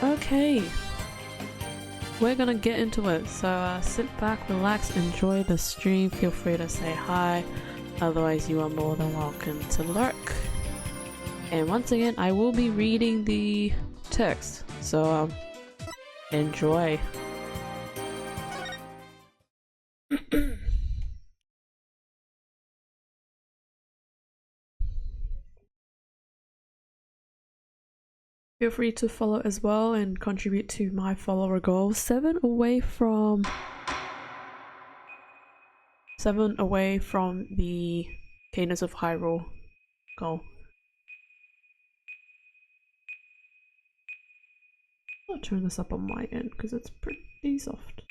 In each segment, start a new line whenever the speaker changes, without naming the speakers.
Okay, we're gonna get into it. So sit back, relax, enjoy the stream. Feel free to say hi. Otherwise, you are more than welcome to lurk. And once again, I will be reading the text. So enjoy. Feel free to follow as well and contribute to my follower goal. 7 away from the Cadence of Hyrule goal. I'll turn this up on my end because it's pretty soft.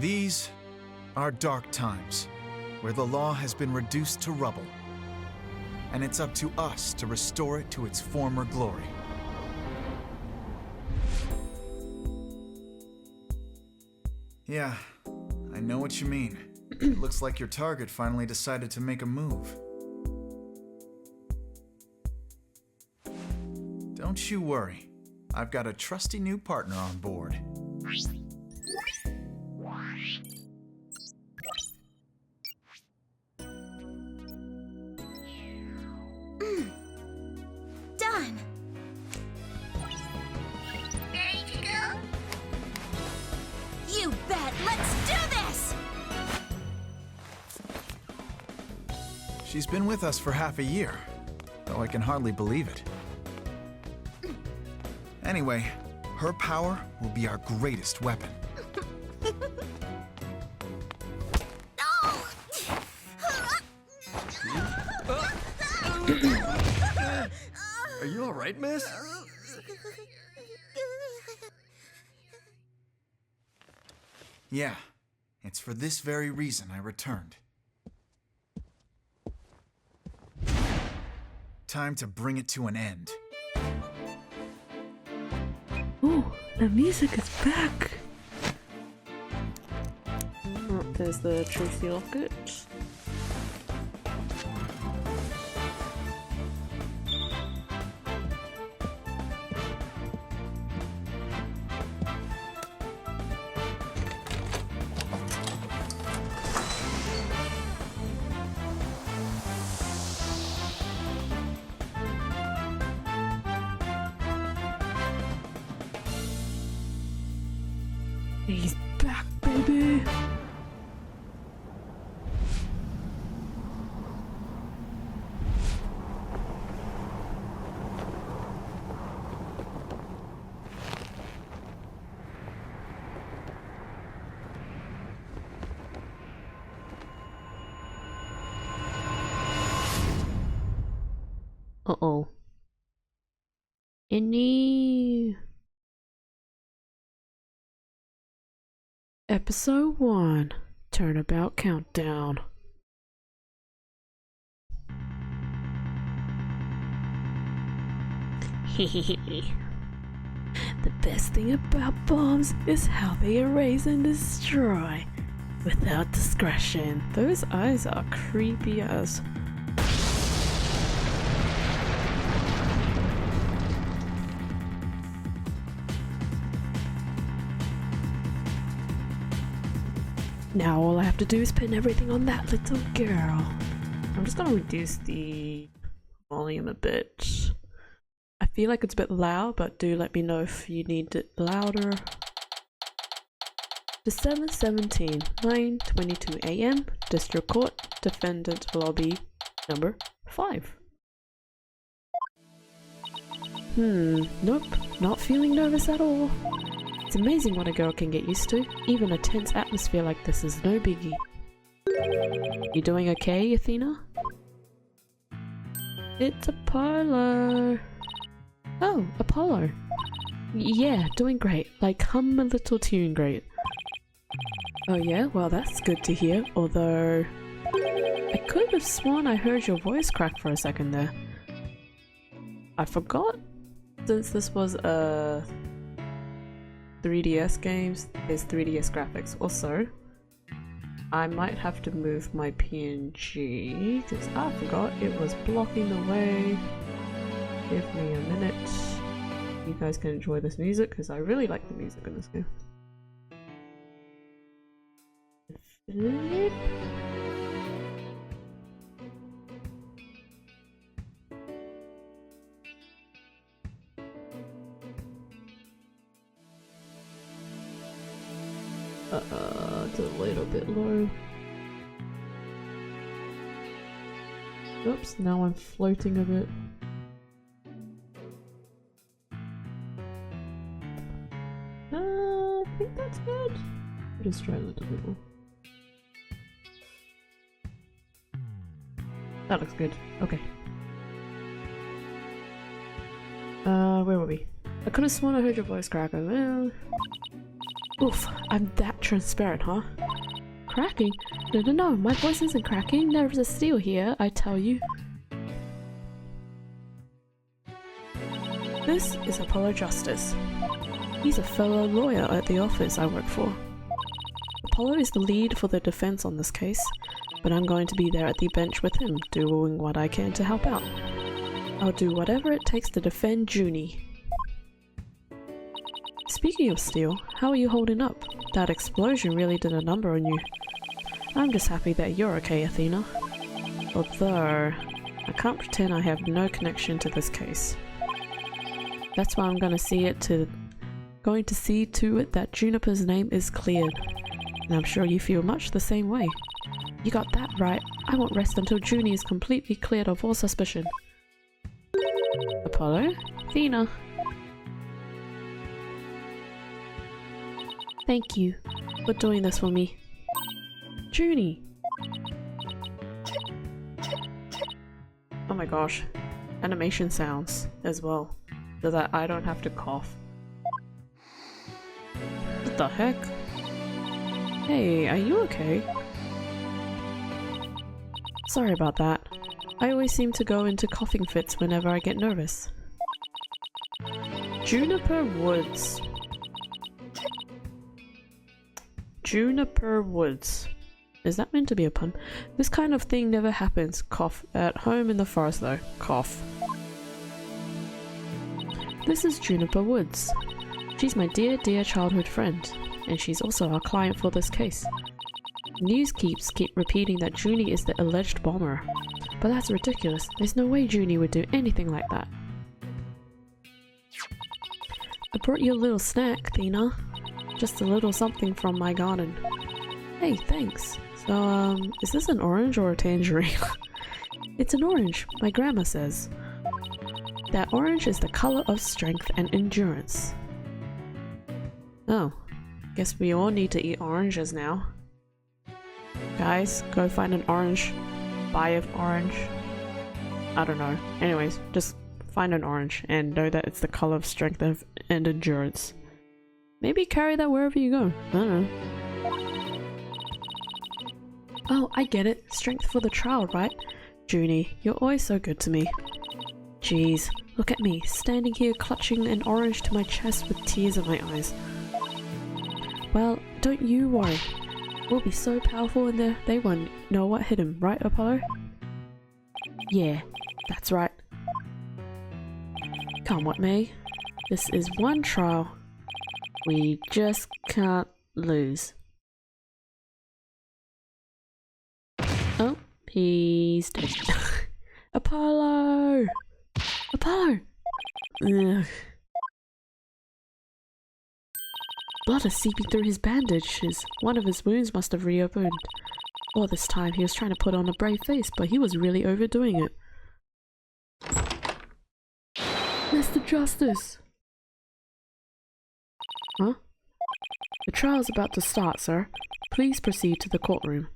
These are dark times, where the law has been reduced to rubble, and it's up to us to restore it to its former glory. Yeah, I know what you mean. It looks like your target finally decided to make a move. Don't you worry. I've got a trusty new partner on board.
Done! Ready to go? You bet! Let's do this!
She's been with us for half a year, though I can hardly believe it. Anyway, her power will be our greatest weapon.
Are you alright, miss?
Yeah, it's for this very reason I returned. Time to bring it to an end.
Ooh, the music is back! Oh, there's the trophy locket. He's back, baby! Uh-oh. Any... Episode 1, Turnabout Countdown. The best thing about bombs is how they erase and destroy without discretion. Those eyes are creepy as. Now all I have to do is pin everything on that little girl. I'm just gonna reduce the volume a bit. I feel like it's a bit loud, but do let me know if you need it louder. December 17, 9:22 AM, District Court, Defendant Lobby, number 5. Nope, not feeling nervous at all. It's amazing what a girl can get used to. Even a tense atmosphere like this is no biggie. You doing okay, Athena? It's a parlor. Oh, Apollo. Yeah, doing great. Like, hum a little tune great. Oh yeah? Well, that's good to hear, although... I could have sworn I heard your voice crack for a second there. I forgot, since this was a 3DS games, there's 3DS graphics. Also, I might have to move my PNG, because I forgot it was blocking the way. Give me a minute. You guys can enjoy this music, because I really like the music in this game. It's a little bit low. Oops, now I'm floating a bit. I think that's good. I'll just try a little bit more. That looks good. Okay. Where were we? I could have sworn I heard your voice crack. Well... Oof, I'm that transparent, huh? Cracking? No, my voice isn't cracking. There's a steel here, I tell you. This is Apollo Justice. He's a fellow lawyer at the office I work for. Apollo is the lead for the defense on this case, but I'm going to be there at the bench with him, doing what I can to help out. I'll do whatever it takes to defend Junie. Speaking of steel, how are you holding up? That explosion really did a number on you. I'm just happy that you're okay, Athena. Although, I can't pretend I have no connection to this case. That's why I'm going to see to it that Juniper's name is cleared. And I'm sure you feel much the same way. You got that right. I won't rest until Junie is completely cleared of all suspicion. Apollo? Athena? Thank you for doing this for me. Junie! Oh my gosh. Animation sounds as well, so that I don't have to cough. What the heck? Hey, are you okay? Sorry about that. I always seem to go into coughing fits whenever I get nervous. Juniper Woods. Juniper Woods. Is that meant to be a pun? This kind of thing never happens. Cough. At home in the forest though. Cough. This is Juniper Woods. She's my dear childhood friend. And she's also our client for this case. News keep repeating that Junie is the alleged bomber. But that's ridiculous. There's no way Junie would do anything like that. I brought you a little snack, Athena. Just a little something from my garden. Hey, thanks. So, is this an orange or a tangerine? It's an orange, my grandma says. That orange is the color of strength and endurance. Oh, guess we all need to eat oranges now. Guys, go find an orange. Buy an orange. I don't know. Anyways, just find an orange and know that it's the color of strength and endurance. Maybe carry that wherever you go. I don't know. Oh, I get it. Strength for the trial, right? Junie, you're always so good to me. Jeez, look at me, standing here clutching an orange to my chest with tears in my eyes. Well, don't you worry. We'll be so powerful in there, they won't know what hit him, right, Apollo? Yeah, that's right. Come what may, this is one trial we just can't lose. Oh, he's dead. Apollo! Apollo! Ugh. Blood is seeping through his bandages. One of his wounds must have reopened. All this time he was trying to put on a brave face, but he was really overdoing it. Mr. Justice! Huh? The trial's about to start, sir. Please proceed to the courtroom.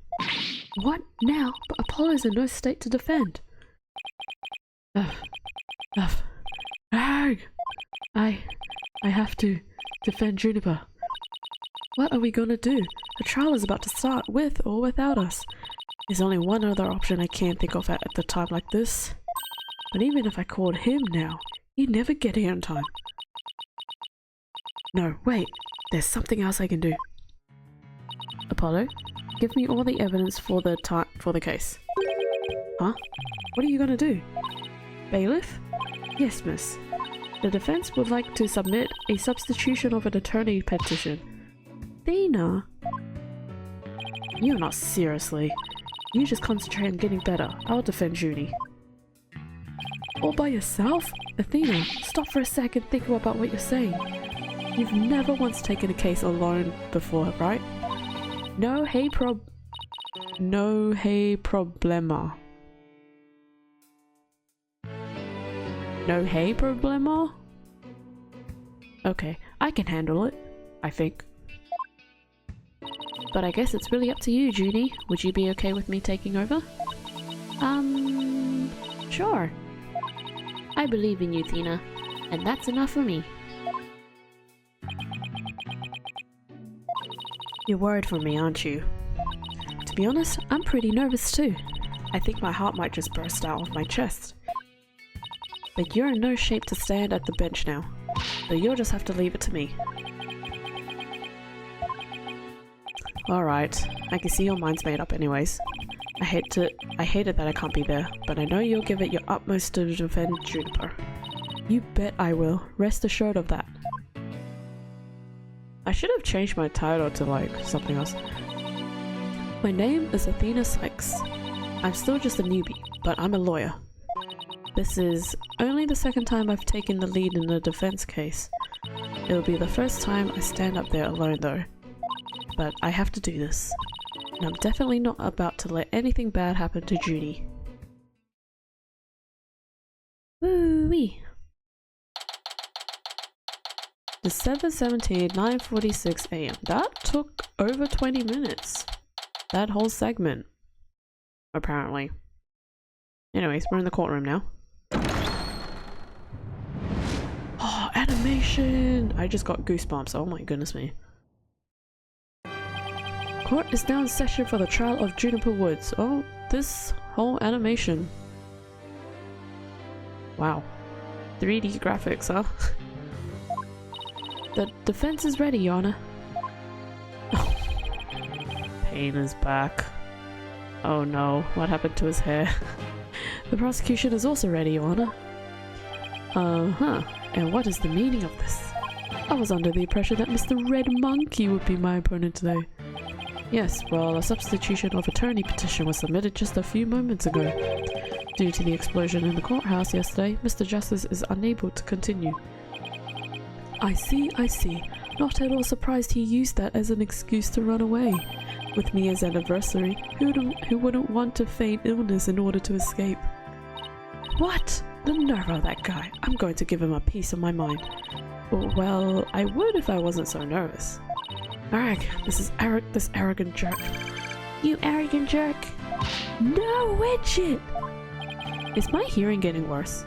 What? Now? But Apollo's in no state to defend. Arg! I have to defend Juniper. What are we gonna do? The trial is about to start, with or without us. There's only one other option I can't think of at the time like this. But even if I called him now, he'd never get here in time. No, wait. There's something else I can do. Apollo, give me all the evidence for the case. Huh? What are you gonna do? Bailiff? Yes, miss. The defense would like to submit a substitution of an attorney petition. Athena? You're not seriously. You just concentrate on getting better. I'll defend Junie. All by yourself? Athena, stop for a second, think about what you're saying. You've never once taken a case alone before, right? No hey problema. No hey problema? Okay, I can handle it, I think. But I guess it's really up to you, Junie. Would you be okay with me taking over? Sure. I believe in you, Athena, and that's enough for me. You're worried for me, aren't you? To be honest, I'm pretty nervous too. I think my heart might just burst out of my chest. But you're in no shape to stand at the bench now, so you'll just have to leave it to me. Alright, I can see your mind's made up anyways. I hate it that I can't be there, but I know you'll give it your utmost to defend Juniper. You bet I will, rest assured of that. I should have changed my title to like something else. My name is Athena Sykes. I'm still just a newbie, but I'm a lawyer. This is only the second time I've taken the lead in a defense case. It'll be the first time I stand up there alone though. But I have to do this. And I'm definitely not about to let anything bad happen to Junie. Woo-wee! December 17, 9:46 AM. That took over 20 minutes. That whole segment. Apparently. Anyways, we're in the courtroom now. Oh, animation! I just got goosebumps. Oh my goodness me. Court is now in session for the trial of Juniper Woods. Oh, this whole animation. Wow. 3D graphics, huh? The defense is ready, Your Honor. Oh. Payne is back. Oh no, what happened to his hair? The prosecution is also ready, Your Honor. Uh-huh. And what is the meaning of this? I was under the impression that Mr. Red Monkey would be my opponent today. Yes, well, a substitution of attorney petition was submitted just a few moments ago. Due to the explosion in the courthouse yesterday, Mr. Justice is unable to continue. I see. Not at all surprised he used that as an excuse to run away. With me as an adversary, who wouldn't want to feign illness in order to escape? What? The nerve of that guy. I'm going to give him a piece of my mind. Well, I would if I wasn't so nervous. Arg, this arrogant jerk. You arrogant jerk! No, Widget! Is my hearing getting worse?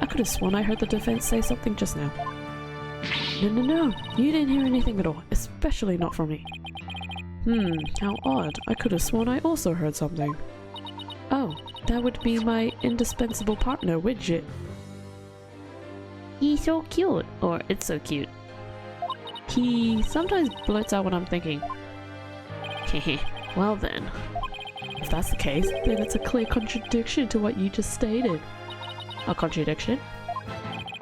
I could have sworn I heard the defense say something just now. No, you didn't hear anything at all, especially not from me. How odd. I could have sworn I also heard something. Oh, that would be my indispensable partner, Widget. He's so cute, or it's so cute. He sometimes blurts out what I'm thinking. Hehe, well then. If that's the case, then it's a clear contradiction to what you just stated. A contradiction?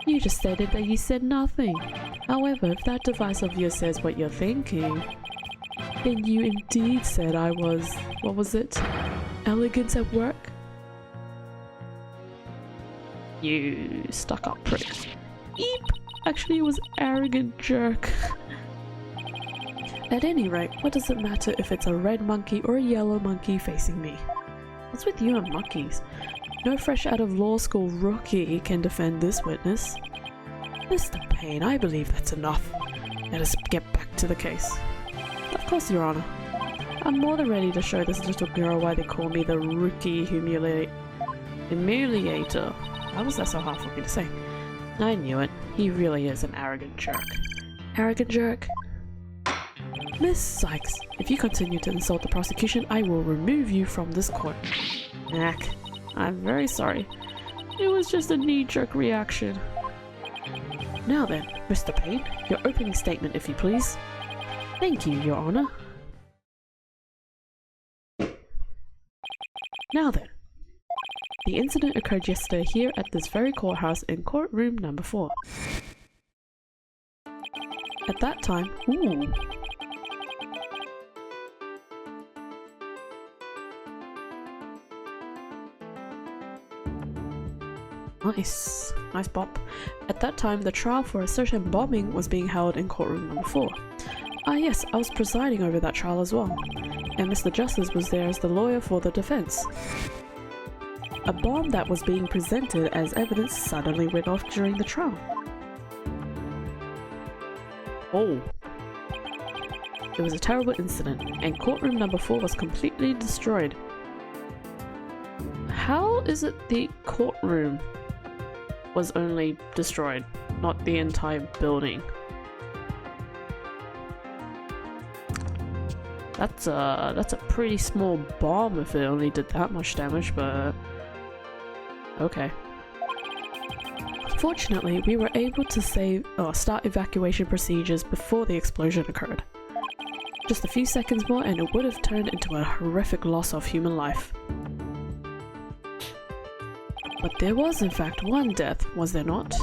You just stated that you said nothing. However, if that device of yours says what you're thinking, then you indeed said I was, what was it? Elegance at work? You stuck up prick. Eep! Actually, it was arrogant jerk. At any rate, what does it matter if it's a red monkey or a yellow monkey facing me? What's with you and monkeys? No fresh out of law school rookie can defend this witness. Mr. Payne, I believe that's enough. Let us get back to the case. Of course, Your Honor. I'm more than ready to show this little girl why they call me the rookie humiliator. How was that so hard for me to say? I knew it. He really is an arrogant jerk. Arrogant jerk? Miss Sykes, if you continue to insult the prosecution, I will remove you from this court. Knack. I'm very sorry. It was just a knee-jerk reaction. Now then, Mr. Payne, your opening statement, if you please. Thank you, Your Honor. Now then, the incident occurred yesterday here at this very courthouse in courtroom number 4. At that time, ooh. Nice. Nice bop. At that time, the trial for a certain bombing was being held in courtroom number 4. Ah yes, I was presiding over that trial as well. And Mr. Justice was there as the lawyer for the defense. A bomb that was being presented as evidence suddenly went off during the trial. Oh. It was a terrible incident, and courtroom number 4 was completely destroyed. How is it the courtroom was only destroyed, not the entire building? That's a pretty small bomb if it only did that much damage, but okay. Fortunately, we were able to start evacuation procedures before the explosion occurred. Just a few seconds more and it would have turned into a horrific loss of human life. But there was in fact one death, was there not?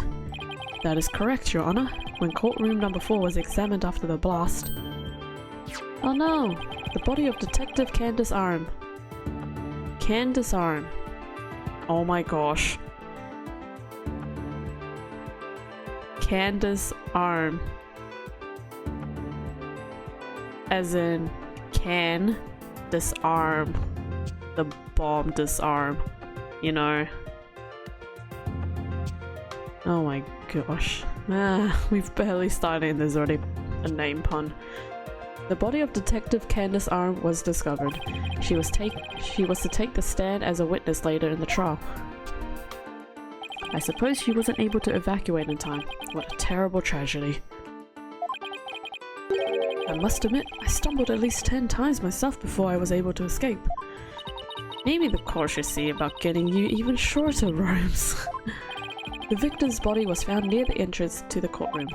That is correct, Your Honor. When courtroom number 4 was examined after the blast. Oh no! The body of Detective Candace Arm. Candace Arm. Oh my gosh. Candace Arm. As in, can disarm the bomb disarm, you know? Oh my gosh. We've barely started and there's already a name pun. The body of Detective Candace Arm was discovered. She was to take the stand as a witness later in the trial. I suppose she wasn't able to evacuate in time. What a terrible tragedy. I must admit, I stumbled at least 10 times myself before I was able to escape. Maybe the court should see about getting you even shorter robes. The victim's body was found near the entrance to the courtroom.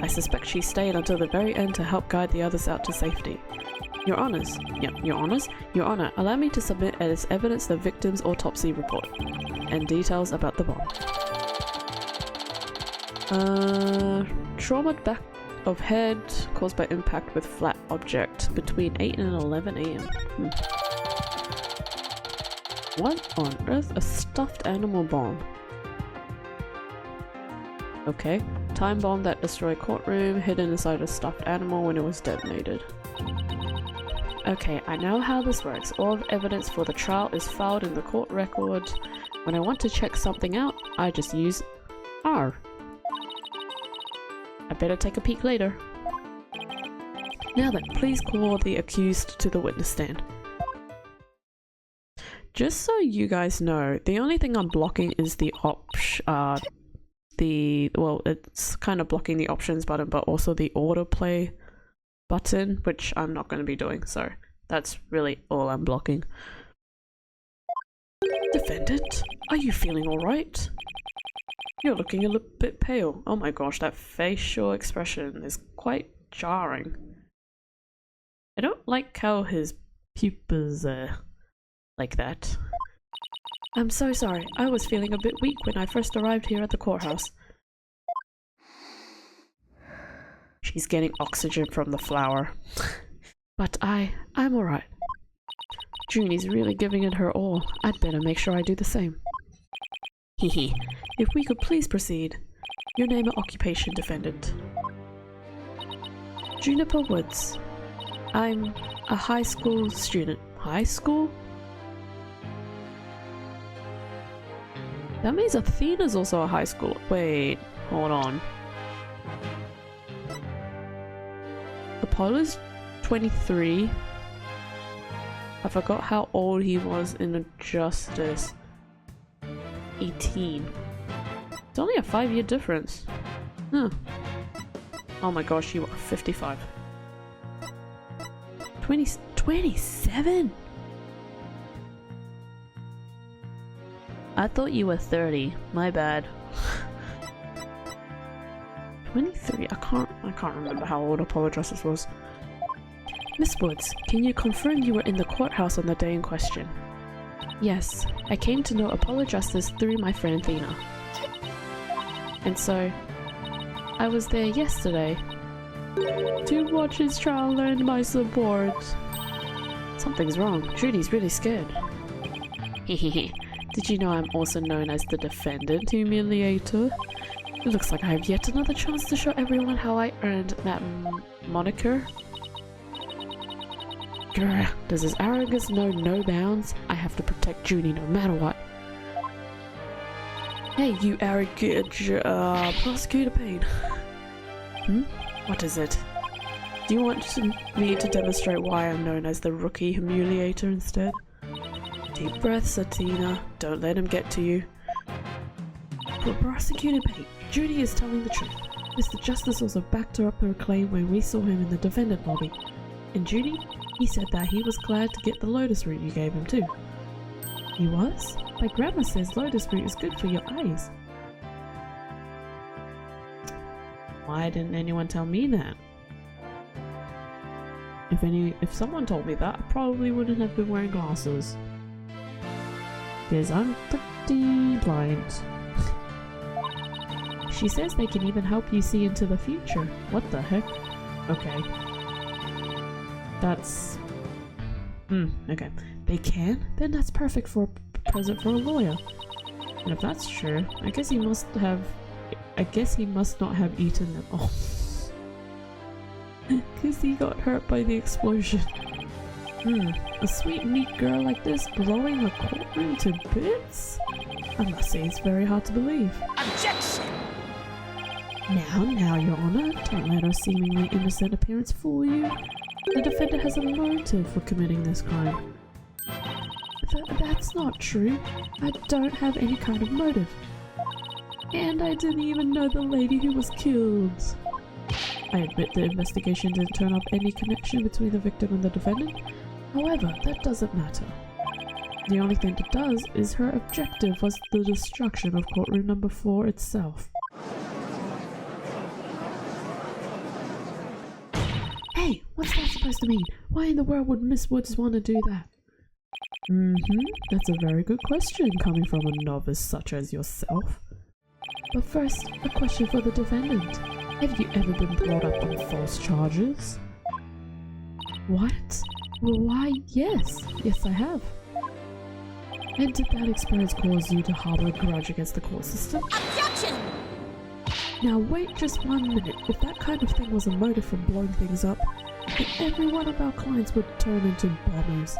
I suspect she stayed until the very end to help guide the others out to safety. Your Honors, Your Honors, Your Honor, allow me to submit as evidence the victim's autopsy report and details about the bomb. Trauma back of head caused by impact with flat object between 8 and 11 AM. What on earth? A stuffed animal bomb. Okay. Time bomb that destroyed courtroom, hidden inside a stuffed animal when it was detonated. Okay, I know how this works. All of evidence for the trial is filed in the court record. When I want to check something out, I just use R. I better take a peek later. Now then, please call the accused to the witness stand. Just so you guys know, the only thing I'm blocking is the well, it's kind of blocking the options button, but also the autoplay button, which I'm not going to be doing, so that's really all I'm blocking. Defendant, are you feeling alright? You're looking a little bit pale. Oh my gosh, that facial expression is quite jarring. I don't like how his pupils are like that. I'm so sorry. I was feeling a bit weak when I first arrived here at the courthouse. She's getting oxygen from the flower. But I'm alright. Junie's really giving it her all. I'd better make sure I do the same. Hehe. If we could please proceed. Your name and occupation, defendant. Juniper Woods. I'm a high school student. High school? That means Athena's also a high school. Wait, hold on. Apollo's 23. I forgot how old he was in the Justice. 18. It's only a 5-year difference. Huh. Oh my gosh, you are 55. 27? I thought you were 30. My bad. 23. I can't remember how old Apologist was. Miss Woods, can you confirm you were in the courthouse on the day in question? Yes, I came to know Apologist through my friend Athena. And so, I was there yesterday to watch his trial and my support. Something's wrong. Judy's really scared. Hehehe. Did you know I'm also known as the Defendant Humiliator? It looks like I have yet another chance to show everyone how I earned that moniker. Grr, does his arrogance know no bounds? I have to protect Judy no matter what. Hey, you arrogant Prosecutor Payne. What is it? Do you want me to demonstrate why I'm known as the Rookie Humiliator instead? Deep breaths, Athena. Don't let him get to you. Prosecutor Payne, Judy is telling the truth. Mr. Justice also backed her up her claim when we saw him in the defendant lobby. And Judy? He said that he was glad to get the lotus root you gave him too. He was? My grandma says lotus root is good for your eyes. Why didn't anyone tell me that? If someone told me that, I probably wouldn't have been wearing glasses. Because I'm pretty blind. She says they can even help you see into the future. What the heck? Okay. That's... okay. They can? Then that's perfect for a present for a lawyer. And if that's true, I guess he must not have eaten them all. Cause he got hurt by the explosion. A sweet neat girl like this blowing a courtroom to bits? I must say it's very hard to believe.
Objection!
Now, Your Honor, don't let her seemingly innocent appearance fool you. The defendant has a motive for committing this crime. That's not true. I don't have any kind of motive. And I didn't even know the lady who was killed. I admit the investigation didn't turn up any connection between the victim and the defendant. However, that doesn't matter. The only thing that does is her objective was the destruction of courtroom number 4 itself. Hey, what's that supposed to mean? Why in the world would Miss Woods want to do that? That's a very good question coming from a novice such as yourself. But first, a question for the defendant. Have you ever been brought up on false charges? What? Well, why, yes. Yes, I have. And did that experience cause you to harbor a grudge against the court system?
Objection!
Now wait just 1 minute. If that kind of thing was a motive for blowing things up, then every one of our clients would turn into bombers.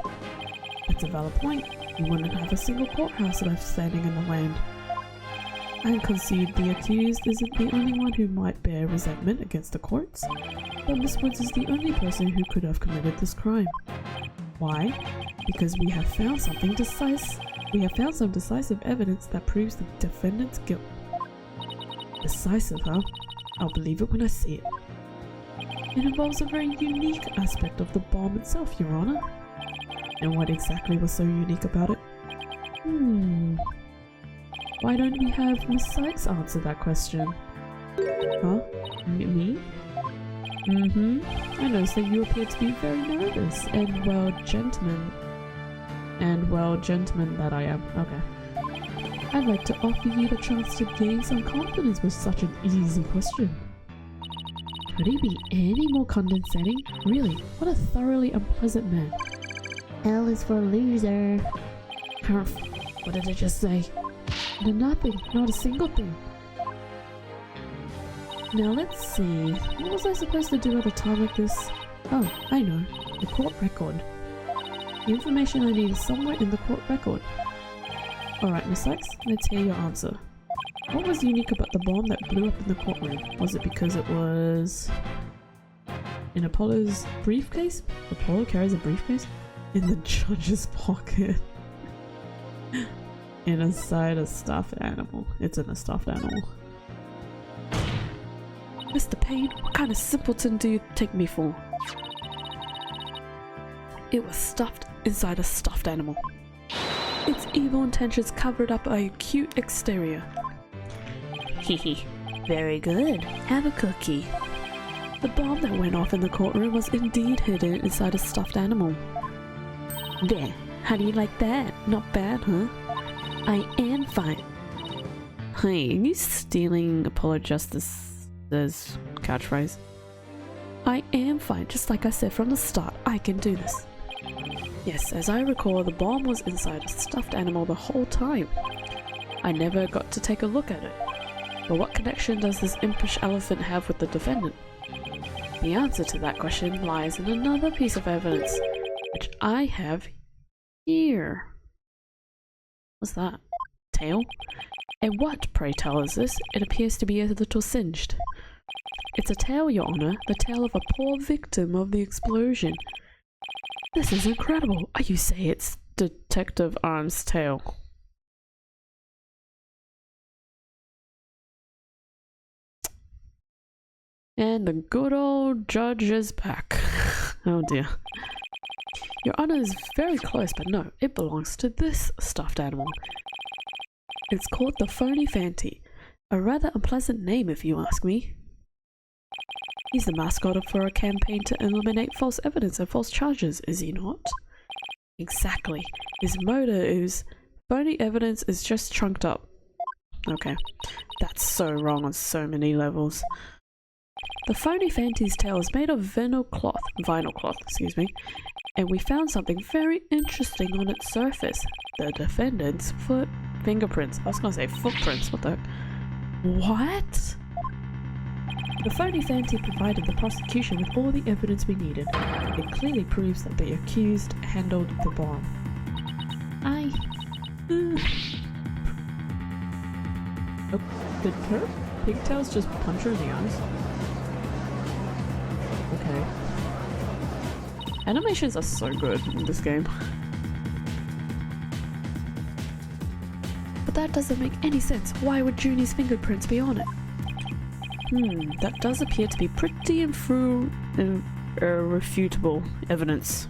That's a valid point. You wouldn't have a single courthouse left standing in the land. I concede the accused isn't the only one who might bear resentment against the courts, but Miss Woods is the only person who could have committed this crime. Why? Because we have found some decisive evidence that proves the defendant's guilt. Decisive, huh? I'll believe it when I see it. It involves a very unique aspect of the bomb itself, Your Honor. And what exactly was so unique about it? Why don't we have Miss Sykes answer that question? Huh? Me? I noticed that you appear to be very nervous, and well, gentleman that I am. Okay. I'd like to offer you the chance to gain some confidence with such an easy question. Could he be any more condescending? Really, what a thoroughly unpleasant man. L is for loser. What did I just say? Nothing, not a single thing. Now let's see, what was I supposed to do at a time like this? Oh, I know, the court record. The information I need is somewhere in the court record. Alright, Miss Sykes, let's hear your answer. What was unique about the bomb that blew up in the courtroom? Was it because it was in Apollo's briefcase? Apollo carries a briefcase? In the judge's pocket. inside a stuffed animal. It's in a stuffed animal. Mr. Payne, what kind of simpleton do you take me for? It was stuffed inside a stuffed animal. Its evil intentions covered up a cute exterior. Hehe, very good. Have a cookie. The bomb that went off in the courtroom was indeed hidden inside a stuffed animal. There, how do you like that? Not bad, huh? I am fine. Hey, are you stealing Apollo Justice's catchphrase? I am fine, just like I said from the start. I can do this. Yes, as I recall, the bomb was inside a stuffed animal the whole time. I never got to take a look at it. But what connection does this impish elephant have with the defendant? The answer to that question lies in another piece of evidence, which I have here. What's that? Tail? And what, pray tell, is this? It appears to be a little singed. It's a tail, Your Honor, the tail of a poor victim of the explosion. This is incredible. You say it's Detective Arm's tail. And the good old judge is back. Oh dear. Your Honor is very close, but no, it belongs to this stuffed animal. It's called the Phony Fanty. A rather unpleasant name if you ask me. He's the mascot for a campaign to eliminate false evidence and false charges, is he not? Exactly. His motto is, phony evidence is just chunked up. Okay, that's so wrong on so many levels. The Phony Fanty's tail is made of vinyl cloth, and we found something very interesting on its surface. The defendant's fingerprints. I was gonna say footprints, what the? What? The Phony Fanty provided the prosecution with all the evidence we needed. It clearly proves that the accused handled the bomb. Oh, did her pigtails just punch her in the eyes? Okay. Animations are so good in this game. But that doesn't make any sense. Why would Junie's fingerprints be on it? That does appear to be pretty irrefutable evidence.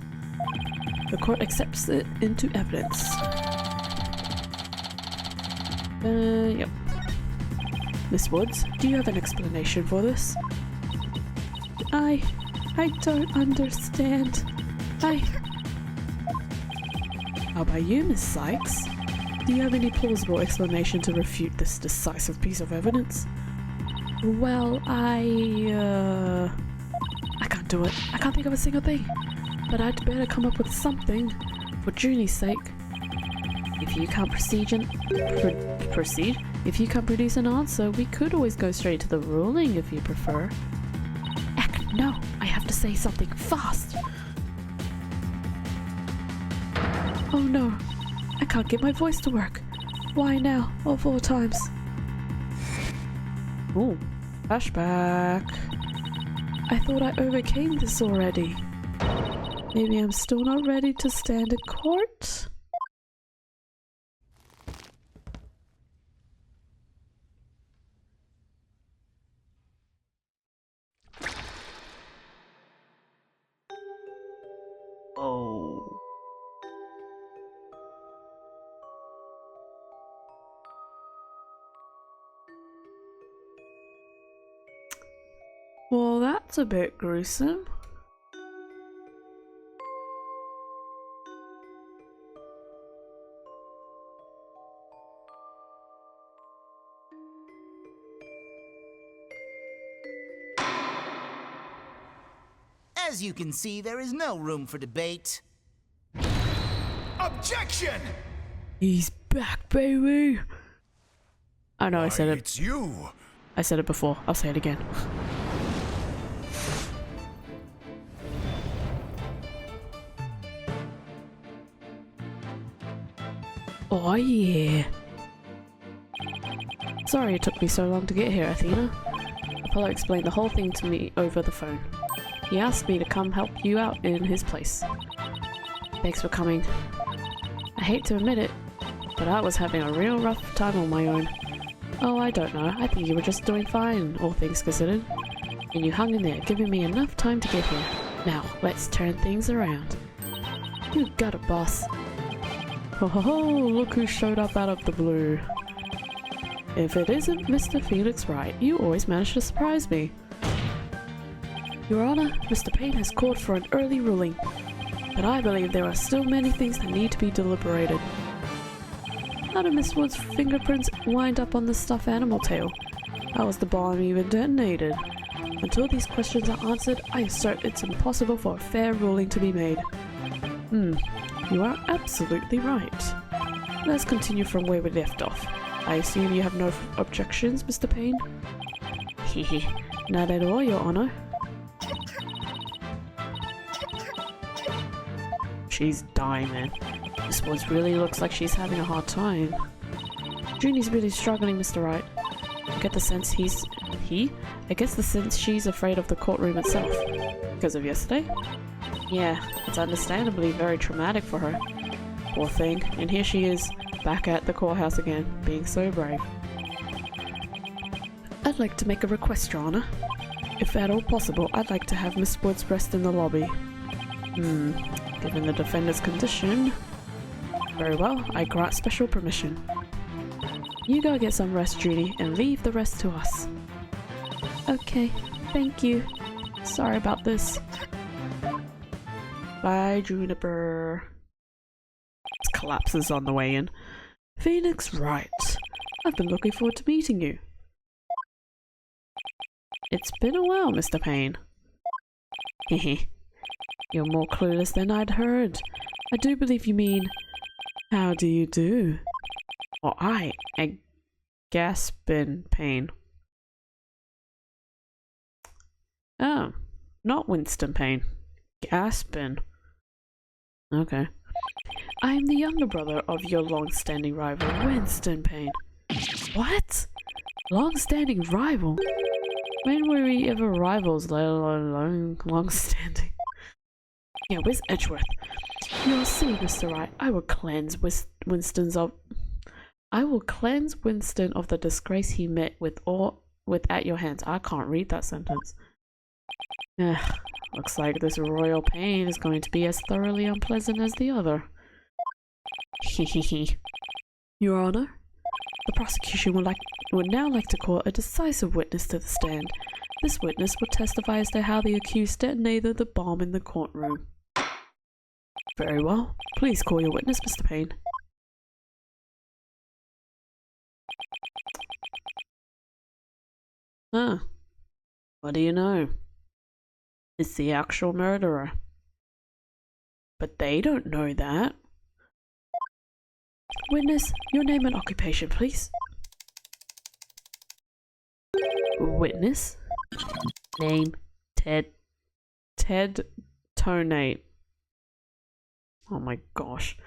The court accepts it into evidence. Yep. Miss Woods, do you have an explanation for this? I don't understand. How about you, Miss Sykes? Do you have any plausible explanation to refute this decisive piece of evidence? Well, I can't do it. I can't think of a single thing. But I'd better come up with something for Junie's sake. If you can't If you can't produce an answer, we could always go straight to the ruling if you prefer. Heck, no! I have to say something fast! Oh no! I can't get my voice to work. Why now, of all times? Ooh, flashback. I thought I overcame this already. Maybe I'm still not ready to stand in court? Oh. Well, that's a bit gruesome.
As you can see, there is no room for debate.
Objection!
He's back, baby! I know I said it.
It's you!
I said it before. I'll say it again. Oh yeah! Sorry it took me so long to get here, Athena. Apollo explained the whole thing to me over the phone. He asked me to come help you out in his place. Thanks for coming. I hate to admit it, but I was having a real rough time on my own. Oh, I don't know. I think you were just doing fine, all things considered. And you hung in there, giving me enough time to get here. Now, let's turn things around. You got it, boss. Ho ho ho, look who showed up out of the blue. If it isn't Mr. Felix Wright, you always manage to surprise me. Your Honor, Mr. Payne has called for an early ruling, but I believe there are still many things that need to be deliberated. How did Miss Wood's fingerprints wind up on the stuffed animal tail? How was the bomb even detonated? Until these questions are answered, I assert it's impossible for a fair ruling to be made. You are absolutely right. Let's continue from where we left off. I assume you have no objections, Mr. Payne? Hehe, not at all, Your Honor. She's dying, man. This one really looks like she's having a hard time. Junie's really struggling, Mr. Wright. I get the sense I guess the sense she's afraid of the courtroom itself. Because of yesterday? Yeah, it's understandably very traumatic for her. Poor thing. And here she is, back at the courthouse again, being so brave. I'd like to make a request, Your Honor. If at all possible, I'd like to have Miss Woods rest in the lobby. Given the defendant's condition... Very well, I grant special permission. You go get some rest, Judy, and leave the rest to us. Okay, thank you. Sorry about this. Bye, Juniper. Collapses on the way in. Phoenix Wright. I've been looking forward to meeting you. It's been a while, Mr. Payne. Hehe. You're more clueless than I'd heard. I do believe you mean, how do you do? Or I gasp in pain. Oh, not Winston Payne. Gaspin. Okay. I am the younger brother of your long-standing rival, Winston Payne. What? Long-standing rival? When were we ever rivals, let alone long-standing? Yeah, where's Edgeworth? You'll see, Mr. Wright. I will cleanse Winston of the disgrace he met with at your hands. I can't read that sentence. Looks like this royal pain is going to be as thoroughly unpleasant as the other. Hehehe. Your Honor, the prosecution would now like to call a decisive witness to the stand. This witness will testify as to how the accused detonated the bomb in the courtroom. Very well. Please call your witness, Mr. Payne. Huh. What do you know? It's the actual murderer. But they don't know that. Witness, your name and occupation, please. Witness? Name, Ted Tonate. Oh my gosh.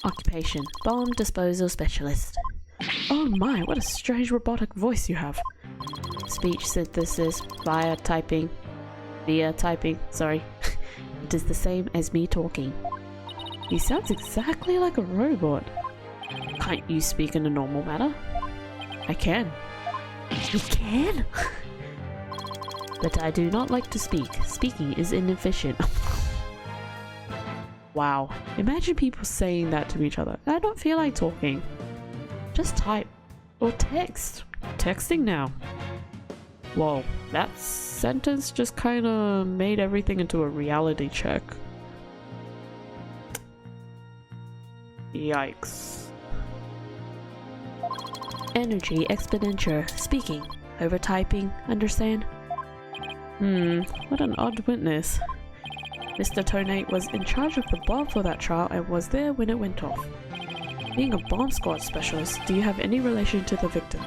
Occupation, bomb disposal specialist. Oh my, what a strange robotic voice you have. Speech synthesis via typing, sorry. It is the same as me talking. He sounds exactly like a robot. Can't you speak in a normal manner? I can. You can? But I do not like to speak. Speaking is inefficient. Wow. Imagine people saying that to each other. I don't feel like talking. Just type. Or text. Texting now. Whoa. That sentence just kinda made everything into a reality check. Yikes. Energy expenditure. Speaking. Over typing. Understand? What an odd witness. Mr. Tonate was in charge of the bomb for that trial and was there when it went off. Being a bomb squad specialist, do you have any relation to the victim?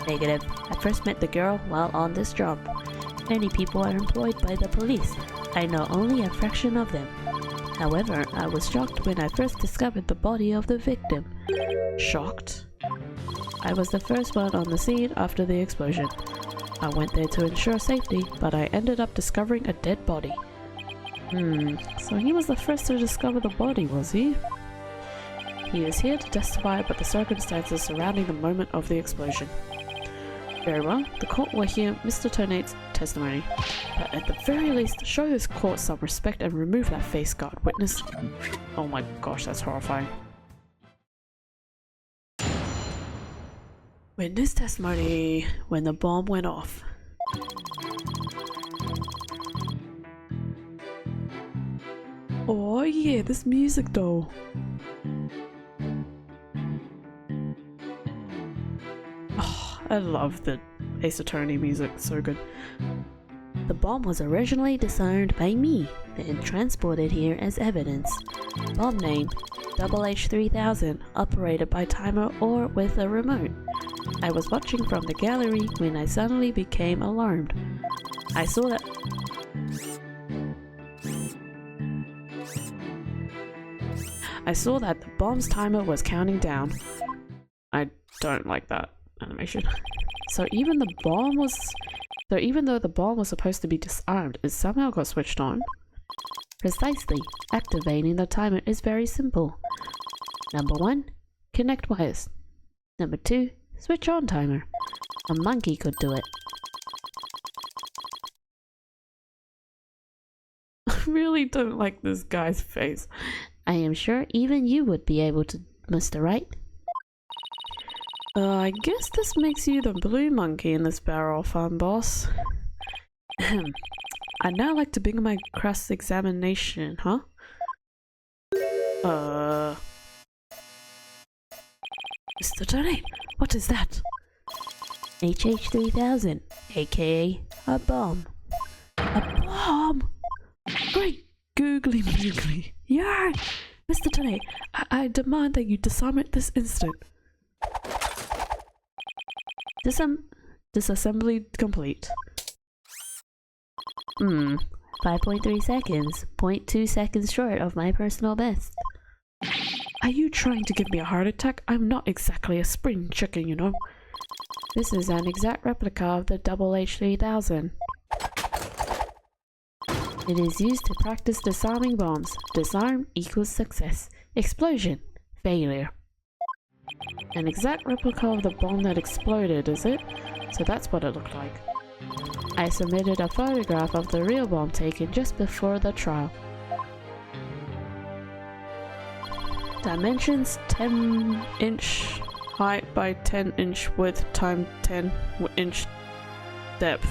Negative. I first met the girl while on this job. Many people are employed by the police. I know only a fraction of them. However, I was shocked when I first discovered the body of the victim. Shocked? I was the first one on the scene after the explosion. I went there to ensure safety, but I ended up discovering a dead body. So he was the first to discover the body, was he? He is here to testify about the circumstances surrounding the moment of the explosion. Very well, the court will hear Mr. Tonate's testimony, but at the very least, show this court some respect and remove that face guard. Witness. Oh my gosh, that's horrifying. Witness testimony when the bomb went off. Oh yeah, this music though. Oh, I love the Ace Attorney music, so good.
The bomb was originally disarmed by me, then transported here as evidence. Bomb name, H3000, operated by timer or with a remote. I was watching from the gallery when I suddenly became alarmed. I saw that
the bomb's timer was counting down. I don't like that animation. So even though the bomb was supposed to be disarmed, it somehow got switched on.
Precisely. Activating the timer is very simple. Number 1, connect wires. Number 2, switch on timer. A monkey could do it.
I really don't like this guy's face.
I am sure even you would be able to, Mr. Wright.
I guess this makes you the blue monkey in this barrel, farm boss. I'd now like to begin my cross-examination, huh? Mr. Donate, what is that?
HH3000, aka a bomb.
A bomb? Great googly moogly. Yeah! Mr. Donate, I demand that you disarm it this instant. Disassembly complete.
5.3 seconds, 0.2 seconds short of my personal best.
Are you trying to give me a heart attack? I'm not exactly a spring chicken, you know. This is an exact replica of the H3000.
It is used to practice disarming bombs. Disarm equals success. Explosion, failure.
An exact replica of the bomb that exploded, is it? So that's what it looked like.
I submitted a photograph of the real bomb taken just before the trial.
Dimensions 10-inch height by 10-inch width times 10-inch depth.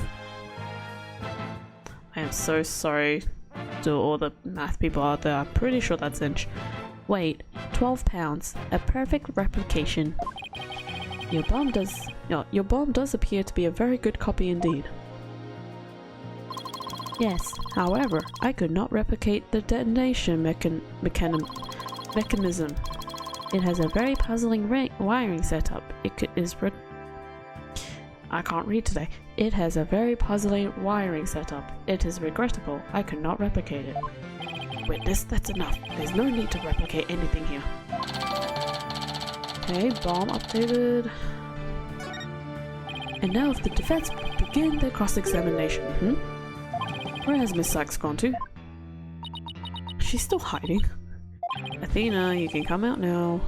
I am so sorry to all the math people out there. I'm pretty sure that's inch.
Weight 12 pounds, a perfect replication.
Your bomb does appear to be a very good copy indeed.
Yes.
However, I could not replicate the detonation mechanism.
It has a very puzzling wiring setup.
I can't read today. It has a very puzzling wiring setup. It is regrettable. I could not replicate it. Witness, that's enough. There's no need to replicate anything here. Okay, bomb updated. And now if the defense begin their cross-examination. Where has Miss Sykes gone to? She's still hiding. Athena, you can come out now.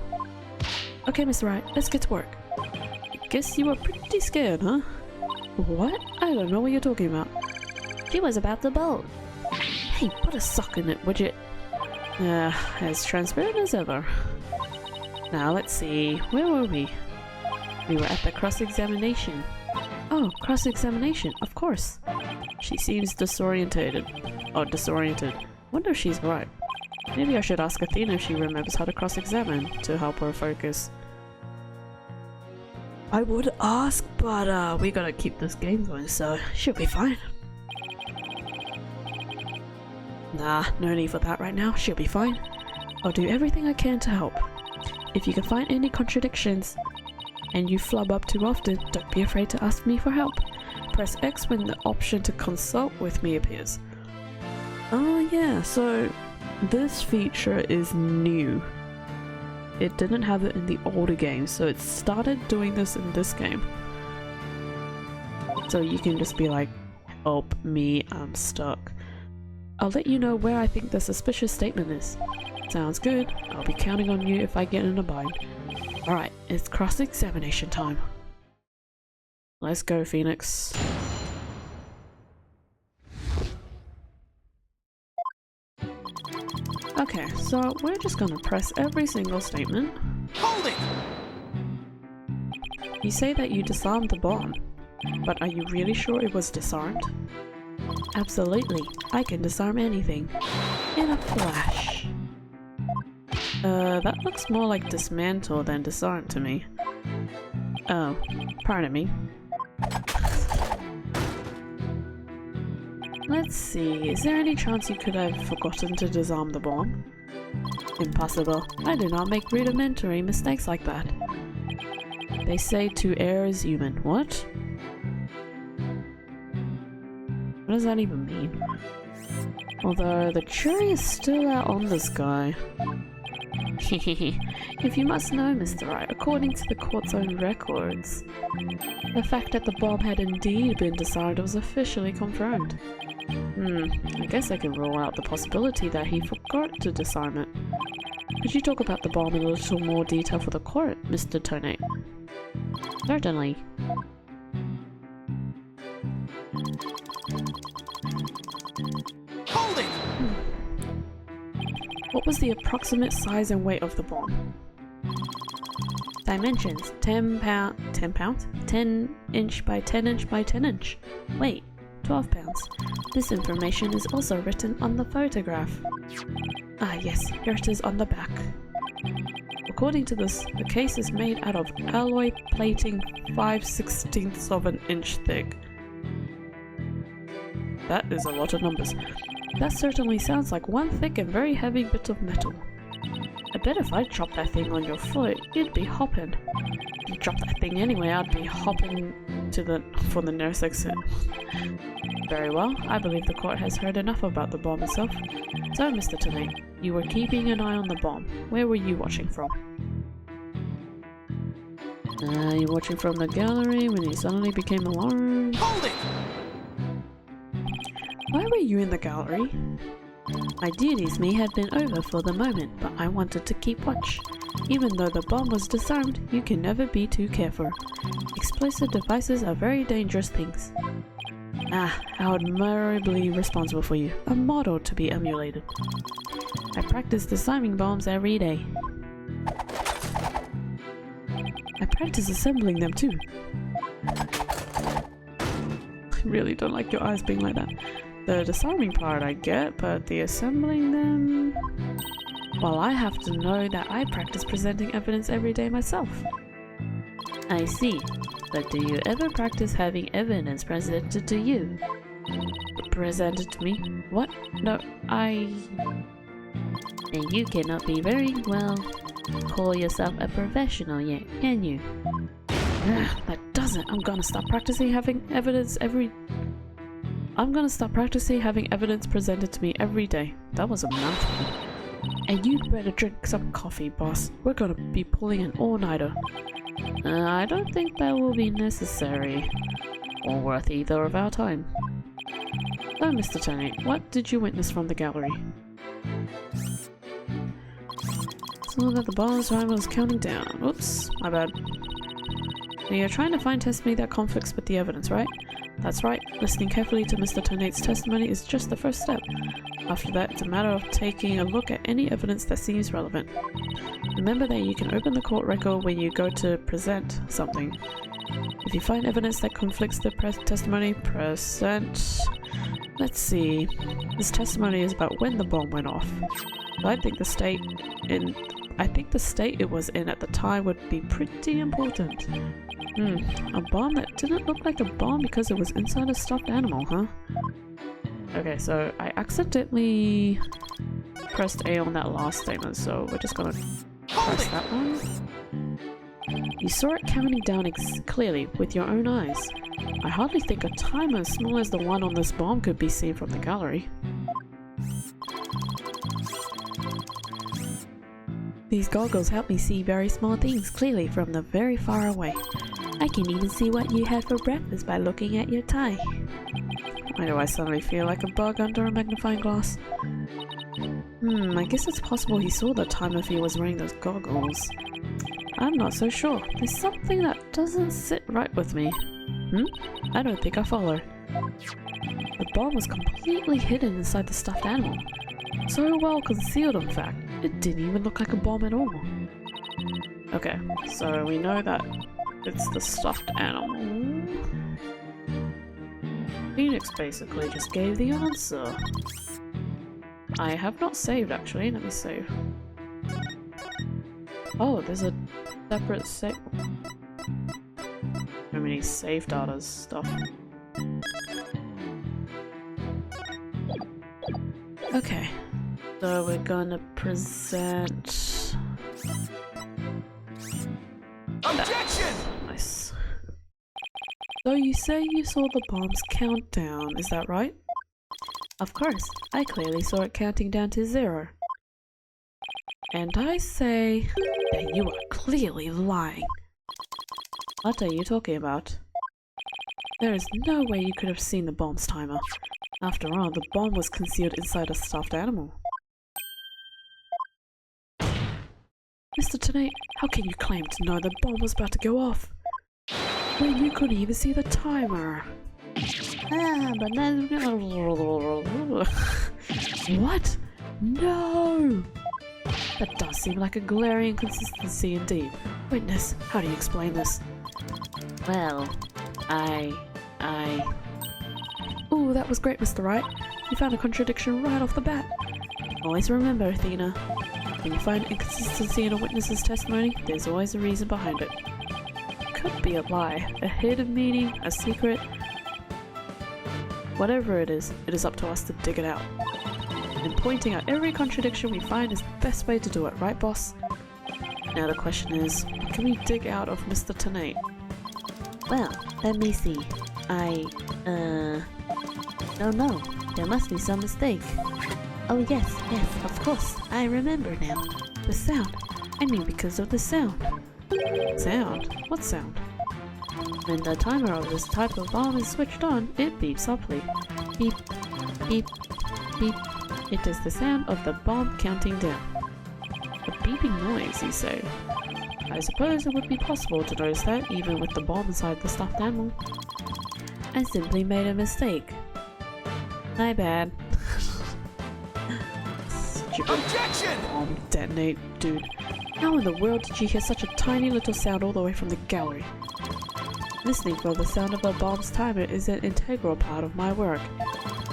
Okay, Mr. Wright, let's get to work. I guess you were pretty scared, huh? What? I don't know what you're talking about.
She was about to bolt.
Hey, put a sock in it, would you? As transparent as ever. Now let's see, where were we? We were at the cross-examination. Oh, cross-examination, of course. She seems disoriented. Wonder if she's right. Maybe I should ask Athena if she remembers how to cross-examine to help her focus. I would ask, but we gotta keep this game going, so she'll be fine. Nah, no need for that right now. She'll be fine. I'll do everything I can to help. If you can find any contradictions and you flub up too often, don't be afraid to ask me for help. Press X when the option to consult with me appears. Oh yeah, so this feature is new. It didn't have it in the older game, so it started doing this in this game. So you can just be like, help me, I'm stuck. I'll let you know where I think the suspicious statement is. Sounds good. I'll be counting on you if I get in a bind. Alright, it's cross-examination time. Let's go, Phoenix. Okay, so we're just gonna press every single statement.
Hold it!
You say that you disarmed the bomb, but are you really sure it was disarmed? Absolutely, I can disarm anything. In a flash. That looks more like dismantle than disarm to me. Oh, pardon me. Let's see, is there any chance you could have forgotten to disarm the bomb? Impossible. I do not make rudimentary mistakes like that. They say to err is human. What? What does that even mean? Although the jury is still out on this guy. If you must know, Mr. Wright, according to the court's own records, the fact that the bomb had indeed been disarmed was officially confirmed. I guess I can rule out the possibility that he forgot to disarm it. Could you talk about the bomb in a little more detail for the court, Mr. Tonate? Certainly.
Hold it!
What was the approximate size and weight of the bomb? Dimensions: 10 pounds? 10 inch by 10 inch by 10 inch. Weight: 12 pounds. This information is also written on the photograph. Ah yes, here it is on the back. According to this, the case is made out of alloy plating 5/16 of an inch thick. That is a lot of numbers. That certainly sounds like one thick and very heavy bit of metal. I bet if I dropped that thing on your foot, you'd be hopping. If you dropped that thing anyway, I'd be hopping for the nearest exit. Very well, I believe the court has heard enough about the bomb itself. So, Mr. Tonate, you were keeping an eye on the bomb. Where were you watching from? You watching from the gallery when you suddenly became alarmed?
Hold it!
Why were you in the gallery? My duties may have been over for the moment, but I wanted to keep watch. Even though the bomb was disarmed, you can never be too careful. Explosive devices are very dangerous things. Ah, how admirably responsible for you. A model to be emulated. I practice disarming bombs every day. I practice assembling them too. I really don't like your eyes being like that. The disarming part I get, but the assembling them... Well, I have to know that I practice presenting evidence every day myself. I see. But do you ever practice having evidence presented to you? Presented to me? What? No, And you cannot be very well call yourself a professional yet, can you? That doesn't. I'm gonna stop practicing having evidence presented to me every day. That was a mouthful. And you'd better drink some coffee, boss. We're gonna be pulling an all-nighter. I don't think that will be necessary. Or worth either of our time. Oh, Mr. Tony, what did you witness from the gallery? So that the boss driver was counting down. Oops, my bad. Now you're trying to find testimony that conflicts with the evidence, right? That's right. Listening carefully to Mr. Tonate's testimony is just the first step. After that, it's a matter of taking a look at any evidence that seems relevant. Remember that you can open the court record when you go to present something. If you find evidence that conflicts the testimony, present. Let's see. This testimony is about when the bomb went off. So I think the state it was in at the time would be pretty important. A bomb that didn't look like a bomb because it was inside a stuffed animal, huh? Okay, so I accidentally pressed A on that last statement, so we're just gonna press that one. You saw it counting down clearly with your own eyes. I hardly think a timer as small as the one on this bomb could be seen from the gallery. These goggles help me see very small things clearly from the very far away. I can even see what you had for breakfast by looking at your tie. Why do I suddenly feel like a bug under a magnifying glass? I guess it's possible he saw the timer if he was wearing those goggles. I'm not so sure. There's something that doesn't sit right with me. I don't think I follow. The bomb was completely hidden inside the stuffed animal. So well concealed, in fact. It didn't even look like a bomb at all. Okay, so we know that it's the stuffed animal. Phoenix basically just gave the answer. I have not saved actually, let me save. Oh, there's a separate save. So many save data stuff. Okay, so we're gonna present.
Objection!
Nice. So you say you saw the bomb's countdown, is that right? Of course, I clearly saw it counting down to 0. And I say that you are clearly lying. What are you talking about? There is no way you could have seen the bomb's timer. After all, the bomb was concealed inside a stuffed animal. Mr. Tennant, how can you claim to know the bomb was about to go off when you couldn't even see the timer? But that's... What? No! That does seem like a glaring inconsistency indeed. Witness, how do you explain this? Well, Ooh, that was great, Mr. Wright. You found a contradiction right off the bat. Always remember, Athena, when you find inconsistency in a witness's testimony, there's always a reason behind it. It could be a lie, a hidden meaning, a secret. Whatever it is up to us to dig it out. And pointing out every contradiction we find is the best way to do it, right, boss? Now the question is, what can we dig out of Mr. Tennant?
Well, let me see. No, there must be some mistake. Oh yes, of course, I remember now. The sound. I mean because of the sound.
Sound? What sound?
When the timer of this type of bomb is switched on, it beeps softly. Beep, beep, beep.
It is the sound of the bomb counting down. A beeping noise, you say? I suppose it would be possible to notice that even with the bomb inside the stuffed animal.
I simply made a mistake.
My bad. Stupid
Objection!
bomb detonate, dude. How in the world did you hear such a tiny little sound all the way from the gallery? Listening for the sound of a bomb's timer is an integral part of my work.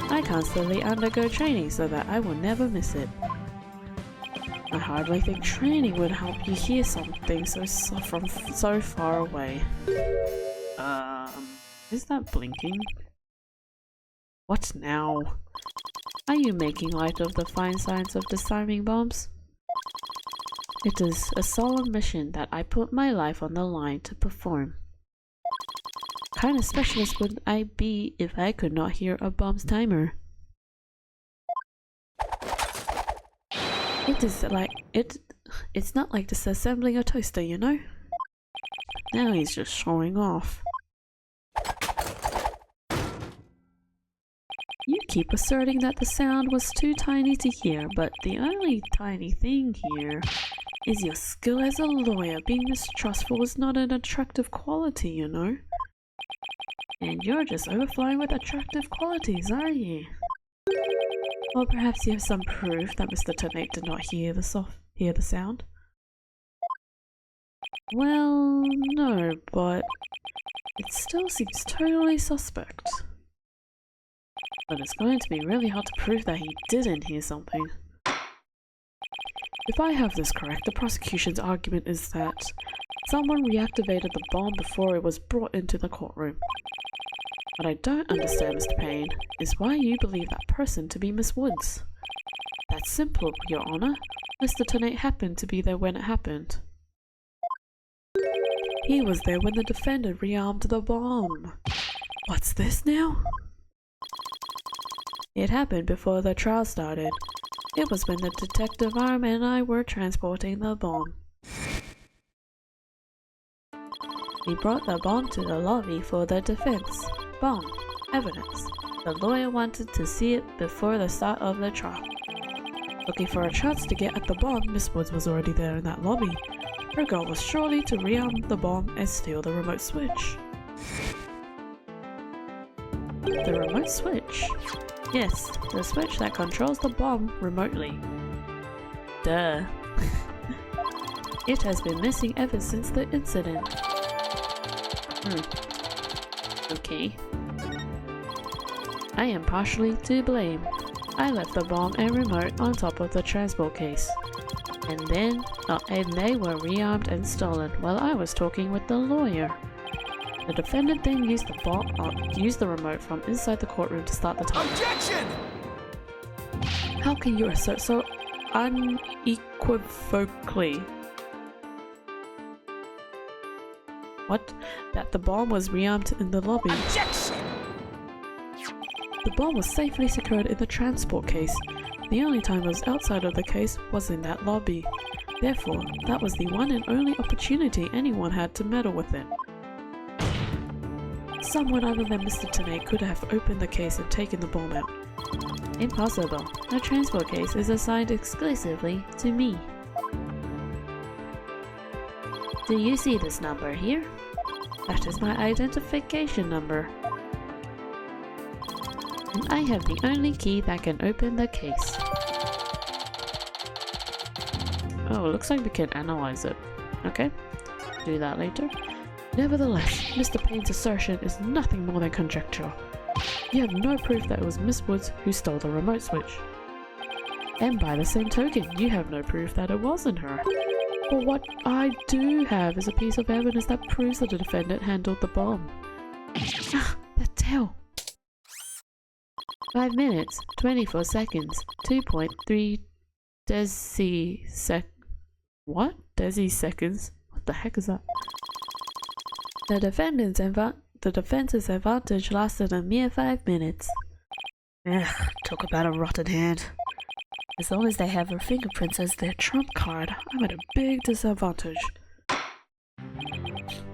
I constantly undergo training so that I will never miss it. I hardly think training would help you hear something from so far away. Is that blinking? What now? Are you making light of the fine science of disarming bombs? It is a solemn mission that I put my life on the line to perform. What kind of specialist would I be if I could not hear a bomb's timer? It's not like disassembling a toaster, you know? Now he's just showing off. You keep asserting that the sound was too tiny to hear, but the only tiny thing here is your skill as a lawyer. Being mistrustful is not an attractive quality, you know? And you're just overflowing with attractive qualities, aren't you? Or perhaps you have some proof that Mr. Tennant did not hear the sound? Well, no, but it still seems totally suspect. But it's going to be really hard to prove that he didn't hear something. If I have this correct, the prosecution's argument is that someone reactivated the bomb before it was brought into the courtroom. What I don't understand, Mr. Payne, is why you believe that person to be Miss Woods. That's simple, Your Honor. Mr. Tennant happened to be there when it happened. He was there when the defendant rearmed the bomb. What's this now? It happened before the trial started. It was when the detective arm and I were transporting the bomb. We brought the bomb to the lobby for the defense. Bomb. Evidence. The lawyer wanted to see it before the start of the trial. Looking for a chance to get at the bomb, Miss Woods was already there in that lobby. Her goal was surely to rearm the bomb and steal the remote switch. The remote switch? Yes, the switch that controls the bomb remotely. Duh. It has been missing ever since the incident. Okay. I am partially to blame. I left the bomb and remote on top of the transport case. And they were rearmed and stolen while I was talking with the lawyer. The defendant then used the remote from inside the courtroom to start the timer.
Objection!
How can you assert so unequivocally? What? That the bomb was rearmed in the lobby?
Objection!
The bomb was safely secured in the transport case. The only time it was outside of the case was in that lobby. Therefore, that was the one and only opportunity anyone had to meddle with it. Someone other than Mr. Tanay could have opened the case and taken the bomb out. Impossible. The transport case is assigned exclusively to me. Do you see this number here? That is my identification number. And I have the only key that can open the case. Oh, looks like we can analyze it. Okay, do that later. Nevertheless, Mr. Payne's assertion is nothing more than conjecture. You have no proof that it was Miss Woods who stole the remote switch. And by the same token, you have no proof that it wasn't her. But what I do have is a piece of evidence that proves that the defendant handled the bomb. Ah, that tail! 5 minutes, 24 seconds, 2.3 What? Desi-seconds? What the heck is that? The defense's advantage lasted a mere 5 minutes. Ugh, talk about a rotten hand. As long as they have her fingerprints as their trump card, I'm at a big disadvantage.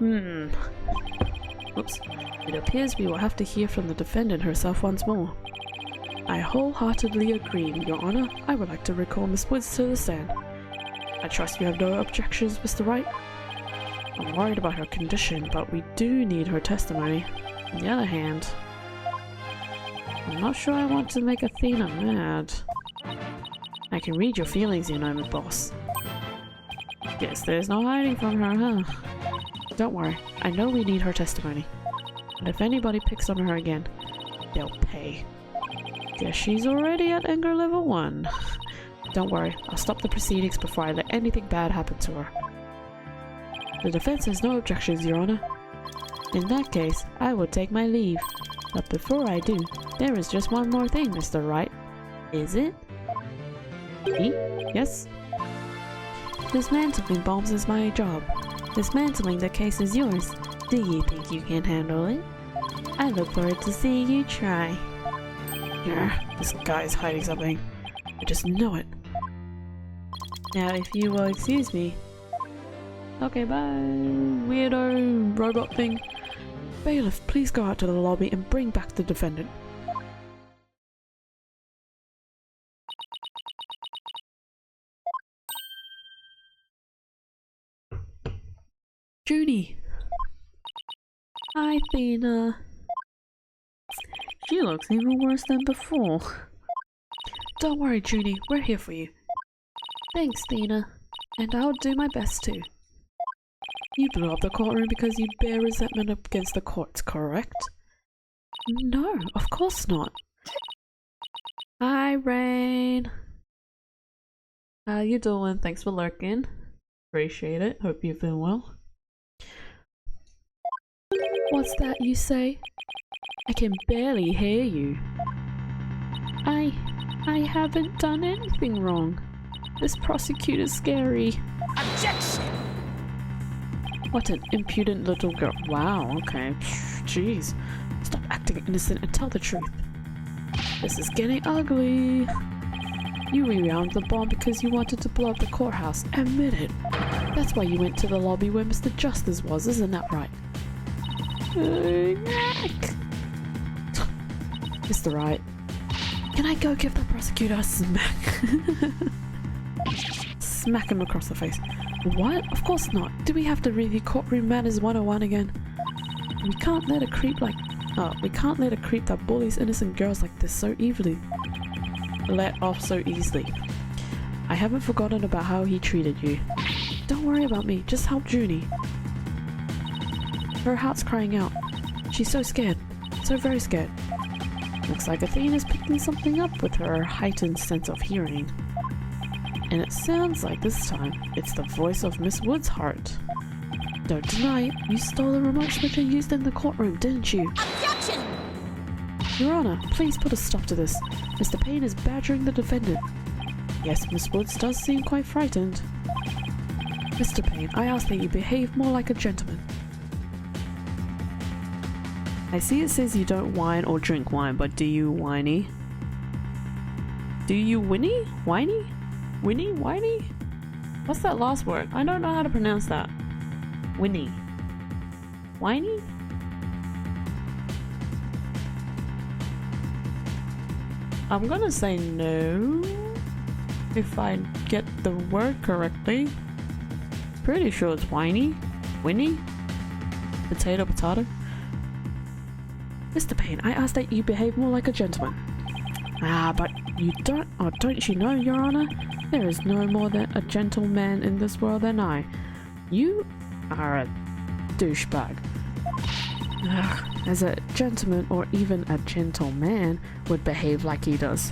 Oops. It appears we will have to hear from the defendant herself once more. I wholeheartedly agree, Your Honor. I would like to recall Miss Woods to the stand. I trust you have no objections, Mr. Wright? I'm worried about her condition, but we do need her testimony. On the other hand, I'm not sure I want to make Athena mad. I can read your feelings, you know, my boss. Yes, there's no hiding from her, huh? Don't worry, I know we need her testimony. And if anybody picks on her again, they'll pay. Guess she's already at anger level 1. Don't worry, I'll stop the proceedings before I let anything bad happen to her. The defense has no objections, Your Honor. In that case, I will take my leave. But before I do, there is just one more thing, Mr. Wright. Is it? Me? Yes? Dismantling bombs is my job. Dismantling the case is yours. Do you think you can handle it? I look forward to seeing you try. This guy is hiding something. I just know it. Now, if you will excuse me. Okay, bye. Weirdo robot thing. Bailiff, please go out to the lobby and bring back the defendant. Junie. Hi, Athena. She looks even worse than before. Don't worry, Junie. We're here for you. Thanks, Athena. And I'll do my best too. You blew up the courtroom because you bear resentment against the courts, correct? No, of course not. Hi, Rain. How you doing? Thanks for lurking. Appreciate it. Hope you've been well. What's that you say? I can barely hear you. I haven't done anything wrong. This prosecutor's scary.
Objection!
What an impudent little girl. Wow, okay. Jeez. Stop acting innocent and tell the truth. This is getting ugly. You rewound the bomb because you wanted to blow up the courthouse. Admit it. That's why you went to the lobby where Mr. Justice was, isn't that right? Mr. Wright. Can I go give the prosecutor a smack? Smack him across the face. What? Of course not. Do we have to review courtroom manners 101 again? We can't let a creep that bullies innocent girls like this so easily. Let off so easily. I haven't forgotten about how he treated you. Don't worry about me, just help Junie. Her heart's crying out. She's so scared. So very scared. Looks like Athena's picking something up with her heightened sense of hearing. And it sounds like this time, it's the voice of Miss Wood's heart. Don't deny it, you stole the remote switch I used in the courtroom, didn't you?
Objection!
Your Honor, please put a stop to this. Mr. Payne is badgering the defendant. Yes, Miss Woods does seem quite frightened. Mr. Payne, I ask that you behave more like a gentleman. I see it says you don't whine or drink wine, but do you whiny? Do you whinny? Whiny? Winnie? Whiny? What's that last word? I don't know how to pronounce that. Winnie. Whiny? I'm gonna say no. If I get the word correctly. Pretty sure it's whiny. Winnie? Potato, potato? Mr. Payne, I ask that you behave more like a gentleman. Ah, but you don't, oh, don't you know, Your Honor? There is no more than a gentleman in this world than I. You are a douchebag. As a gentleman or even a gentleman would behave like he does.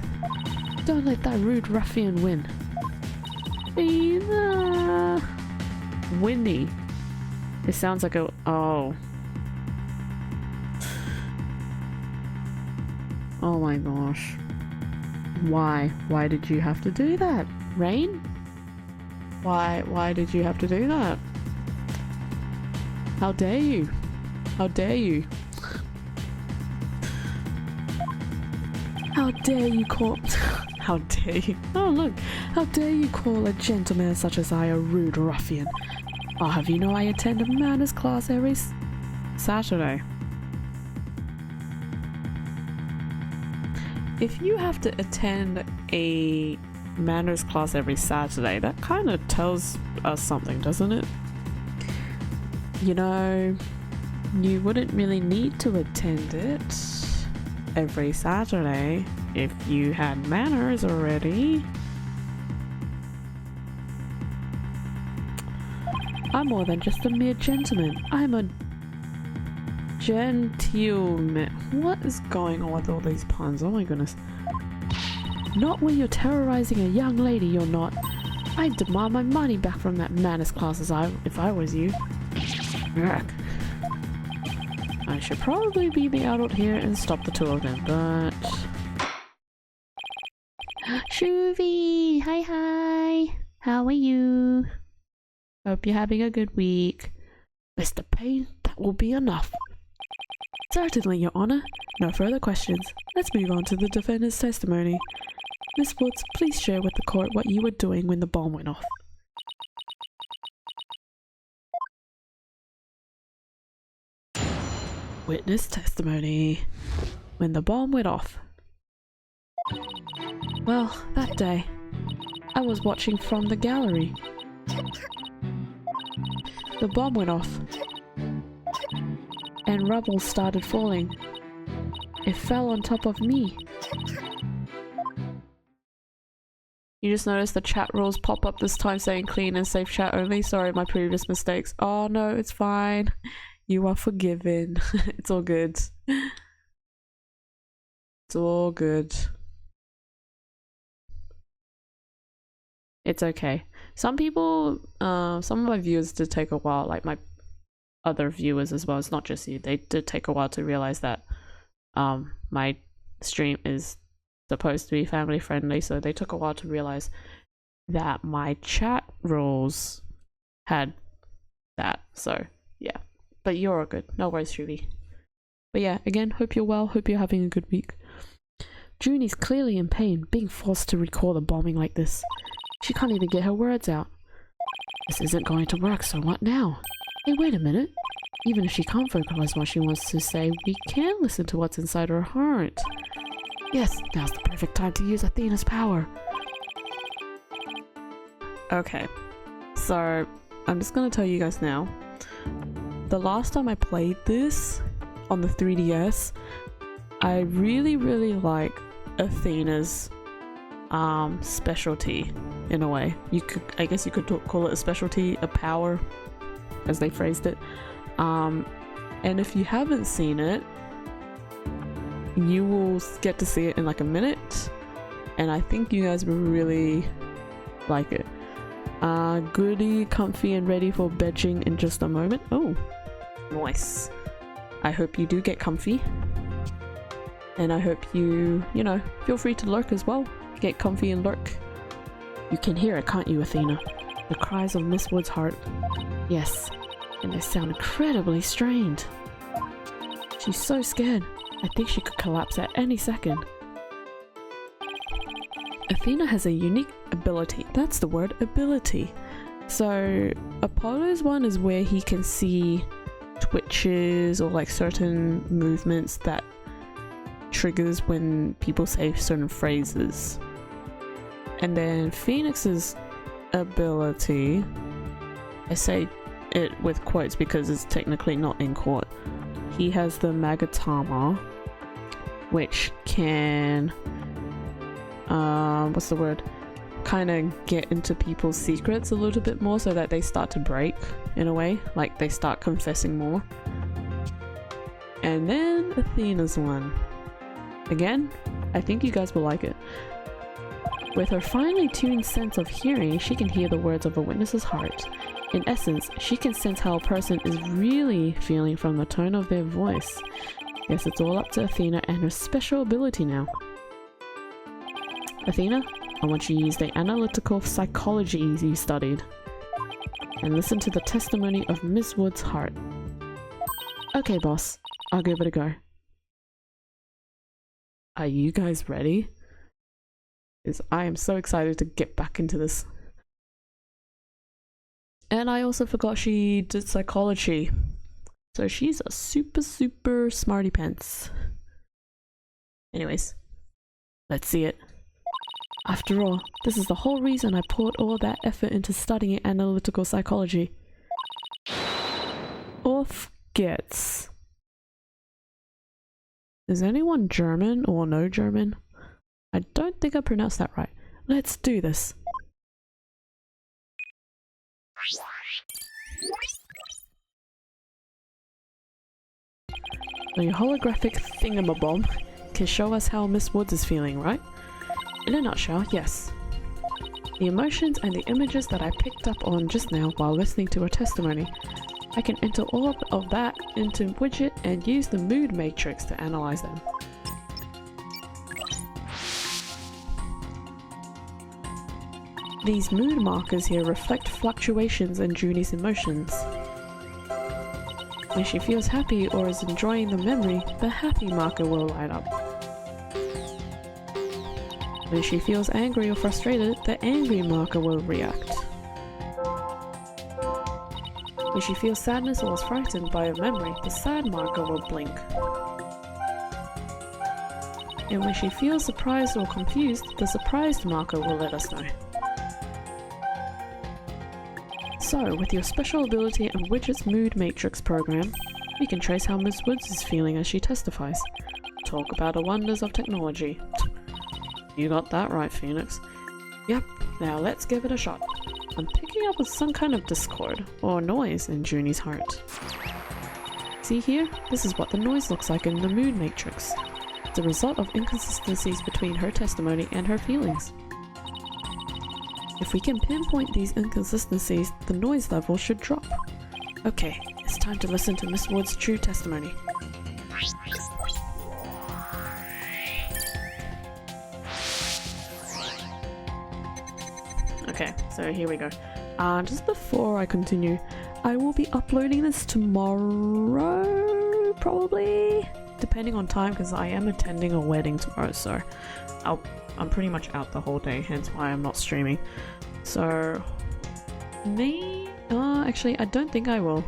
Don't let that rude ruffian win. Winnie. It sounds like a, oh. Oh my gosh. Why? Why did you have to do that? Rain? Why did you have to do that? How dare you? How dare you? How dare you call... How dare you? Oh look! How dare you call a gentleman such as I a rude ruffian? I'll have you know I attend a manners class every Saturday. If you have to attend a manners class every Saturday, that kind of tells us something, doesn't it? You know, you wouldn't really need to attend it every Saturday if you had manners already. I'm more than just a mere gentleman. I'm a gentleman. What is going on with all these puns? Oh my goodness. Not when you're terrorizing a young lady, you're not. I'd demand my money back from that manners class if I was you. Ugh. I should probably be the adult here and stop the two of them, but... Shuvie! Hi! How are you? Hope you're having a good week. Mr. Payne, that will be enough. Certainly, Your Honor. No further questions. Let's move on to the defendant's testimony. Miss Woods, please share with the court what you were doing when the bomb went off. Witness testimony. When the bomb went off. Well, that day, I was watching from the gallery. The bomb went off, and rubble started falling. It fell on top of me. You just noticed the chat rules pop up this time saying clean and safe chat only. Sorry, my previous mistakes. Oh no, it's fine. You are forgiven. It's all good. It's all good. It's okay. Some people, some of my viewers did take a while, like my other viewers as well. It's not just you. They did take a while to realize that my stream is supposed to be family friendly, so they took a while to realize that my chat rules had that. So yeah, but you're all good. No worries, Shruvi. But yeah, again, hope you're well. Hope you're having a good week. Junie's clearly in pain, being forced to recall the bombing like this. She can't even get her words out. This isn't going to work, so what now? Hey, wait a minute. Even if she can't vocalize what she wants to say, we can listen to what's inside her heart. Yes, now's the perfect time to use Athena's power. Okay, so I'm just gonna tell you guys now. The last time I played this on the 3DS, I really like Athena's specialty in a way. I guess you could call it a specialty, a power, as they phrased it. And if you haven't seen it, you will get to see it in like a minute, and I think you guys will really like it. Goody, comfy and ready for bedding in just a moment. Oh, nice. I hope you do get comfy, and I hope you know, feel free to lurk as well. Get comfy and lurk. You can hear it, can't you, Athena? The cries of Miss Wood's heart. Yes, and they sound incredibly strained. She's so scared. I think she could collapse at any second. Athena has a unique ability. That's the word, ability. So Apollo's one is where he can see twitches or like certain movements that triggers when people say certain phrases. And then Phoenix's ability, I say it with quotes because it's technically not in quote. He has the Magatama, which can what's the word, kind of get into people's secrets a little bit more, so that they start to break in a way, like they start confessing more. And then Athena's one, again, I think you guys will like it. With her finely tuned sense of hearing, she can hear the words of a witness's heart. In essence, she can sense how a person is really feeling from the tone of their voice. Yes, it's all up to Athena and her special ability now. Athena, I want you to use the analytical psychology you studied and listen to the testimony of Miss Wood's heart. Okay, boss, I'll give it a go. Are you guys ready? Because I am so excited to get back into this. And I also forgot she did psychology. So she's a super smarty pants. Anyways, let's see it. After all, this is the whole reason I poured all that effort into studying analytical psychology. Off gets. Is anyone German or no German? I don't think I pronounced that right. Let's do this. So your holographic thingamabomb can show us how Miss Woods is feeling, right? In a nutshell, yes. The emotions and the images that I picked up on just now while listening to her testimony, I can enter all of that into widget and use the mood matrix to analyze them. These mood markers here reflect fluctuations in Junie's emotions. When she feels happy or is enjoying the memory, the happy marker will light up. When she feels angry or frustrated, the angry marker will react. When she feels sadness or is frightened by a memory, the sad marker will blink. And when she feels surprised or confused, the surprised marker will let us know. So, with your special ability and Widget's Mood Matrix program, we can trace how Miss Woods is feeling as she testifies. Talk about the wonders of technology. You got that right, Phoenix. Yep, now let's give it a shot. I'm picking up with some kind of discord, or noise, in Junie's heart. See here? This is what the noise looks like in the Mood Matrix. It's a result of inconsistencies between her testimony and her feelings. If we can pinpoint these inconsistencies, the noise level should drop. Okay, it's time to listen to Miss Wood's true testimony. Okay, so here we go. Just before I continue, I will be uploading this tomorrow, probably, depending on time, because I am attending a wedding tomorrow, so I'm pretty much out the whole day, hence why I'm not streaming. So, actually, I don't think I will.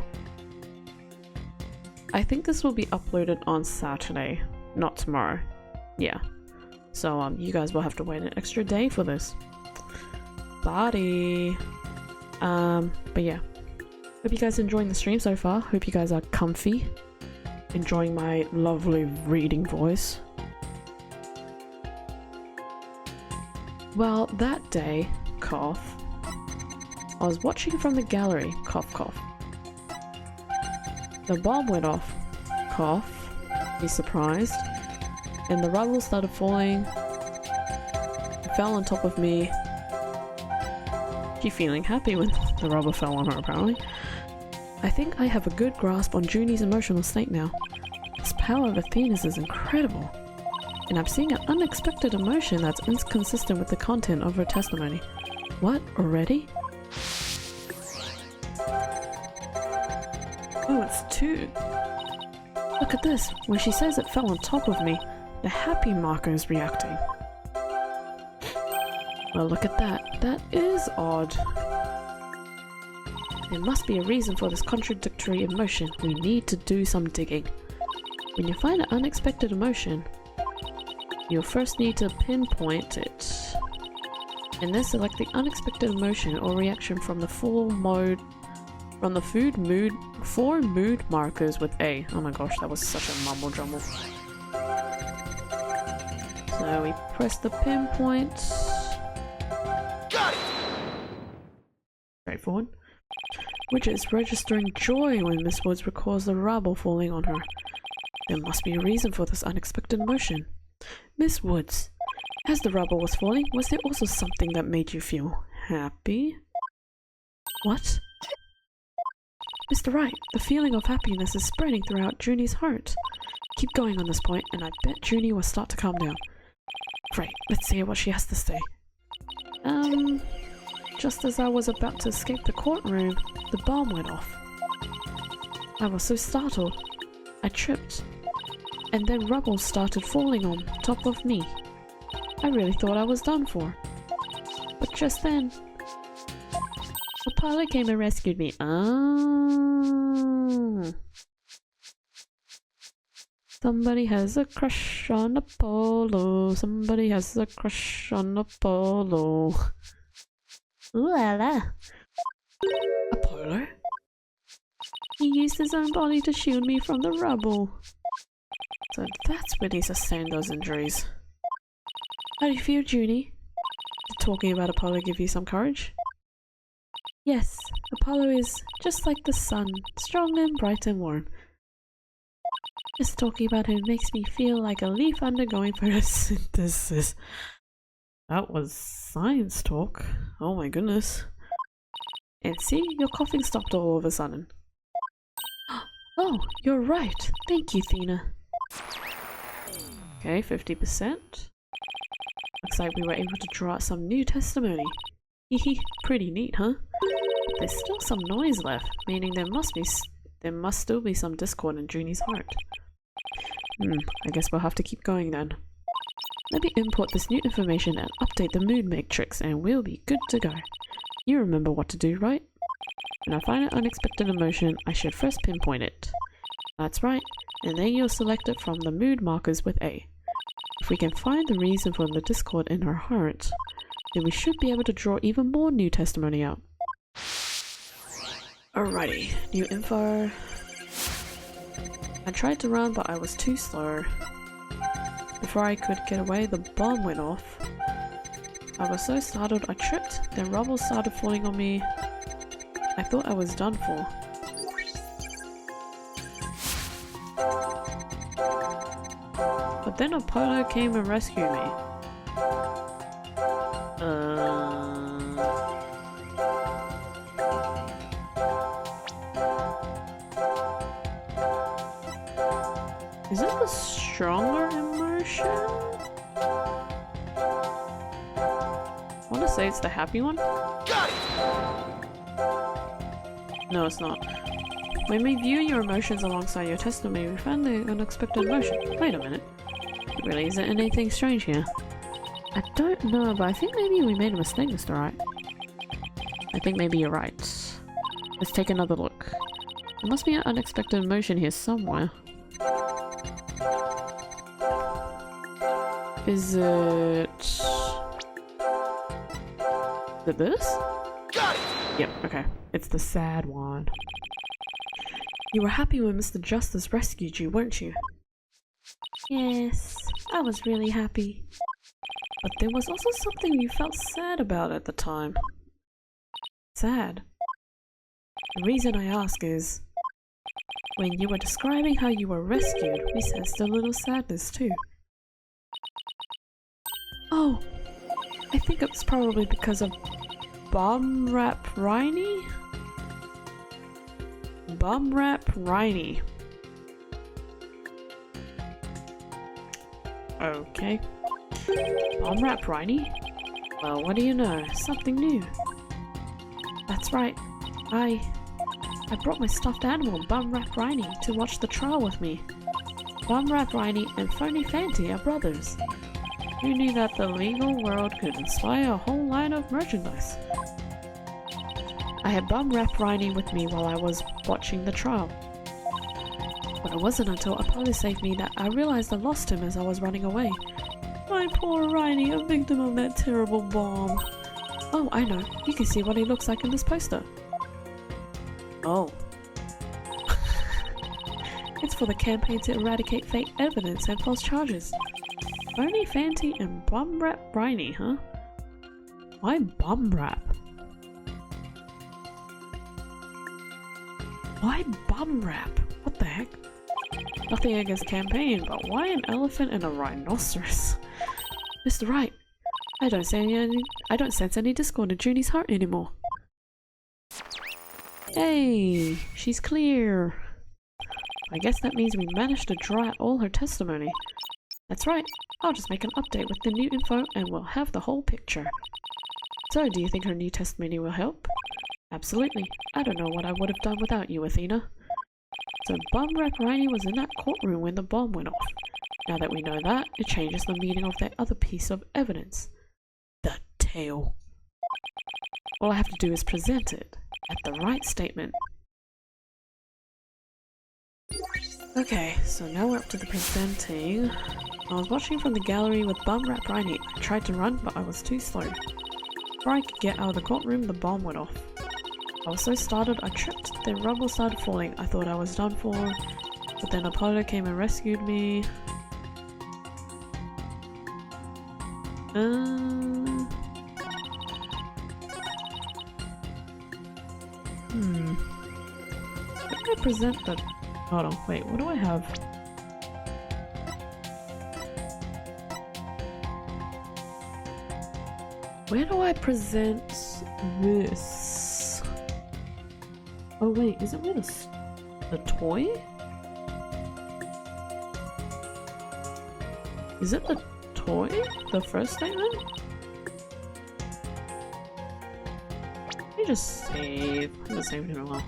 I think this will be uploaded on Saturday, not tomorrow. Yeah. So you guys will have to wait an extra day for this. Body. But yeah. Hope you guys are enjoying the stream so far. Hope you guys are comfy. Enjoying my lovely reading voice. Well, that day, cough, I was watching from the gallery, cough cough. The bomb went off, cough, be surprised, and the rubble started falling. It fell on top of me. She feeling happy when the rubble fell on her, apparently. I think I have a good grasp on Junie's emotional state now. This power of Athena's is incredible. And I'm seeing an unexpected emotion that's inconsistent with the content of her testimony. What? Already? Oh, it's 2. Look at this. When she says it fell on top of me, the happy marker is reacting. Well, look at that. That is odd. There must be a reason for this contradictory emotion. We need to do some digging. When you find an unexpected emotion, you'll first need to pinpoint it, and then select the unexpected emotion or reaction from the four mood markers with A. Oh my gosh, that was such a mumble jumble. So we press the pinpoint.
Got it!
Straightforward. Which is registering joy when Miss Woods recalls the rubble falling on her. There must be a reason for this unexpected emotion. Miss Woods, as the rubble was falling, was there also something that made you feel happy? What? Mr. Wright, the feeling of happiness is spreading throughout Junie's heart. Keep going on this point, and I bet Junie will start to calm down. Great, let's hear what she has to say. Just as I was about to escape the courtroom, the bomb went off. I was so startled. I tripped, and then rubble started falling on top of me. I really thought I was done for. But just then, Apollo came and rescued me. Oh. Somebody has a crush on Apollo. Somebody has a crush on Apollo. Ooh la la. Apollo? He used his own body to shield me from the rubble. So that's when he sustained those injuries. How do you feel, Junie? Did talking about Apollo give you some courage? Yes, Apollo is just like the sun, strong and bright and warm. Just talking about him makes me feel like a leaf undergoing photosynthesis. That was science talk. Oh my goodness. And see, your coughing stopped all of a sudden. Oh, you're right. Thank you, Thena. Okay, 50%. Looks like we were able to draw out some new testimony. Hehe, pretty neat, huh? But there's still some noise left, meaning there must still be some discord in Junie's heart. I guess we'll have to keep going then. Let me import this new information and update the mood matrix and we'll be good to go. You remember what to do, right? When I find an unexpected emotion, I should first pinpoint it. That's right, and then you'll select it from the mood markers with A. If we can find the reason for the discord in her heart, then we should be able to draw even more new testimony out. Alrighty, new info. I tried to run, but I was too slow. Before I could get away, the bomb went off. I was so startled I tripped, then rubble started falling on me. I thought I was done for. But then Apollo came and rescued me. Is it the stronger emotion? I want to say it's the happy one.
Got it!
No, it's not. When we view your emotions alongside your testimony, we find the unexpected emotion. Wait a minute. It really isn't anything strange here. I don't know, but I think maybe we made a mistake, Mr. Wright. I think maybe you're right. Let's take another look. There must be an unexpected emotion here somewhere. Is it... Is it this?
Got it!
Yep, okay. It's the sad one. You were happy when Mr. Justice rescued you, weren't you? Yes, I was really happy. But there was also something you felt sad about at the time. Sad? The reason I ask is, when you were describing how you were rescued, we sensed a little sadness too. Oh, I think it's probably because of Wright? Wright. Okay. Wright? Well, what do you know? Something new. That's right. I brought my stuffed animal, Wright, to watch the trial with me. Wright and Phony Fanty are brothers. Who knew that the legal world could inspire a whole line of merchandise? I had Wright with me while I was watching the trial. But it wasn't until Apollo saved me that I realized I lost him as I was running away. My poor Riney, a victim of that terrible bomb. Oh, I know. You can see what he looks like in this poster. Oh. It's for the campaign to eradicate fake evidence and false charges. Phony Fanty and Wright, huh? Why Bumrap? Why Bumrap? What the heck? Nothing against campaign, but why an elephant and a rhinoceros? Mr. Wright, I don't sense any discord in Junie's heart anymore. Hey, she's clear. I guess that means we managed to draw out all her testimony. That's right, I'll just make an update with the new info and we'll have the whole picture. So, do you think her new testimony will help? Absolutely. I don't know what I would have done without you, Athena. So Wright was in that courtroom when the bomb went off. Now that we know that, it changes the meaning of that other piece of evidence. The tail. All I have to do is present it at the right statement. Okay, so now we're up to the presenting. I was watching from the gallery with Wright. I tried to run, but I was too slow. Before I could get out of the courtroom, the bomb went off. I was so startled, I tripped, then rubble started falling. I thought I was done for, but then Apollo came and rescued me. How do I present the... Hold on, wait, what do I have? Where do I present this? Oh wait, is it with the toy? Is it the toy? The first statement? Let me just save. I haven't saved in a while.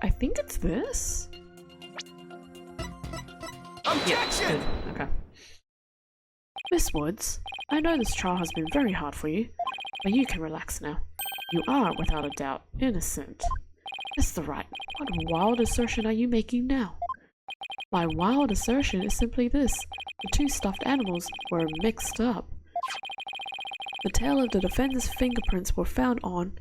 I think it's this?
Objection!
Yeah, okay. Miss Woods, I know this trial has been very hard for you, but you can relax now. You are, without a doubt, innocent. Mr. Wright, what wild assertion are you making now? My wild assertion is simply this. The two stuffed animals were mixed up. The tail of the defender's fingerprints were found on...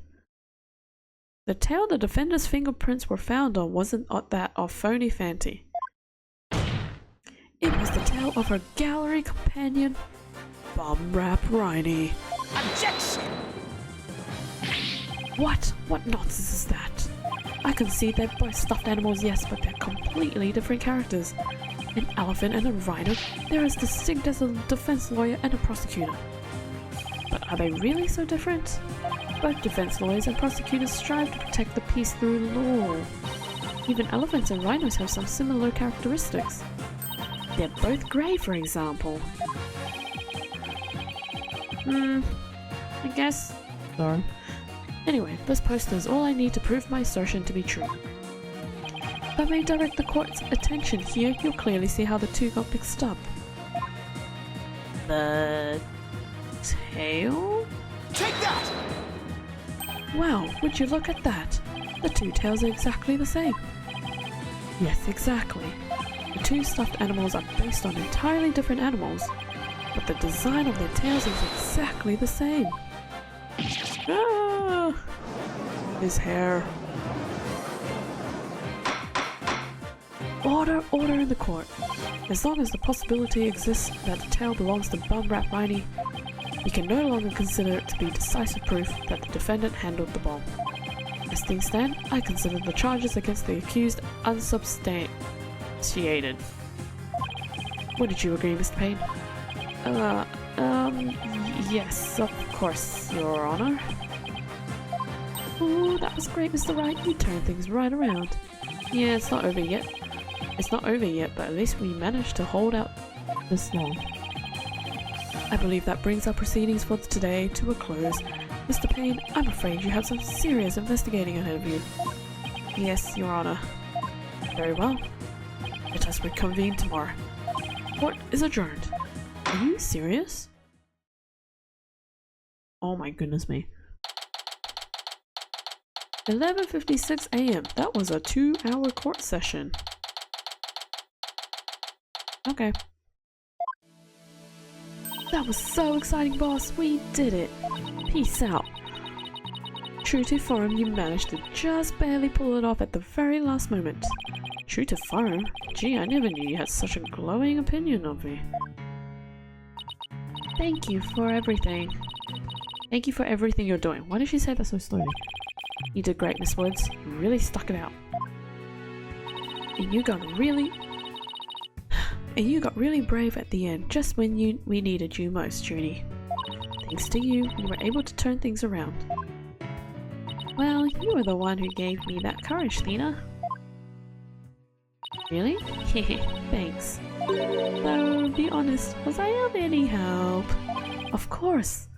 The tail the defender's fingerprints were found on wasn't that of Phony Fanty. It was the tail of her gallery companion, Wright.
Objection!
What? What nonsense is that? I can see they're both stuffed animals, yes, but they're completely different characters. An elephant and a rhino, they're as distinct as a defense lawyer and a prosecutor. But are they really so different? Both defense lawyers and prosecutors strive to protect the peace through law. Even elephants and rhinos have some similar characteristics. They're both grey, for example. I guess... Sorry. Anyway, this poster is all I need to prove my assertion to be true. If I may direct the court's attention here, you'll clearly see how the two got mixed up. The... tail?
Take that!
Wow, would you look at that? The two tails are exactly the same. Yes, exactly. The two stuffed animals are based on entirely different animals, but the design of their tails is exactly the same. Ah! His hair. Order, order in the court. As long as the possibility exists that the tail belongs to Bum Rat Riney, we can no longer consider it to be decisive proof that the defendant handled the bomb. As things stand, I consider the charges against the accused unsubstantiated. Wouldn't you agree, Mr. Payne? Yes, of course, Your Honor. Ooh, that was great, Mr. Wright. You turned things right around. Yeah, it's not over yet. It's not over yet, but at least we managed to hold out this long. I believe that brings our proceedings for today to a close. Mr. Payne, I'm afraid you have some serious investigating ahead of you. Yes, Your Honor. Very well. Let us reconvene tomorrow. Court is adjourned. Are you serious? Oh my goodness me. 11:56 AM. That was a 2-hour court session. Okay. That was so exciting, boss. We did it. Peace out. True to form, you managed to just barely pull it off at the very last moment. True to form? Gee, I never knew you had such a glowing opinion of me. Thank you for everything. Thank you for everything you're doing. Why did she say that so slowly? You did great, Miss Woods. You really stuck it out. And you got really brave at the end, just when we needed you most, Judy. Thanks to you, we were able to turn things around. Well, you were the one who gave me that courage, Lena. Really? Thanks. Though, be honest, was I of any help? Of course.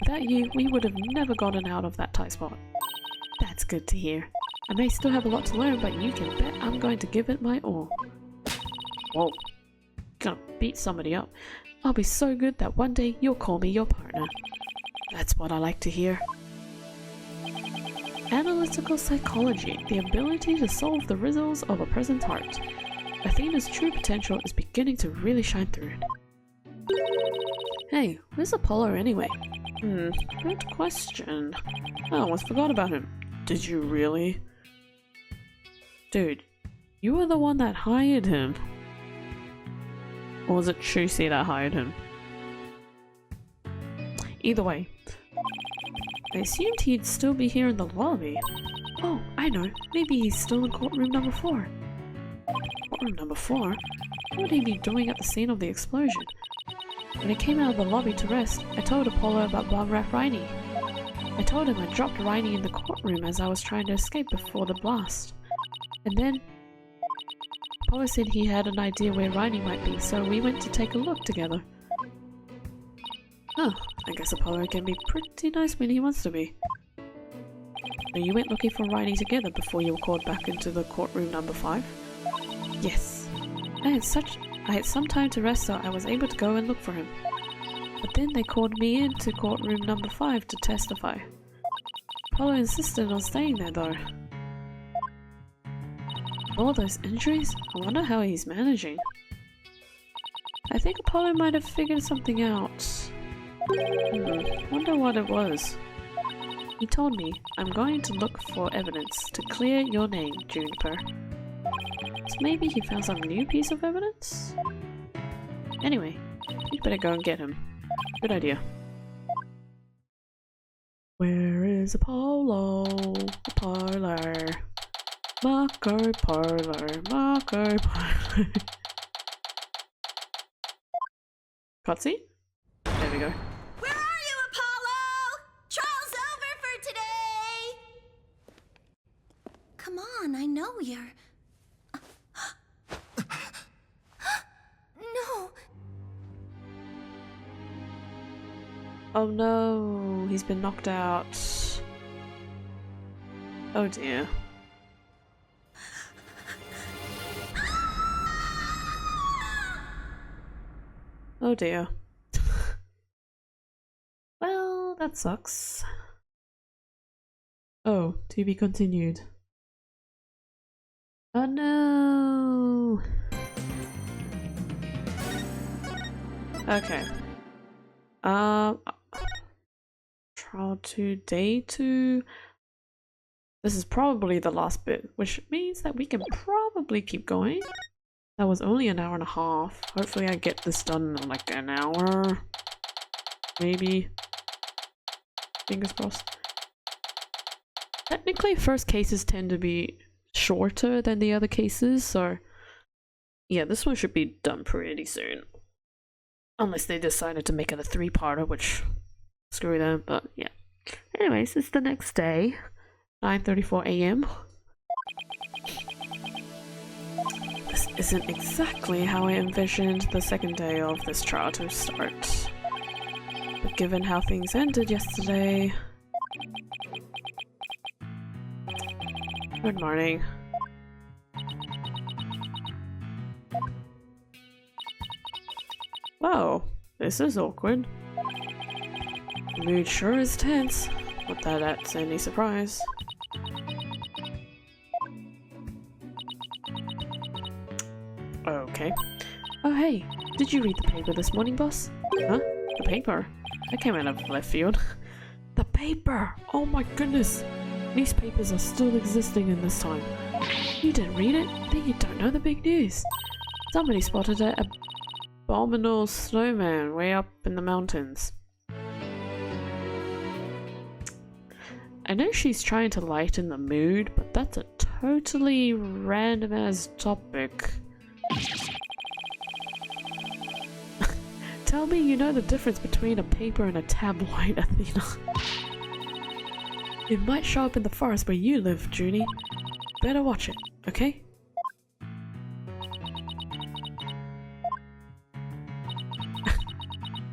Without you, we would have never gotten out of that tight spot. That's good to hear. I may still have a lot to learn, but you can bet I'm going to give it my all. Whoa. Gonna beat somebody up. I'll be so good that one day you'll call me your partner. That's what I like to hear. Analytical psychology, the ability to solve the riddles of a person's heart. Athena's true potential is beginning to really shine through. Hey, where's Apollo anyway? Good question. I almost forgot about him. Did you really? Dude, you were the one that hired him. Or was it Chusi that hired him? Either way, I assumed he'd still be here in the lobby. Oh, I know. Maybe he's still in courtroom number 4. Courtroom number 4? What would he be doing at the scene of the explosion? When I came out of the lobby to rest, I told Apollo about Bum Rat Riney. I told him I dropped Riney in the courtroom as I was trying to escape before the blast. And then Apollo said he had an idea where Riney might be, so we went to take a look together. Oh, I guess Apollo can be pretty nice when he wants to be. So you went looking for Riney together before you were called back into the courtroom number 5? Yes. I had some time to rest, so I was able to go and look for him. But then they called me into courtroom number 5 to testify. Apollo insisted on staying there though. All those injuries? I wonder how he's managing. I think Apollo might have figured something out. Wonder what it was. He told me, I'm going to look for evidence to clear your name, Juniper. So maybe he found some new piece of evidence? Anyway, you'd better go and get him. Good idea. Where is Apollo? Parlor. Marco Parlor. Marco Parlor. Cutscene? There we go.
Where are you, Apollo? Trial's over for today! Come on, I know you're... No!
Oh no, he's been knocked out. Oh dear. Oh dear. Well, that sucks. Oh, to be continued. Oh no! Okay. Trial 2, day 2. This is probably the last bit, which means that we can probably keep going. That was only an hour and a half. Hopefully I get this done in like an hour. Maybe. Fingers crossed. Technically, first cases tend to be shorter than the other cases, so yeah, this one should be done pretty soon. Unless they decided to make it a 3-parter, which screw them, but yeah. Anyways, it's the next day, 9:34 a.m. This isn't exactly how I envisioned the second day of this trial to start. But given how things ended yesterday... Good morning. Whoa, this is awkward. The mood sure is tense. Not that that's any surprise. Okay. Oh hey, did you read the paper this morning, boss? Huh? The paper? That came out of left field. The paper! Oh my goodness! Newspapers are still existing in this time. You didn't read it? Then you don't know the big news. Somebody spotted an abominable snowman way up in the mountains. I know she's trying to lighten the mood, but that's a totally random ass topic. Tell me you know the difference between a paper and a tabloid, Athena. It might show up in the forest where you live, Junie. Better watch it, okay?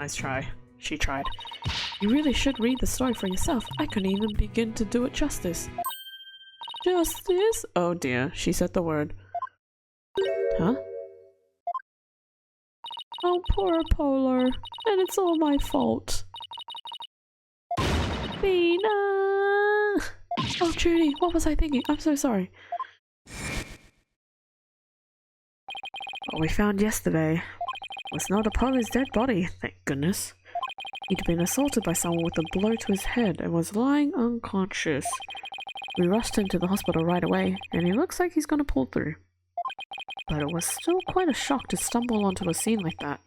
Nice try. She tried. You really should read the story for yourself. I couldn't even begin to do it justice. Justice? Oh dear, she said the word. Huh? Oh, poor Polar. And it's all my fault. Bina! Oh, Judy, what was I thinking? I'm so sorry. What we found yesterday was not Apollo's dead body, thank goodness. He'd been assaulted by someone with a blow to his head and was lying unconscious. We rushed him to the hospital right away, and he looks like he's gonna pull through. But it was still quite a shock to stumble onto a scene like that.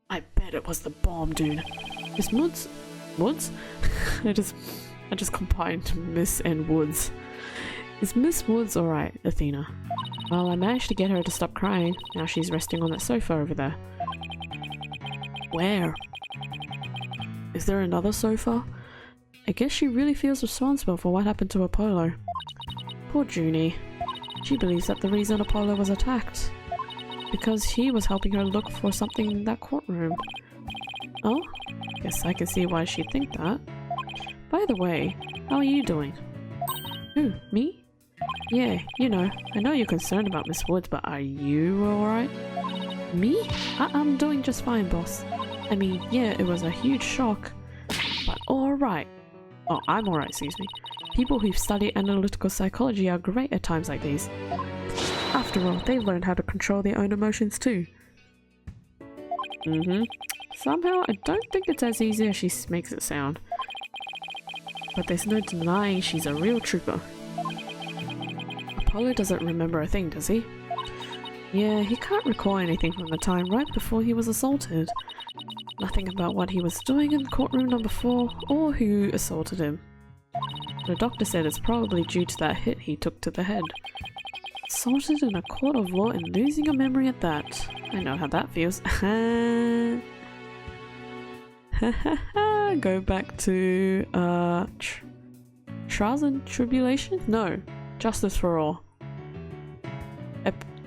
I bet it was the bomb, dude. Is Woods? I just combined Miss and Woods. Is Miss Woods alright, Athena? Well, I managed to get her to stop crying. Now she's resting on that sofa over there. Where? Is there another sofa? I guess she really feels responsible for what happened to Apollo. Poor Junie. She believes that the reason Apollo was attacked because he was helping her look for something in that courtroom. Oh? Guess I can see why she'd think that. By the way, how are you doing? Who, me? Yeah, you know, I know you're concerned about Miss Woods, but are you alright? Me? I'm doing just fine, boss. I mean, yeah, it was a huge shock, but alright. Oh, I'm alright, excuse me. People who've studied analytical psychology are great at times like these. After all, they've learned how to control their own emotions too. Somehow, I don't think it's as easy as she makes it sound. But there's no denying she's a real trooper. Apollo doesn't remember a thing, does he? Yeah, he can't recall anything from the time right before he was assaulted. Nothing about what he was doing in courtroom number 4 or who assaulted him. The doctor said it's probably due to that hit he took to the head. Assaulted in a court of law and losing a memory at that. I know how that feels. Go back to Trials and Tribulations? No, Justice for All.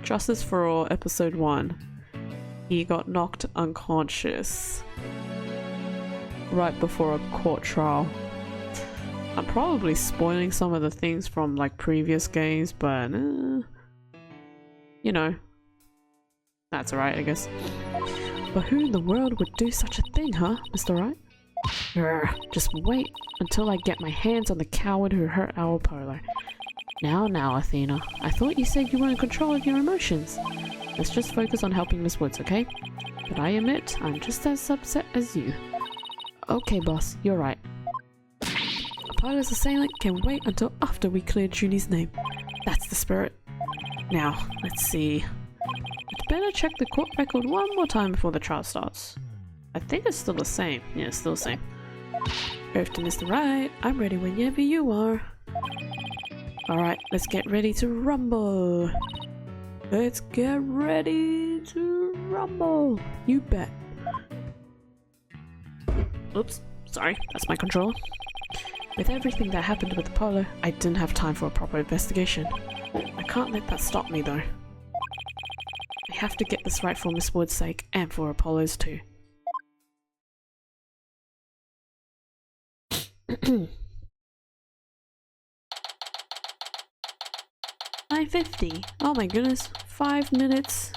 Justice for All, episode 1. He got knocked unconscious right before a court trial. I'm probably spoiling some of the things from like previous games, but you know, that's alright, I guess. But who in the world would do such a thing, huh, Mr. Wright? Just wait until I get my hands on the coward who hurt our Apollo. Now, Athena, I thought you said you were in control of your emotions. Let's just focus on helping Miss Woods, okay? But I admit, I'm just as upset as you. Okay, boss, you're right. Apollo's assailant can wait until after we clear Junie's name. That's the spirit. Now, let's see. I'd better check the court record one more time before the trial starts. I think it's still the same. Yeah, it's still the same. Oath to Mr. Wright. I'm ready whenever you are. Alright, let's get ready to rumble. Let's get ready to rumble. You bet. Oops, sorry, that's my controller. With everything that happened with Apollo, I didn't have time for a proper investigation. I can't let that stop me though. I have to get this right for Miss Wood's sake and for Apollo's too. 9:50. Oh my goodness, 5 minutes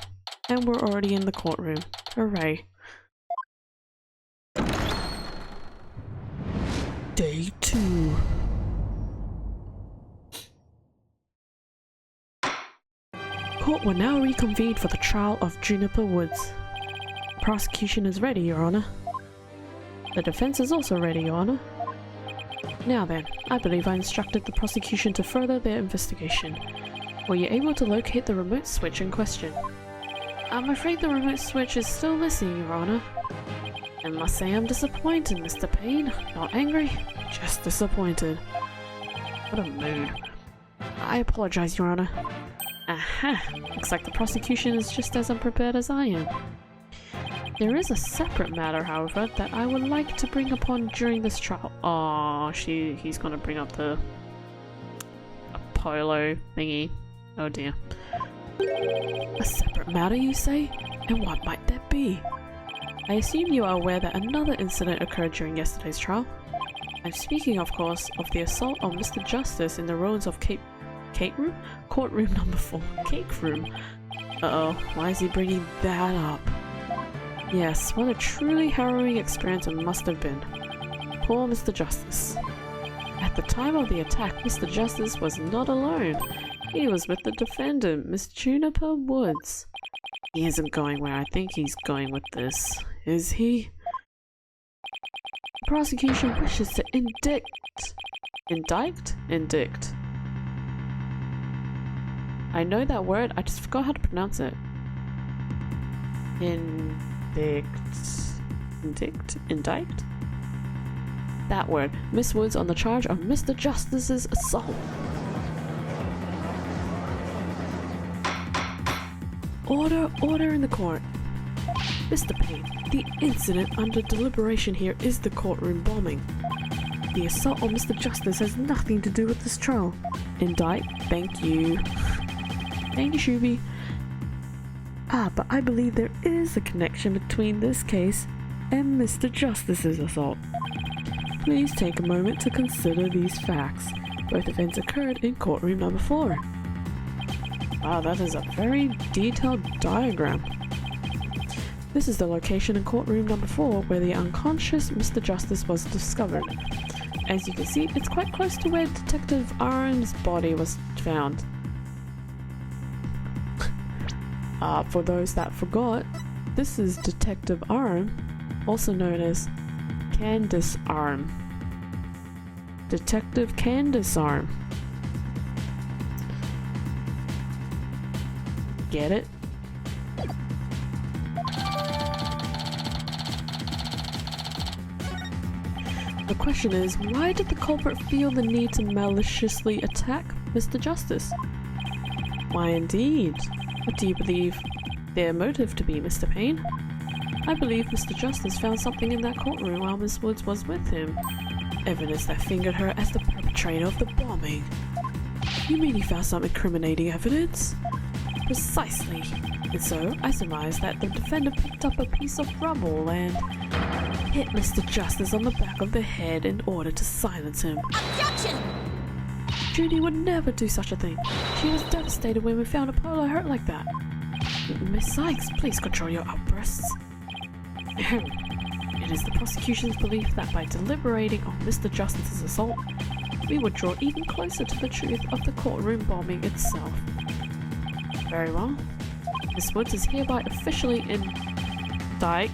and we're already in the courtroom. Hooray. Day 2. Court will now reconvene for the trial of Juniper Woods. The prosecution is ready, Your Honor. The defense is also ready, Your Honor. Now then, I believe I instructed the prosecution to further their investigation. Were you able to locate the remote switch in question? I'm afraid the remote switch is still missing, Your Honor. I must say I'm disappointed, Mr. Payne. Not angry, just disappointed. What a mood. I apologize, Your Honor. Aha! Looks like the prosecution is just as unprepared as I am. There is a separate matter, however, that I would like to bring upon during this trial. Oh, he's gonna bring up the Apollo thingy. Oh dear. A separate matter, you say? And what might that be? I assume you are aware that another incident occurred during yesterday's trial. I'm speaking, of course, of the assault on Mr. Justice in the ruins of Courtroom number 4. Cake room. Uh-oh, why is he bringing that up? Yes, what a truly harrowing experience it must have been. Poor Mr. Justice. At the time of the attack, Mr. Justice was not alone. He was with the defendant, Miss Juniper Woods. He isn't going where I think he's going with this, is he? The prosecution wishes to indict. I know that word, I just forgot how to pronounce it. Indict? That word. Miss Woods on the charge of Mr. Justice's assault. Order in the court. Mr. Payne, the incident under deliberation here is the courtroom bombing. The assault on Mr. Justice has nothing to do with this trial. Indict? Thank you. Thank you, Shuby. But I believe there is a connection between this case and Mr. Justice's assault. Please take a moment to consider these facts. Both events occurred in courtroom number 4. Wow, that is a very detailed diagram. This is the location in courtroom number 4 where the unconscious Mr. Justice was discovered. As you can see, it's quite close to where Detective Aaron's body was found. For those that forgot, this is Detective Arm, also known as Candace Arm. Detective Candace Arm. Get it? The question is, why did the culprit feel the need to maliciously attack Mr. Justice? Why indeed? What do you believe their motive to be, Mr. Payne? I believe Mr. Justice found something in that courtroom while Miss Woods was with him. Evidence that fingered her as the perpetrator of the bombing. You mean he found some incriminating evidence? Precisely. And so, I surmise that the defendant picked up a piece of rubble and hit Mr. Justice on the back of the head in order to silence him.
Objection!
Judy would never do such a thing. She was devastated when we found Apollo hurt like that. Miss Sykes, please control your outbursts. It is the prosecution's belief that by deliberating on Mr. Justice's assault, we would draw even closer to the truth of the courtroom bombing itself. Very well. Miss Woods is hereby officially indicted.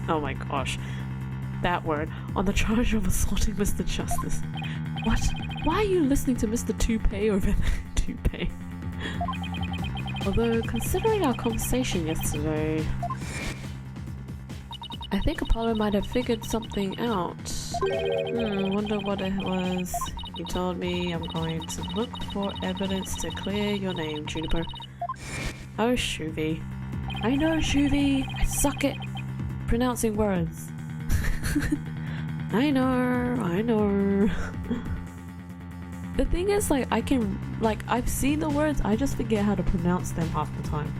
Oh my gosh. That word. On the charge of assaulting Mr. Justice. What? Why are you listening to Mr. Toupee over there? Toupee. Although, considering our conversation yesterday, I think Apollo might have figured something out. Wonder what it was. He told me I'm going to look for evidence to clear your name, Juniper. Oh, Shuvie. I know, Shuvie. I suck at pronouncing words. I know. The thing is, like, I've seen the words, I just forget how to pronounce them half the time.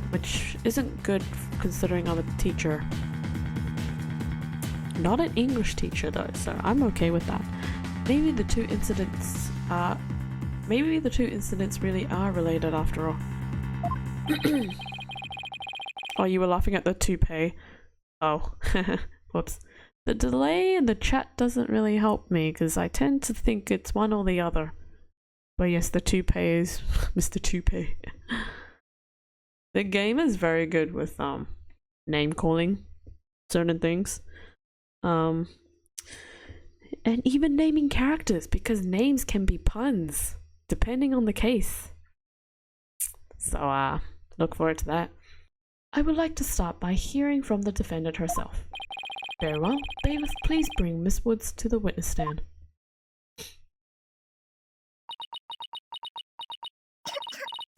Which isn't good considering I'm a teacher. Not an English teacher though, so I'm okay with that. Maybe the two incidents really are related after all. Oh, you were laughing at the toupee. Oh, whoops. The delay in the chat doesn't really help me because I tend to think it's one or the other. But yes, the toupee is Mr. Toupee. The game is very good with name calling certain things. And even naming characters, because names can be puns depending on the case. So look forward to that. I would like to start by hearing from the defendant herself. Very well. Bailiff, please bring Miss Woods to the witness stand.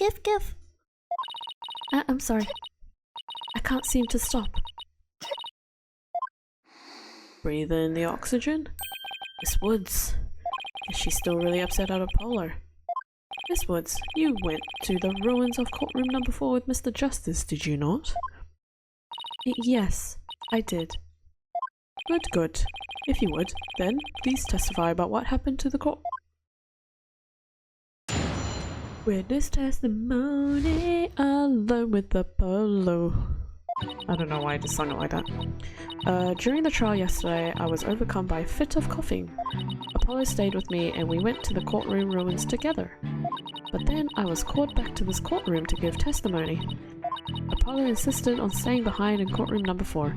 Gif. I'm sorry. I can't seem to stop.
Breathe in the oxygen. Miss Woods. Is she still really upset at Apollo? Miss Woods, you went to the ruins of courtroom number 4 with Mr. Justice, did you not?
Yes, I did.
Good. If you would, then please testify about what happened to the court. Witness testimony alone with Apollo. I don't know why I just sung it like that. During the trial yesterday, I was overcome by a fit of coughing. Apollo stayed with me and we went to the courtroom ruins together. But then I was called back to this courtroom to give testimony. Apollo insisted on staying behind in courtroom number 4.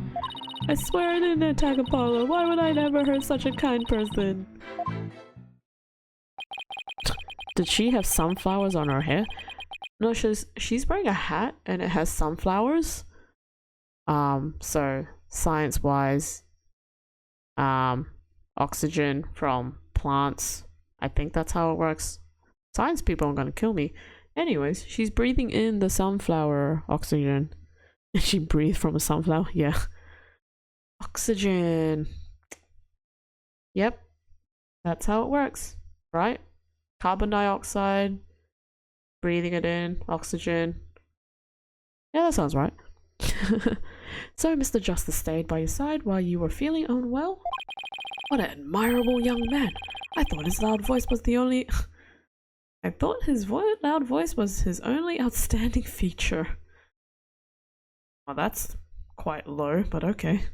I swear I didn't attack Apollo. Why would I never hurt such a kind person? Did she have sunflowers on her hair? No, she's wearing a hat and it has sunflowers. So science-wise, oxygen from plants. I think that's how it works. Science people are gonna kill me. Anyways, she's breathing in the sunflower oxygen. And she breathed from a sunflower? Yeah. Oxygen. Yep. That's how it works, right? Carbon dioxide. Breathing it in. Oxygen. Yeah, that sounds right. So Mr. Justice stayed by your side while you were feeling unwell? What an admirable young man. I thought his loud voice was the only... I thought his loud voice was his only outstanding feature. Well, that's quite low, but okay.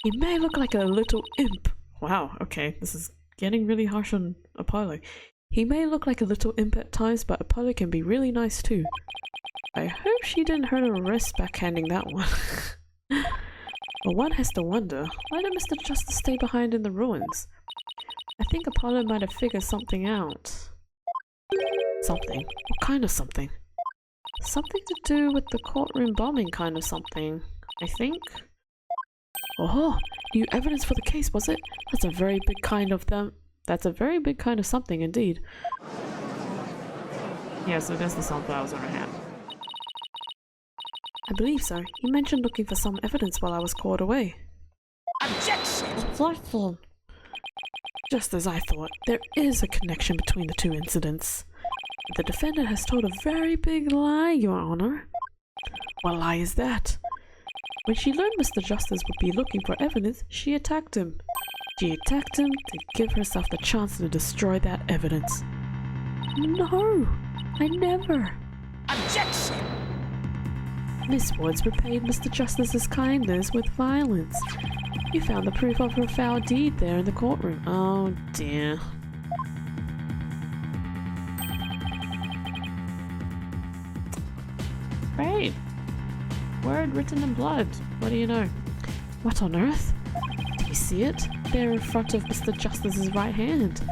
He may look like a little imp. Wow, okay, this is getting really harsh on Apollo. He may look like a little imp at times, but Apollo can be really nice too. I hope she didn't hurt her wrist backhanding that one. But one has to wonder, why did Mr. Justice stay behind in the ruins? I think Apollo might have figured something out. Something? What kind of something? Something to do with the courtroom bombing kind of something, I think. Oh, new evidence for the case, was it? That's a very big kind of them. That's a very big kind of something indeed. Yeah, so there's the sunflowers on her hand. I believe so. He mentioned looking for some evidence while I was called away.
Objection!
Just as I thought, there is a connection between the two incidents. The defendant has told a very big lie, Your Honor. What lie is that? When she learned Mr. Justice would be looking for evidence, she attacked him. She attacked him to give herself the chance to destroy that evidence. No, I never.
Objection!
Miss Woods repaid Mr. Justice's kindness with violence. You found the proof of her foul deed there in the courtroom. Oh dear. Great. Word written in blood. What do you know? What on earth? Do you see it? There in front of Mr. Justice's right hand.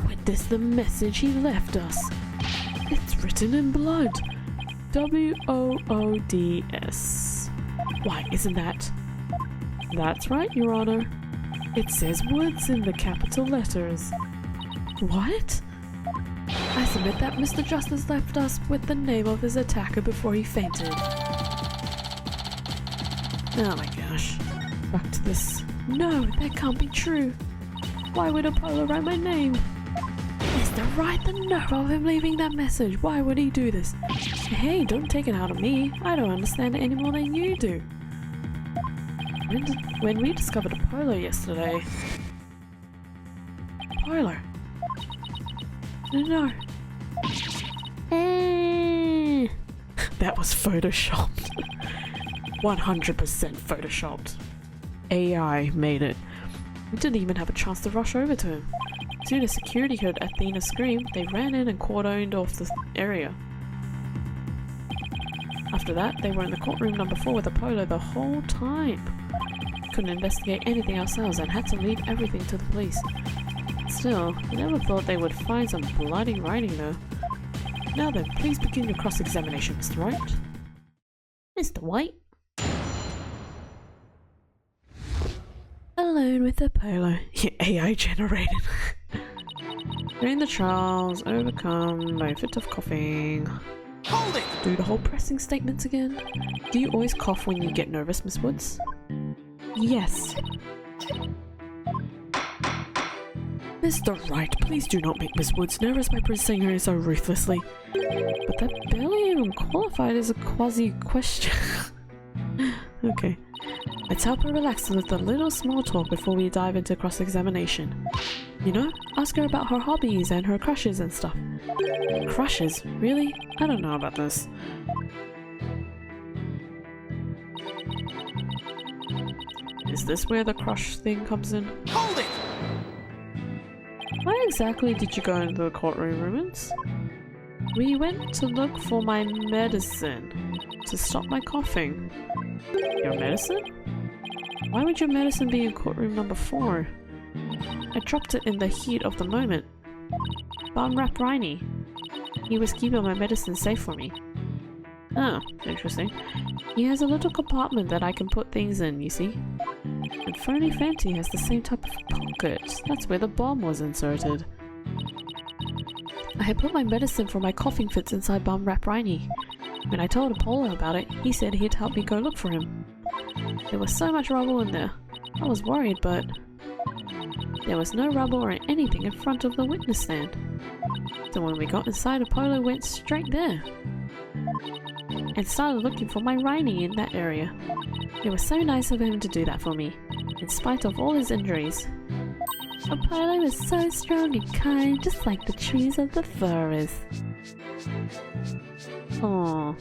Witness the message he left us. It's written in blood. W-O-O-D-S. Why, isn't that? That's right, Your Honor. It says Woods in the capital letters. What? I submit that Mr. Justice left us with the name of his attacker before he fainted. Oh my gosh. Back to this. No, that can't be true. Why would Apollo write my name? Mr. Wright, the nerve of him leaving that message. Why would he do this? Hey, don't take it out of me. I don't understand it any more than you do. When we discovered Apollo yesterday... Apollo? No. That was photoshopped. 100% photoshopped. AI made it. We didn't even have a chance to rush over to him. As soon as security heard Athena scream, they ran in and cordoned off the area. After that, they were in the courtroom number 4 with Apollo the whole time. Couldn't investigate anything ourselves and had to leave everything to the police. Still, I never thought they would find some bloody writing though. Now then, please begin your cross-examination, Mr. Wright. Mr. White? Alone with Apollo. AI generated. During the trials, overcome by a fit of coughing.
Hold it!
Do the whole pressing statements again. Do you always cough when you get nervous, Miss Woods? Yes. Mr. Wright, please do not make Miss Woods nervous by pressing her so ruthlessly. But that barely even qualified as a quasi-question. Okay. Let's help her relax with a little small talk before we dive into cross-examination. You know, ask her about her hobbies and her crushes and stuff. Crushes? Really? I don't know about this. Is this where the crush thing comes in?
Hold it!
Why exactly did you go into the courtroom, Rumens? We went to look for my medicine to stop my coughing. Your medicine? Why would your medicine be in courtroom number 4? I dropped it in the heat of the moment. Bum-Rap Riney. He was keeping my medicine safe for me. Oh, interesting. He has a little compartment that I can put things in, you see. And Phony Fanty has the same type of pocket. That's where the bomb was inserted. I had put my medicine for my coughing fits inside Bum-Rap Riney. When I told Apollo about it, he said he'd help me go look for him. There was so much rubble in there. I was worried, but there was no rubble or anything in front of the witness stand. So when we got inside, Apollo went straight there and started looking for my Riney in that area. It was so nice of him to do that for me, in spite of all his injuries. Apollo is so strong and kind, just like the trees of the forest. Aww.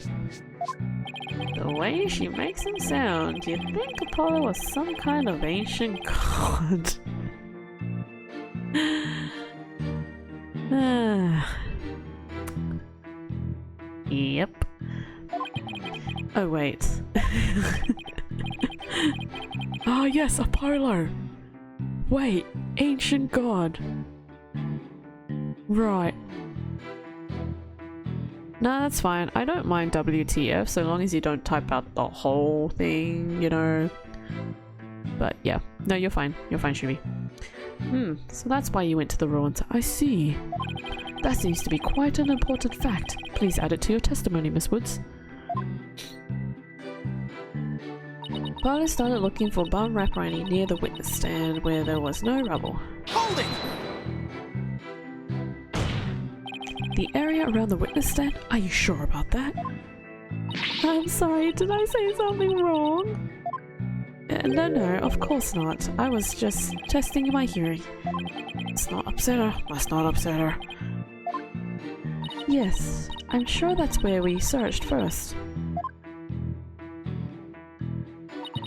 The way she makes him sound, you'd think Apollo was some kind of ancient god. Yep. Oh wait. Ah yes, Apollo! Wait, ancient god. Right. No, that's fine. I don't mind WTF so long as you don't type out the whole thing, you know. But yeah. No, you're fine. You're fine, Shumi. So that's why you went to the ruins. I see. That seems to be quite an important fact. Please add it to your testimony, Miss Woods. Apollo started looking for Bum-Rap Riney near the witness stand where there was no rubble.
Hold it!
The area around the witness stand? Are you sure about that? I'm sorry, did I say something wrong? No, of course not. I was just testing my hearing. Let's not upset her. Must not upset her. Yes, I'm sure that's where we searched first.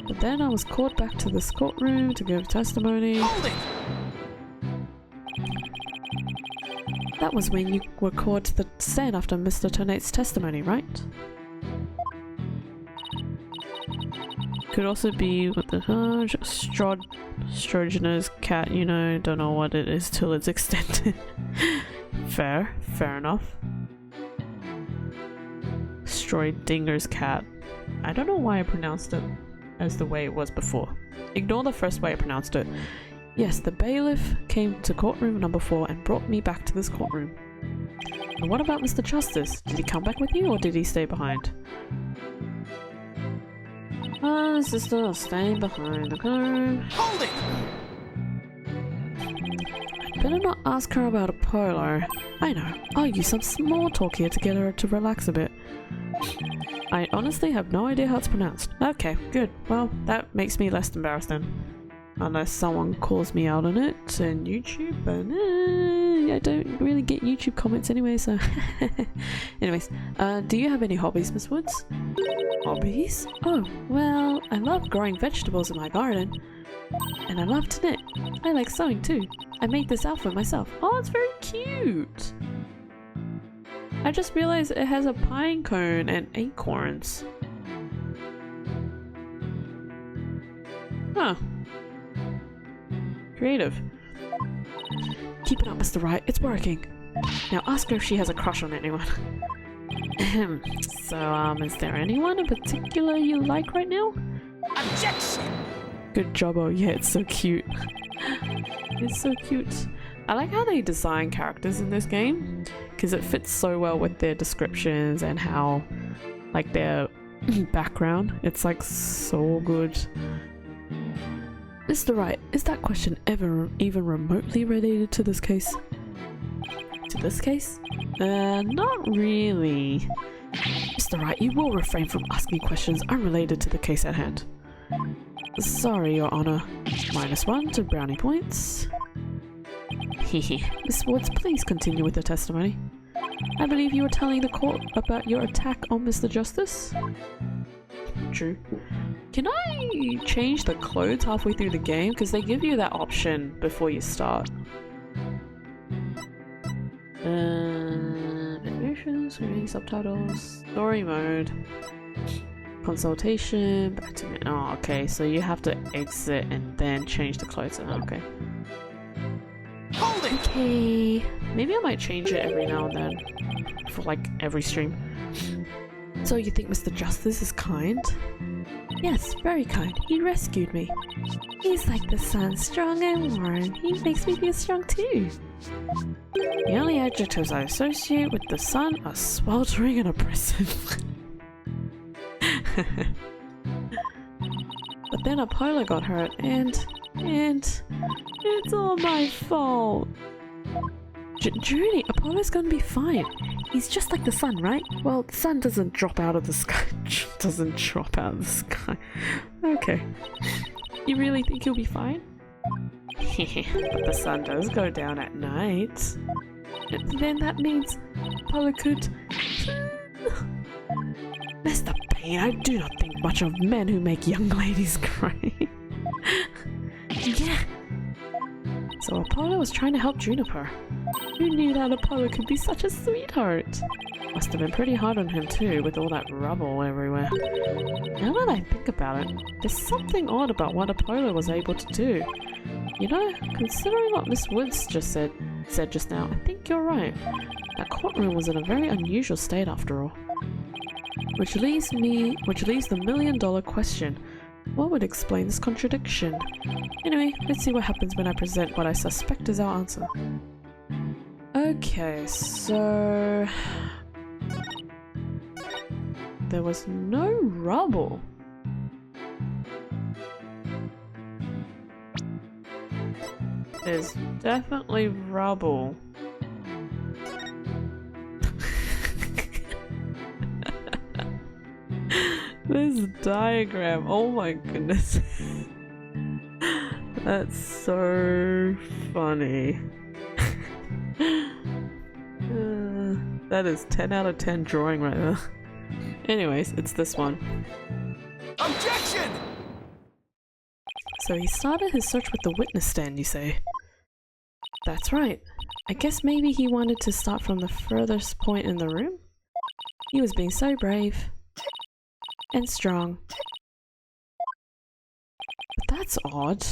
But then I was called back to this courtroom to give testimony.
Hold it!
That was when you were called to the stand after Mr. Tonate's testimony, right? Could also be what the Strogener's cat, you know, don't know what it is till it's extended. Fair enough. Stroidinger's cat. I don't know why I pronounced it as the way it was before. Ignore the first way I pronounced it. Yes, the bailiff came to courtroom number 4 and brought me back to this courtroom. And what about Mr. Justice? Did he come back with you or did he stay behind? Sister, staying behind, okay?
Hold it!
Better not ask her about Apollo. I know, I'll use some small talk here to get her to relax a bit. I honestly have no idea how it's pronounced. Okay, good. Well, that makes me less embarrassed then. Unless someone calls me out on it on YouTube, but I don't really get YouTube comments anyway, so... Anyways, do you have any hobbies, Miss Woods? Hobbies? Oh, well, I love growing vegetables in my garden. And I love to knit. I like sewing too. I made this outfit myself. Oh, it's very cute! I just realized it has a pine cone and acorns. Huh. Creative. Keep it up, Mr. Wright. It's working. Now ask her if she has a crush on anyone. So, is there anyone in particular you like right now?
Objection!
Good job, oh yeah, it's so cute. It's so cute. I like how they design characters in this game, because it fits so well with their descriptions and how, like, their background. It's like so good. Mr. Wright, is that question ever even remotely related to this case? To this case? Not really. Mr. Wright, you will refrain from asking questions unrelated to the case at hand. Sorry, Your Honor. -1 to brownie points. Hehe. Miss Woods, please continue with the testimony. I believe you were telling the court about your attack on Mr. Justice? True. Can I change the clothes halfway through the game? Because they give you that option before you start. Animations, reading subtitles, story mode, consultation, back to me. Oh, okay, so you have to exit and then change the clothes. Oh, okay.
Hold it!
Okay. Maybe I might change it every now and then. For like every stream. So you think Mr. Justice is kind? Yes, very kind. He rescued me. He's like the sun, strong and warm. He makes me feel strong too. The only adjectives I associate with the sun are sweltering and oppressive. But then Apollo got hurt and it's all my fault. Judy, Apollo's gonna be fine. He's just like the sun, right? Well, the sun doesn't drop out of the sky. Doesn't drop out of the sky. Okay. You really think he'll be fine? But the sun does go down at night. Then that means Apollo could... Mr. Payne, I do not think much of men who make young ladies cry. Yeah. So Apollo was trying to help Juniper. Who knew that Apollo could be such a sweetheart? Must have been pretty hard on him too, with all that rubble everywhere. Now that I think about it, there's something odd about what Apollo was able to do. You know, considering what Miss Woods just said just now, I think you're right. That courtroom was in a very unusual state after all. Which leaves the $1 million question. What would explain this contradiction? Anyway, let's see what happens when I present what I suspect is our answer. Okay, so... There was no rubble. There's definitely rubble. This diagram, oh my goodness. That's so funny. That is 10 out of 10 drawing right there. Anyways, it's this one.
Objection!
So he started his search with the witness stand, you say? That's right. I guess maybe he wanted to start from the furthest point in the room? He was being so brave. And strong. That's odd.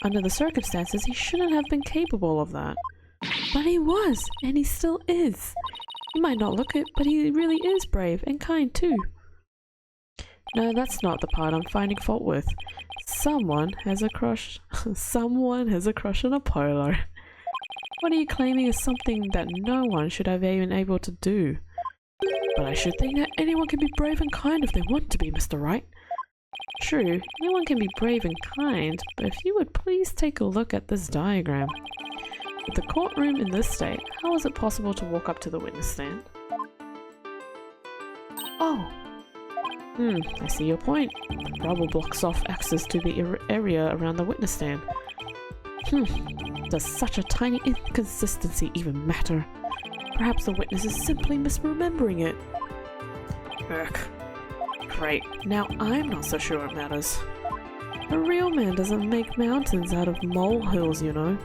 Under the circumstances, he shouldn't have been capable of that. But he was, and he still is. He might not look it, but he really is brave and kind too. No, that's not the part I'm finding fault with. Someone has a crush on Apollo. What are you claiming is something that no one should have been able to do? But I should think that anyone can be brave and kind if they want to be, Mr. Wright. True, anyone can be brave and kind, but if you would please take a look at this diagram. With the courtroom in this state, how is it possible to walk up to the witness stand? Oh! I see your point. The rubble blocks off access to the area around the witness stand. Does such a tiny inconsistency even matter? Perhaps the witness is simply misremembering it. Ugh. Great, now I'm not so sure it matters. A real man doesn't make mountains out of molehills, you know.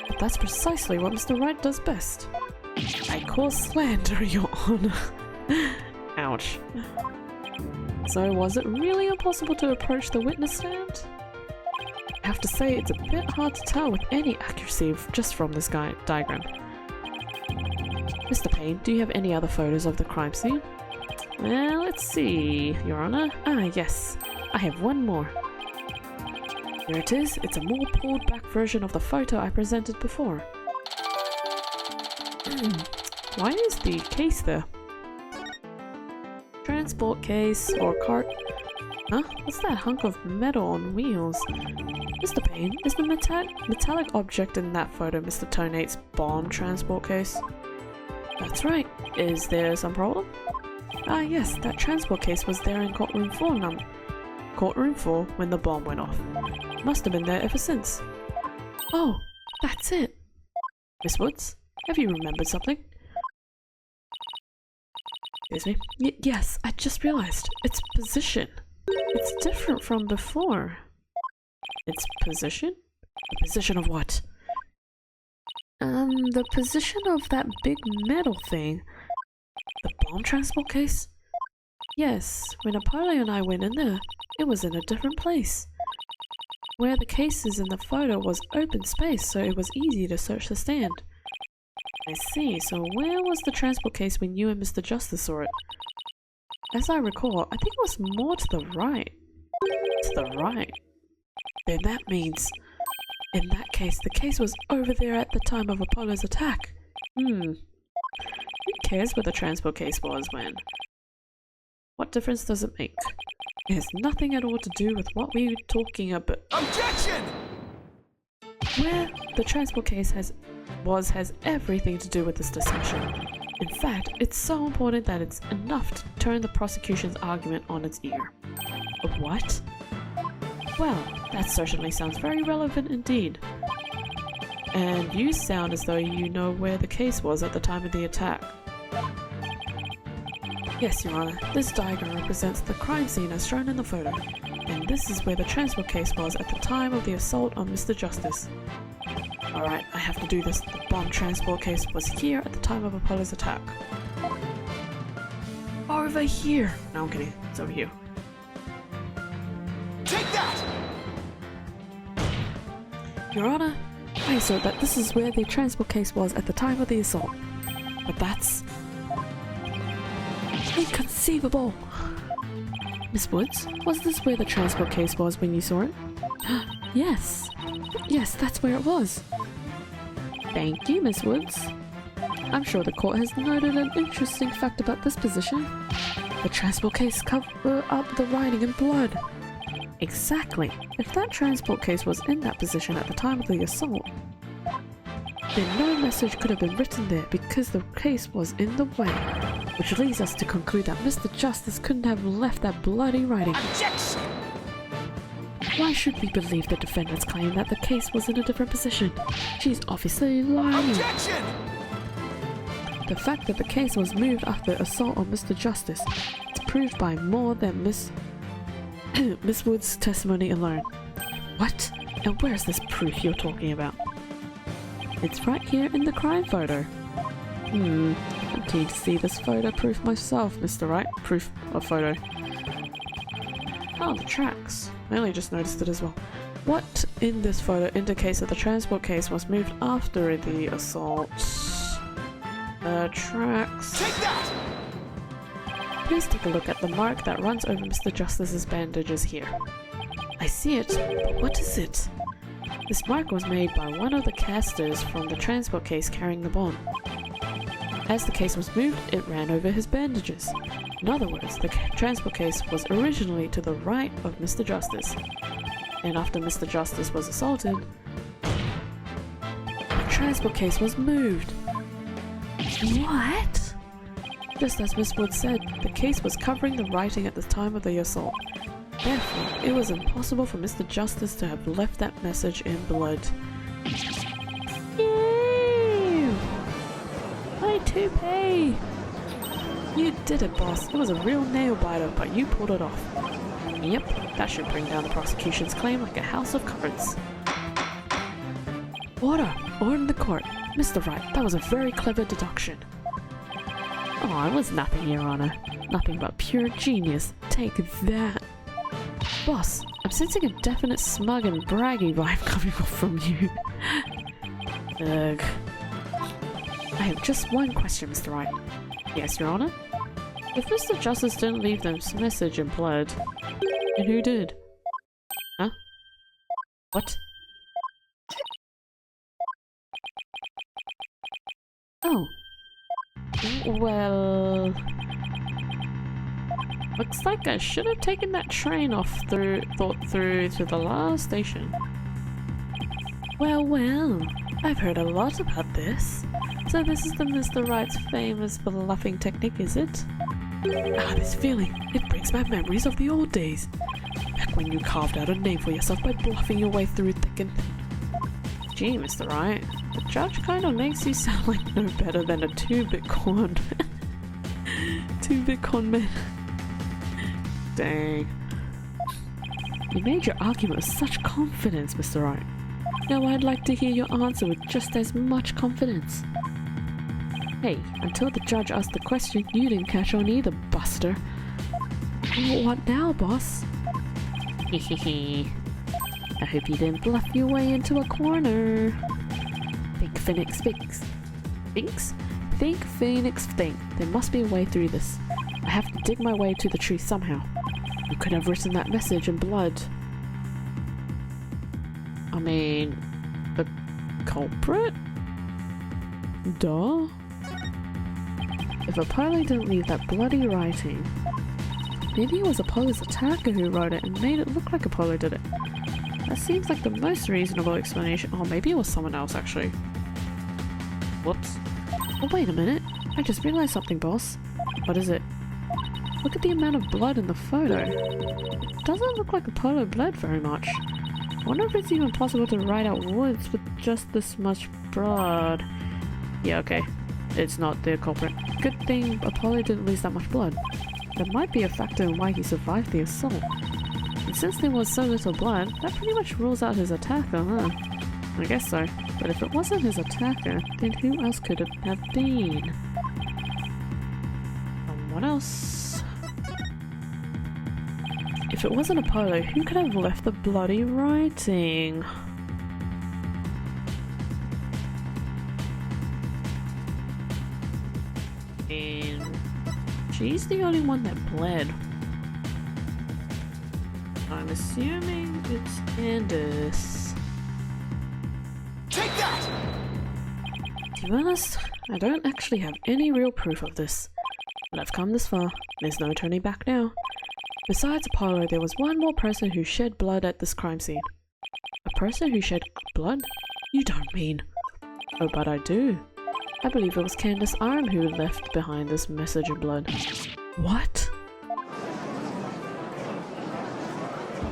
But that's precisely what Mr. Wright does best. I call slander, Your Honor. Ouch. So was it really impossible to approach the witness stand? I have to say it's a bit hard to tell with any accuracy just from this diagram. Mr. Payne, do you have any other photos of the crime scene? Well, let's see, Your Honor. Ah, yes. I have one more. Here it is. It's a more pulled back version of the photo I presented before. Why is the case there? Transport case or cart? Huh? What's that hunk of metal on wheels? Mr. Payne, is the metallic object in that photo Mr. Tonate's bomb transport case? That's right. Is there some problem? Ah yes, that transport case was there in courtroom 4 when the bomb went off. Must have been there ever since. Oh, that's it. Miss Woods, have you remembered something? Excuse me? Yes, I just realized. Its position. It's different from before. Its position? The position of what? The position of that big metal thing. The bomb transport case? Yes, when Apollo and I went in there, it was in a different place. Where the case is in the photo was open space, so it was easy to search the stand. I see, so where was the transport case when you and Mr. Justice saw it? As I recall, I think it was more to the right. To the right? Then that means, in that case, the case was over there at the time of Apollo's attack. Who cares where the transport case was when? What difference does it make? It has nothing at all to do with what we were talking about.
Objection!
Where the transport case has everything to do with this discussion. In fact, it's so important that it's enough to turn the prosecution's argument on its ear. What? Well, that certainly sounds very relevant indeed. And you sound as though you know where the case was at the time of the attack. Yes, Your Honor, this diagram represents the crime scene as shown in the photo, and this is where the transport case was at the time of the assault on Mr. Justice. Alright, I have to do this. The bomb transport case was here at the time of Apollo's attack. Over here! No, I'm kidding. It's over here.
Take that!
Your Honor, I assert that this is where the transport case was at the time of the assault. But that's inconceivable! Miss Woods, was this where the transport case was when you saw it? Yes! Yes, that's where it was! Thank you, Miss Woods. I'm sure the court has noted an interesting fact about this position. The transport case covered up the writing in blood. Exactly. If that transport case was in that position at the time of the assault, then no message could have been written there because the case was in the way. Which leads us to conclude that Mr. Justice couldn't have left that bloody writing.
Objection!
Why should we believe the defendant's claim that the case was in a different position? She's obviously lying.
Objection!
The fact that the case was moved after the assault on Mr. Justice is proved by more than Miss Wood's testimony alone. What? And where's this proof you're talking about? It's right here in the crime photo. I'm keen to see this photo proof myself, Mr. Wright. Proof of photo. Oh, the tracks. I only just noticed it as well. What in this photo indicates that the transport case was moved after the assault? Tracks.
Take that!
Please take a look at the mark that runs over Mr. Justice's bandages here. I see it, but what is it? This mark was made by one of the casters from the transport case carrying the bomb. As the case was moved, it ran over his bandages. In other words, the transport case was originally to the right of Mr. Justice. And after Mr. Justice was assaulted, the transport case was moved. What? Just as Miss Wood said, the case was covering the writing at the time of the assault. Therefore, it was impossible for Mr. Justice to have left that message in blood. Ew! My toupee! You did it, boss. It was a real nail biter, but you pulled it off. Yep, that should bring down the prosecution's claim like a house of cards. Order! Order in the court. Mr. Wright, that was a very clever deduction. Oh, it was nothing, Your Honor. Nothing but pure genius. Take that. Boss, I'm sensing a definite smug and braggy vibe coming off from you. Ugh. I have just one question, Mr. Wright. Yes, Your Honor? If Mr. Justice didn't leave this message in blood, then who did? Huh? What? Oh. Well... Looks like I should have taken that train thought through to the last station. Well, I've heard a lot about this. So this is the Mr. Wright's famous bluffing technique, is it? Ah, this feeling, it brings back memories of the old days. Back when you carved out a name for yourself by bluffing your way through thick and thin. Gee, Mr. Wright, the judge kind of makes you sound like no better than a 2-bit con. 2-bit con man. Dang. You made your argument with such confidence, Mr. Wright. Now I'd like to hear your answer with just as much confidence. Hey, until the judge asked the question, you didn't catch on either, Buster. Well, what now, boss? Hehehe. I hope you didn't bluff your way into a corner. Think, Phoenix, thinks. Thinks? Think, Phoenix, think. There must be a way through this. I have to dig my way to the truth somehow. You could have written that message in blood. I mean, the culprit? Duh. If Apollo didn't leave that bloody writing, maybe it was Apollo's attacker who wrote it and made it look like Apollo did it. That seems like the most reasonable explanation. Oh, maybe it was someone else actually. Whoops. Oh, wait a minute. I just realized something, boss. What is it? Look at the amount of blood in the photo. It doesn't look like Apollo bled very much. I wonder if it's even possible to write out words with just this much blood. Yeah, okay. It's not the culprit. Good thing Apollo didn't lose that much blood. That might be a factor in why he survived the assault. And since there was so little blood, that pretty much rules out his attacker, huh? I guess so. But if it wasn't his attacker, then who else could it have been? Someone else? If it wasn't Apollo, who could have left the bloody writing? And she's the only one that bled. I'm assuming it's Candace.
Take that!
To be honest, I don't actually have any real proof of this. But I've come this far. There's no turning back now. Besides Apollo, there was one more person who shed blood at this crime scene. A person who shed blood? You don't mean... Oh, but I do. I believe it was Candace Arm who left behind this message in blood. What?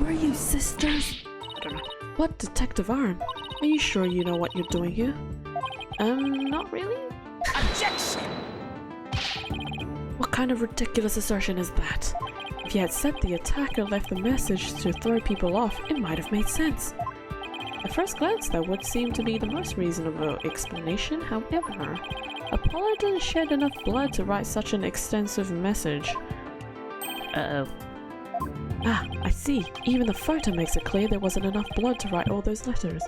Were you sisters? I don't know. What, Detective Arm? Are you sure you know what you're doing here? Not really?
Objection!
What kind of ridiculous assertion is that? If you had said the attacker left the message to throw people off, it might have made sense. At first glance, that would seem to be the most reasonable explanation. However, Apollo didn't shed enough blood to write such an extensive message. Uh-oh. Ah, I see. Even the photo makes it clear there wasn't enough blood to write all those letters.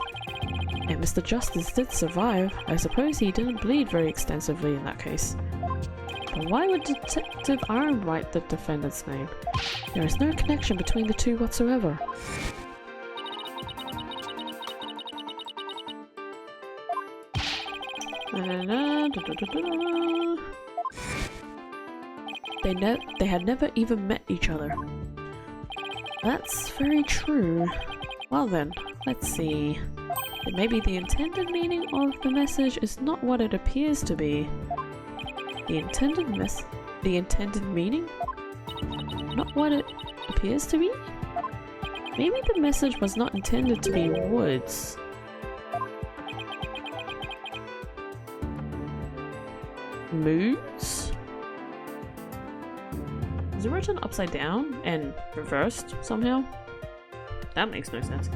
And Mr. Justice did survive. I suppose he didn't bleed very extensively in that case. But why would Detective Iron write the defendant's name? There is no connection between the two whatsoever. They had never even met each other. That's very true. Well then, let's see. Maybe the intended meaning of the message is not what it appears to be. The intended meaning? Not what it appears to be? Maybe the message was not intended to be woods. Moods? Is it written upside down and reversed somehow? That makes no sense.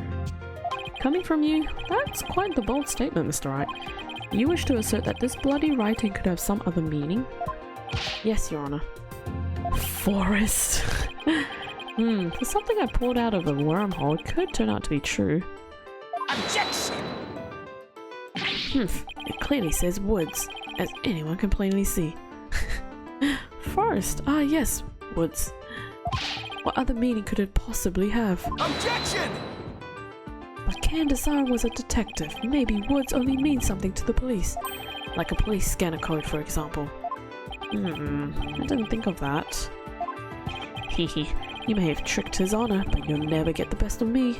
Coming from you, that's quite the bold statement, Mr. Wright. You wish to assert that this bloody writing could have some other meaning? Yes, Your Honor. Forest. For something I pulled out of a wormhole, it could turn out to be true.
Objection!
It clearly says woods, as anyone can plainly see. Forest. Ah, yes, woods. What other meaning could it possibly have?
Objection!
But Candace was a detective. Maybe woods only means something to the police. Like a police scanner code, for example. I didn't think of that. Hehe, you may have tricked His Honor, but you'll never get the best of me.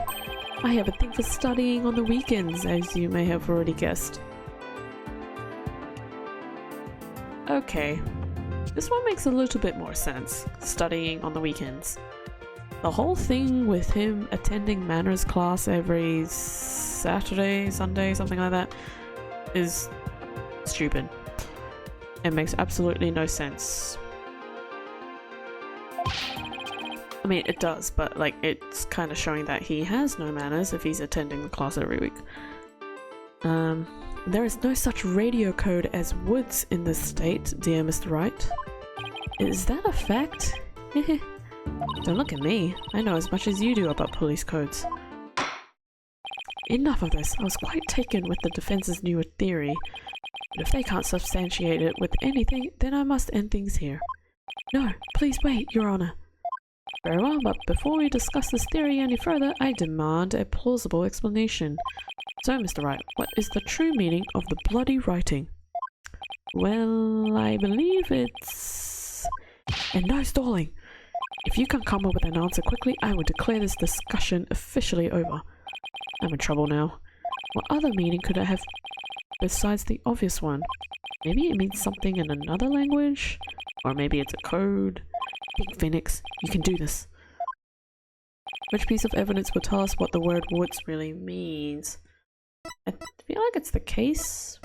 I have a thing for studying on the weekends, as you may have already guessed. Okay, this one makes a little bit more sense, studying on the weekends. The whole thing with him attending manners class every Saturday, Sunday, something like that, is stupid. It makes absolutely no sense. I mean, it does, but like, it's kind of showing that he has no manners if he's attending the class every week. There is no such radio code as woods in this state, dear Mr. Wright. Is that a fact? Don't look at me. I know as much as you do about police codes. Enough of this. I was quite taken with the defense's newer theory. But if they can't substantiate it with anything, then I must end things here. No, please wait, Your Honor. Very well, but before we discuss this theory any further, I demand a plausible explanation. So, Mr. Wright, what is the true meaning of the bloody writing? Well, I believe it's... And no stalling! If you can come up with an answer quickly, I will declare this discussion officially over. I'm in trouble now. What other meaning could it have besides the obvious one? Maybe it means something in another language? Or maybe it's a code? Think, Phoenix, you can do this. Which piece of evidence will tell us what the word woods really means? I feel like it's the case.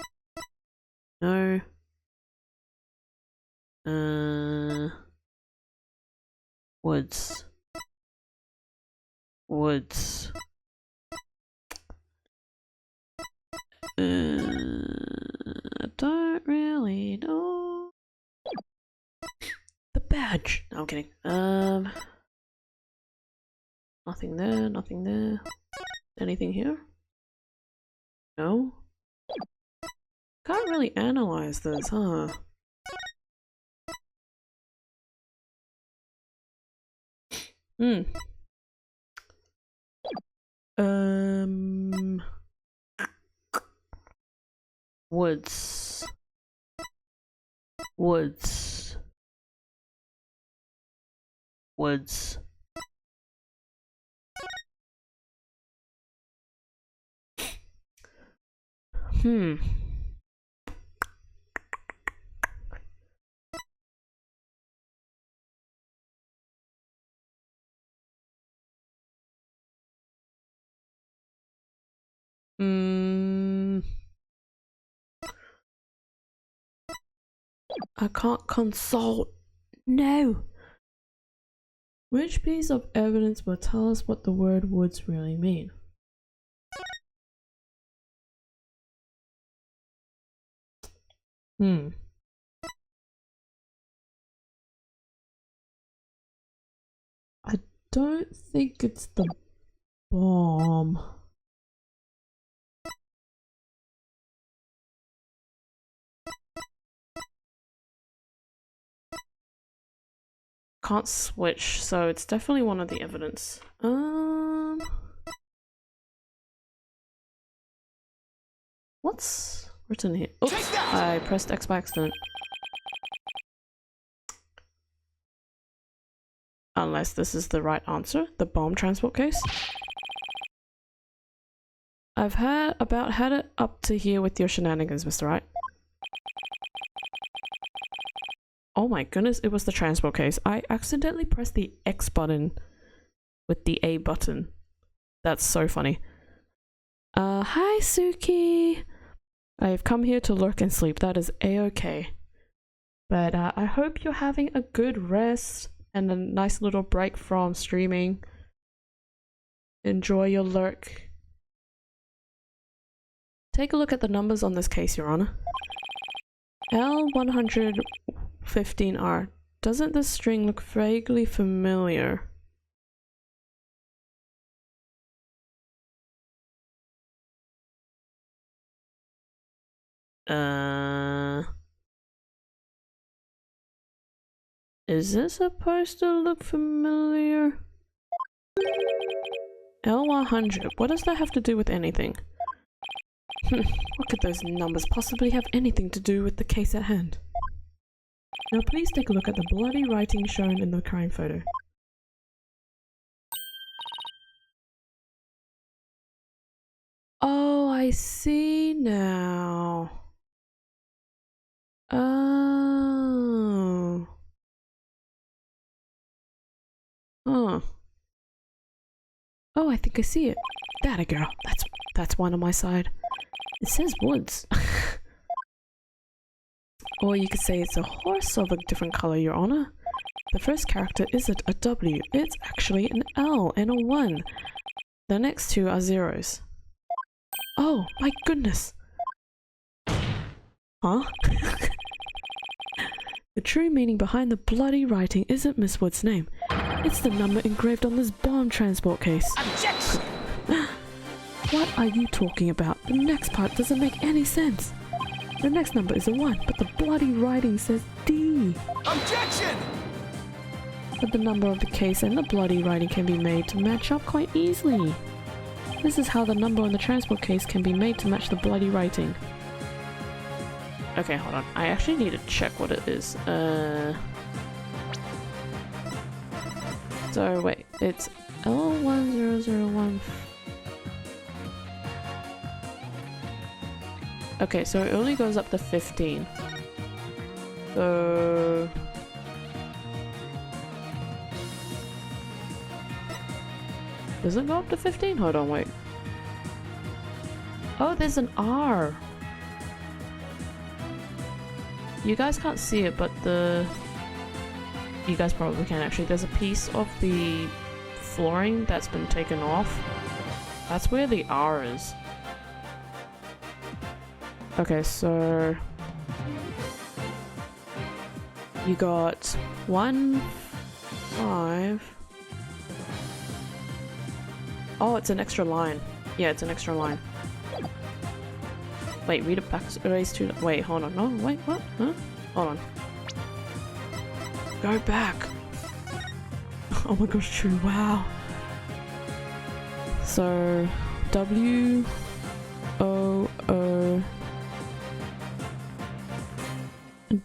No. Woods. Woods. I don't really know. The badge! No, I'm kidding. Nothing there, nothing there. Anything here? No? Can't really analyze this, huh? Woods. Woods. Woods. I can't consult. No. Which piece of evidence will tell us what the word woods really mean? don't think it's the bomb. Can't switch, so it's definitely one of the evidence. What's written here? Oops, I pressed X by accident. Unless this is the right answer, the bomb transport case. I've had it up to here with your shenanigans, Mr. Wright. Oh my goodness, it was the transport case. I accidentally pressed the X button with the A button. That's so funny. Hi Suki! I've come here to lurk and sleep. That is a-okay. But I hope you're having a good rest and a nice little break from streaming. Enjoy your lurk. Take a look at the numbers on this case, Your Honor. L115R. Doesn't this string look vaguely familiar? Is this supposed to look familiar? L100. What does that have to do with anything? What could those numbers possibly have anything to do with the case at hand? Now please take a look at the bloody writing shown in the crime photo. Oh, I see now. Oh. Huh. Oh, I think I see it. That a girl. That's one on my side. It says woods. Or you could say it's a horse of a different color, Your Honor. The first character isn't a W, it's actually an L and a 1. The next two are zeros. Oh, my goodness. Huh? The true meaning behind the bloody writing isn't Miss Wood's name. It's the number engraved on this bomb transport case.
Objection!
What are you talking about? The next part doesn't make any sense. The next number is a 1, but the bloody writing says D.
Objection!
But the number of the case and the bloody writing can be made to match up quite easily. This is how the number on the transport case can be made to match the bloody writing. Okay, hold on. I actually need to check what it is. So wait, it's L1001. Okay, so it only goes up to 15. So does it go up to 15? Hold on, wait. Oh, there's an R. You guys can't see it, but you guys probably can actually. There's a piece of the flooring that's been taken off. That's where the R is. Okay, so you got 1, 5. Oh, it's an extra line. Yeah, it's an extra line. Wait, read it back. Erase 2. Wait, hold on. No, wait, what? Huh? Hold on. Go back. Oh my gosh, true. Wow. So, W O O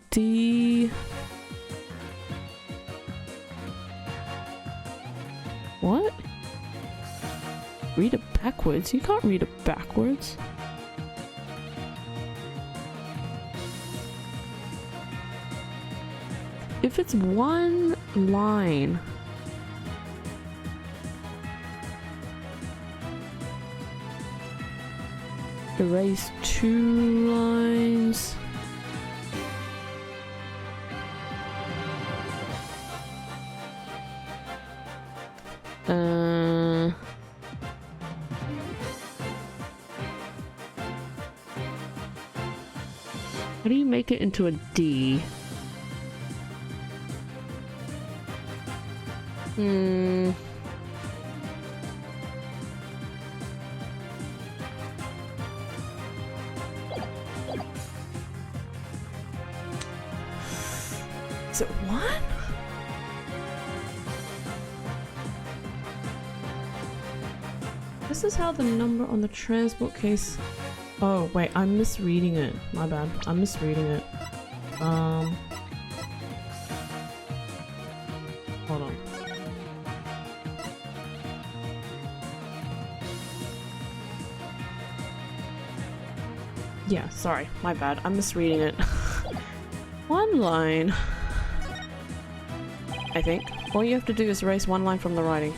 D. What? Read it backwards? You can't read it backwards. If it's one line, erase 2 lines. How do you make it into a D? Is it 1? This is how the number on the transport case... Oh, wait, I'm misreading it. My bad. I'm misreading it. Hold on. Yeah, sorry. My bad. I'm misreading it. 1 line. I think. All you have to do is erase 1 line from the writing.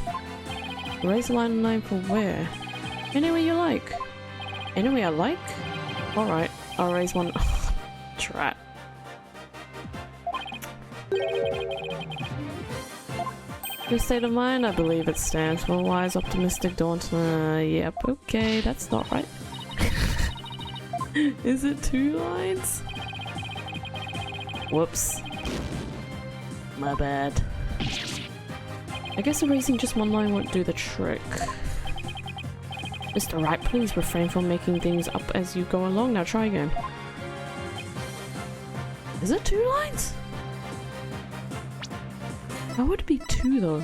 Erase line for where? Anywhere you like. Anyway I like? Alright, I'll raise 1. Trat. Your state of mind, I believe it stands for wise, optimistic, dauntless. Yep, okay, that's not right. Is it 2 lines? Whoops. My bad. I guess erasing just 1 line won't do the trick. Mr. Wright, please refrain from making things up as you go along. Now try again. Is it 2 lines? How would it be 2 though?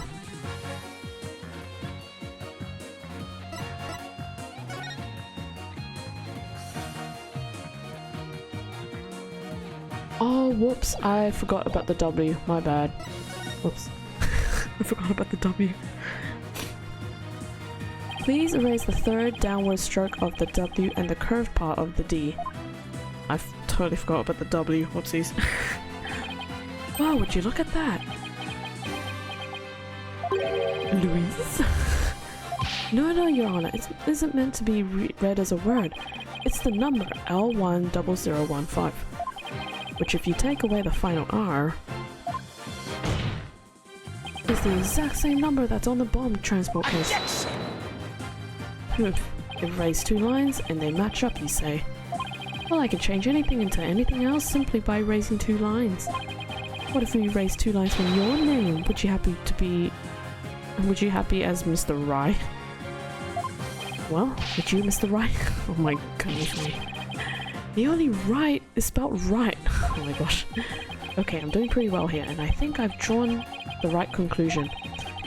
Oh, whoops. I forgot about the W. My bad. Whoops. I forgot about the W. Please erase the 3rd downward stroke of the W and the curved part of the D. I totally forgot about the W. Whoopsies. Wow, would you look at that? Louise? No, Your Honor. It isn't meant to be read as a word. It's the number L10015. Which if you take away the final R, is the exact same number that's on the bomb transport case. Erase 2 lines and they match up, you say. Well, I can change anything into anything else simply by erasing 2 lines. What if we erase 2 lines from your name? Would you happy as Mr. Wright? Well, would you, Mr. Wright? Oh my goodness me. The only right is spelled right. Oh my gosh. Okay, I'm doing pretty well here, and I think I've drawn the right conclusion.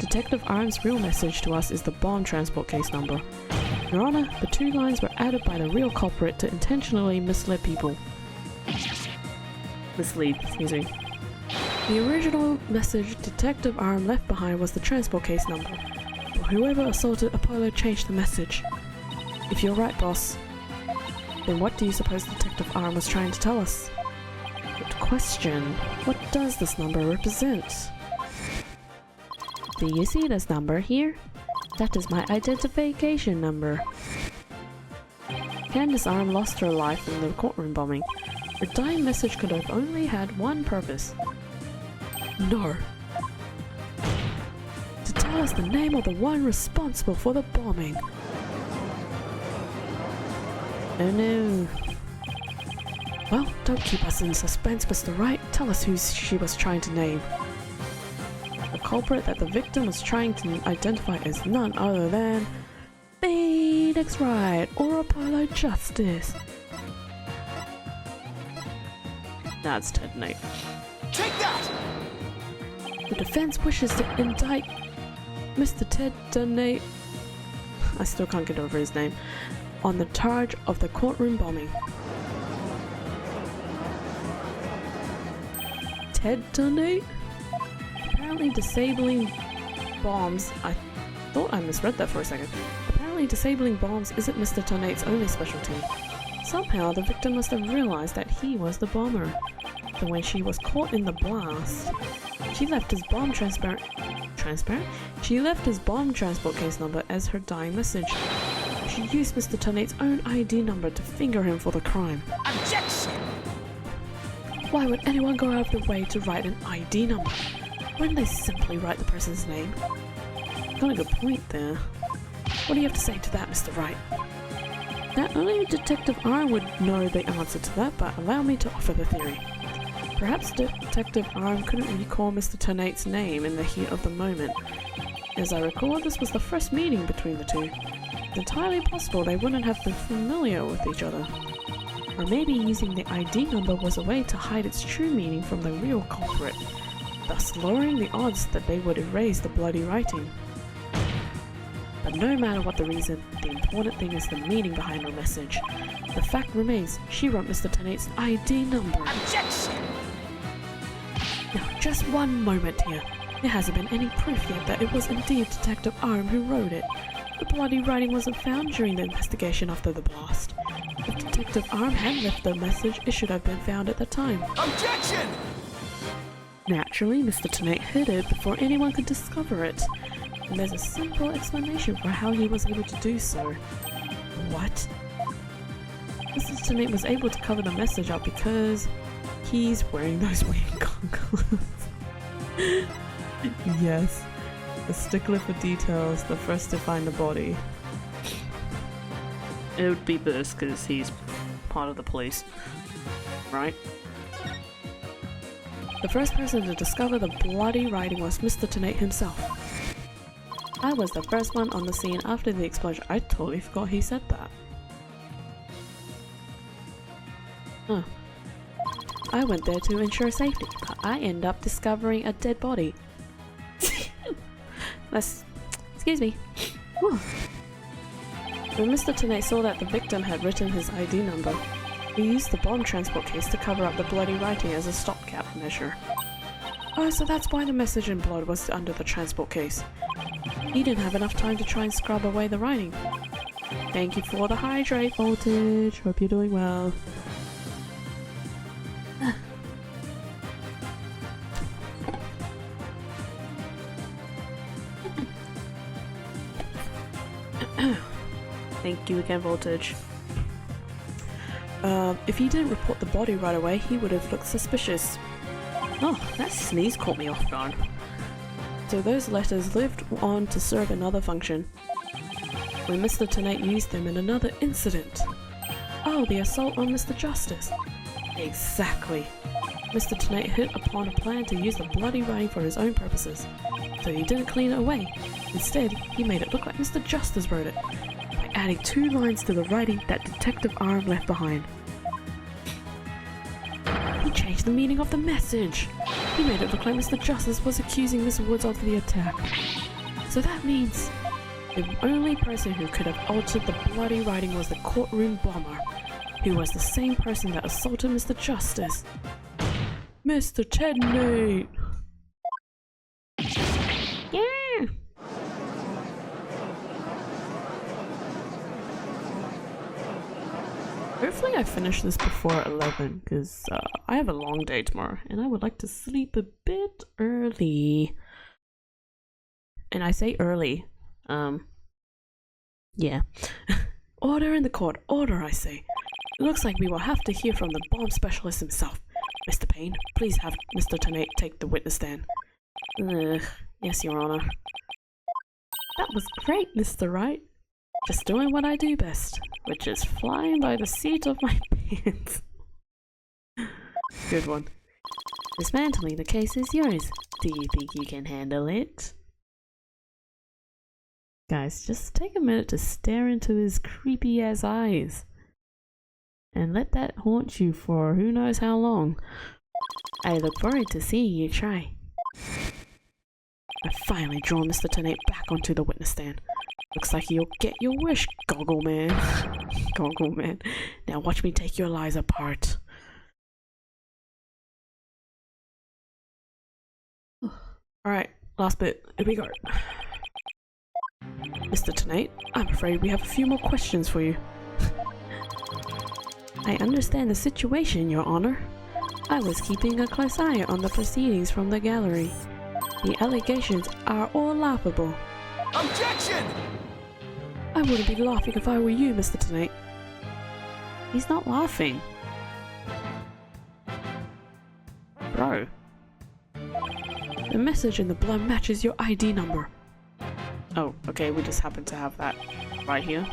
Detective Arm's real message to us is the bomb transport case number. Your Honor, the 2 lines were added by the real culprit to intentionally mislead people. Excuse me. The original message Detective Arm left behind was the transport case number. But whoever assaulted Apollo changed the message. If you're right, boss, then what do you suppose Detective Arm was trying to tell us? Good question. What does this number represent? Do you see this number here? That is my identification number. Candace Arm lost her life in the courtroom bombing. Her dying message could have only had one purpose. No. To tell us the name of the one responsible for the bombing. Oh no. Well, don't keep us in suspense, Mr. Wright. Tell us who she was trying to name. The culprit that the victim was trying to identify is none other than Phoenix Wright or Apollo Justice. That's Ted Nate.
Take that!
The defense wishes to indict Mr. Ted Nate, I still can't get over his name, on the charge of the courtroom bombing. Ted Nate? Apparently disabling bombs. I thought I misread that for a second. Apparently disabling bombs isn't Mr. Tonate's only specialty. Somehow the victim must have realized that he was the bomber. But when she was caught in the blast, she left his bomb She left his bomb transport case number as her dying message. She used Mr. Tonate's own ID number to finger him for the crime.
Objection!
Why would anyone go out of their way to write an ID number? Wouldn't they simply write the person's name? Got a good point there. What do you have to say to that, Mr. Wright? Not only Detective Arm would know the answer to that, but allow me to offer the theory. Perhaps Detective Arm couldn't recall Mr. Tonate's name in the heat of the moment. As I recall, this was the first meeting between the two. It's entirely possible they wouldn't have been familiar with each other. Or maybe using the ID number was a way to hide its true meaning from the real culprit, thus lowering the odds that they would erase the bloody writing. But no matter what the reason, the important thing is the meaning behind the message. The fact remains, she wrote Mr. Tenate's ID number.
Objection!
Now, just one moment here. There hasn't been any proof yet that it was indeed Detective Arm who wrote it. The bloody writing wasn't found during the investigation after the blast. If Detective Arm had left the message, it should have been found at the time.
Objection!
Naturally, Mr. Tenate hid it before anyone could discover it. And there's a simple explanation for how he was able to do so. What? Mr. Tenate was able to cover the message up because he's wearing those weird goggles. Yes, a stickler for details, the first to find the body. It would be this because he's part of the police, right? The first person to discover the bloody writing was Mr. Tenate himself. I was the first one on the scene after the explosion. I totally forgot he said that. Huh. I went there to ensure safety, but I ended up discovering a dead body. Excuse me. Whew. When Mr. Tenate saw that the victim had written his ID number, he used the bomb transport case to cover up the bloody writing as a stopgap measure. Oh, so that's why the message in blood was under the transport case. He didn't have enough time to try and scrub away the writing. Thank you for the hydrate, Voltage. Hope you're doing well. Thank you again, Voltage. If he didn't report the body right away, he would have looked suspicious. Oh, that sneeze caught me off guard. So those letters lived on to serve another function, when Mr. Tenate used them in another incident. Oh, the assault on Mr. Justice. Exactly. Mr. Tenate hit upon a plan to use the bloody writing for his own purposes. So he didn't clean it away. Instead, he made it look like Mr. Justice wrote it, by adding 2 lines to the writing that Detective Arm left behind. He changed the meaning of the message. He made it look like Mr. Justice was accusing Miss Woods of the attack. So that means the only person who could have altered the bloody writing was the courtroom bomber, who was the same person that assaulted Mr. Justice. Mr. Tenate! Yeah! Hopefully I finish this before 11, because I have a long day tomorrow, and I would like to sleep a bit early. And I say early. Yeah. Order in the court. Order, I say. It looks like we will have to hear from the bomb specialist himself. Mr. Payne, please have Mr. Tenate take the witness stand. Yes, Your Honor. That was great, Mr. Wright. Just doing what I do best, which is flying by the seat of my pants. Good one. Dismantling the case is yours. Do you think you can handle it? Guys, just take a minute to stare into his creepy ass eyes. And let that haunt you for who knows how long. I look forward to seeing you try. I finally draw Mr. Tenate back onto the witness stand. Looks like you'll get your wish, Goggle Man. Goggle Man. Now watch me take your lies apart. Alright, last bit. Here we go. Mr. Tenate, I'm afraid we have a few more questions for you. I understand the situation, Your Honor. I was keeping a close eye on the proceedings from the gallery. The allegations are all laughable.
Objection!
I wouldn't be laughing if I were you, Mr. Tenate. He's not laughing. Bro. The message in the blood matches your ID number. Oh, okay, we just happen to have that right here.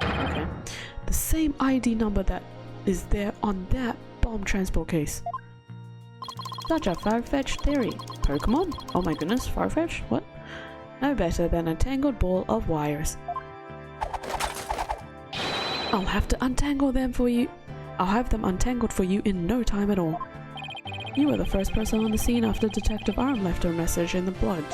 Okay. The same ID number that is there on that bomb transport case. Such a far-fetched theory. Pokemon? Oh my goodness, far-fetched? What? No better than a tangled ball of wires. I'll have to untangle them for you. I'll have them untangled for you in no time at all. You were the first person on the scene after Detective Arm left her message in the blood.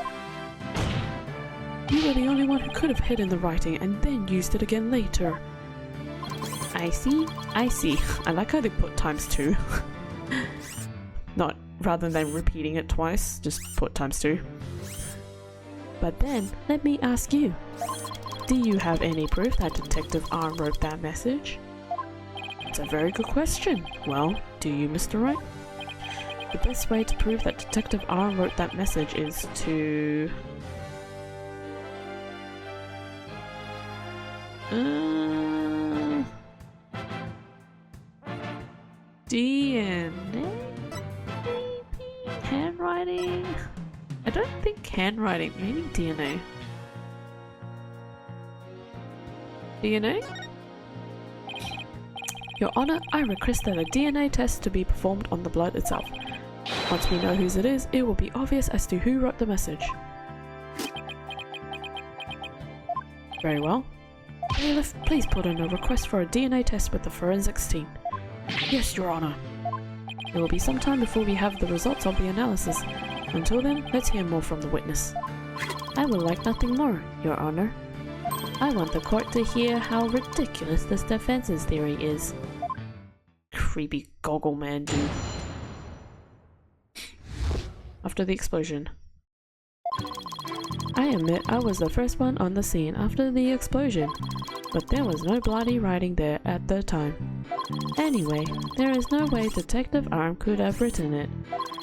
You were the only one who could have hidden the writing and then used it again later. I see. I like how they put ×2. Not rather than repeating it twice, just put ×2. But then, let me ask you. Do you have any proof that Detective Arm wrote that message? It's a very good question. Well, do you, Mr. Wright? The best way to prove that Detective Arm wrote that message is to... DNA? Maybe? Handwriting? I don't think handwriting, maybe DNA. DNA? Your Honor, I request that a DNA test to be performed on the blood itself. Once we know whose it is, it will be obvious as to who wrote the message. Very well. Bailiff, please put in a request for a DNA test with the forensics team. Yes, Your Honor. It will be some time before we have the results of the analysis. Until then, let's hear more from the witness. I would like nothing more, Your Honor. I want the court to hear how ridiculous this defense's theory is. Creepy goggle man dude. After the explosion. I admit I was the first one on the scene after the explosion, but there was no bloody writing there at the time. Anyway, there is no way Detective Arm could have written it.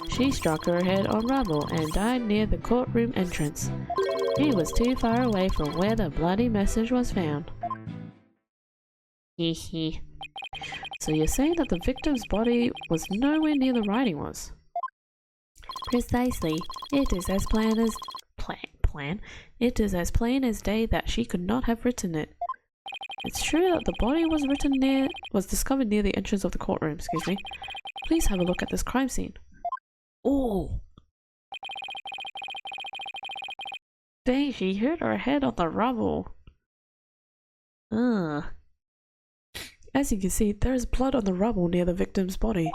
She struck her head on rubble and died near the courtroom entrance. She was too far away from where the bloody message was found. Hee. So you're saying that the victim's body was nowhere near the writing was? Precisely. It is as plain as... It is as plain as day that she could not have written it. It's true that the body was discovered near the entrance of the courtroom, excuse me. Please have a look at this crime scene. Oh! Dang, she hit her head on the rubble. As you can see, there is blood on the rubble near the victim's body.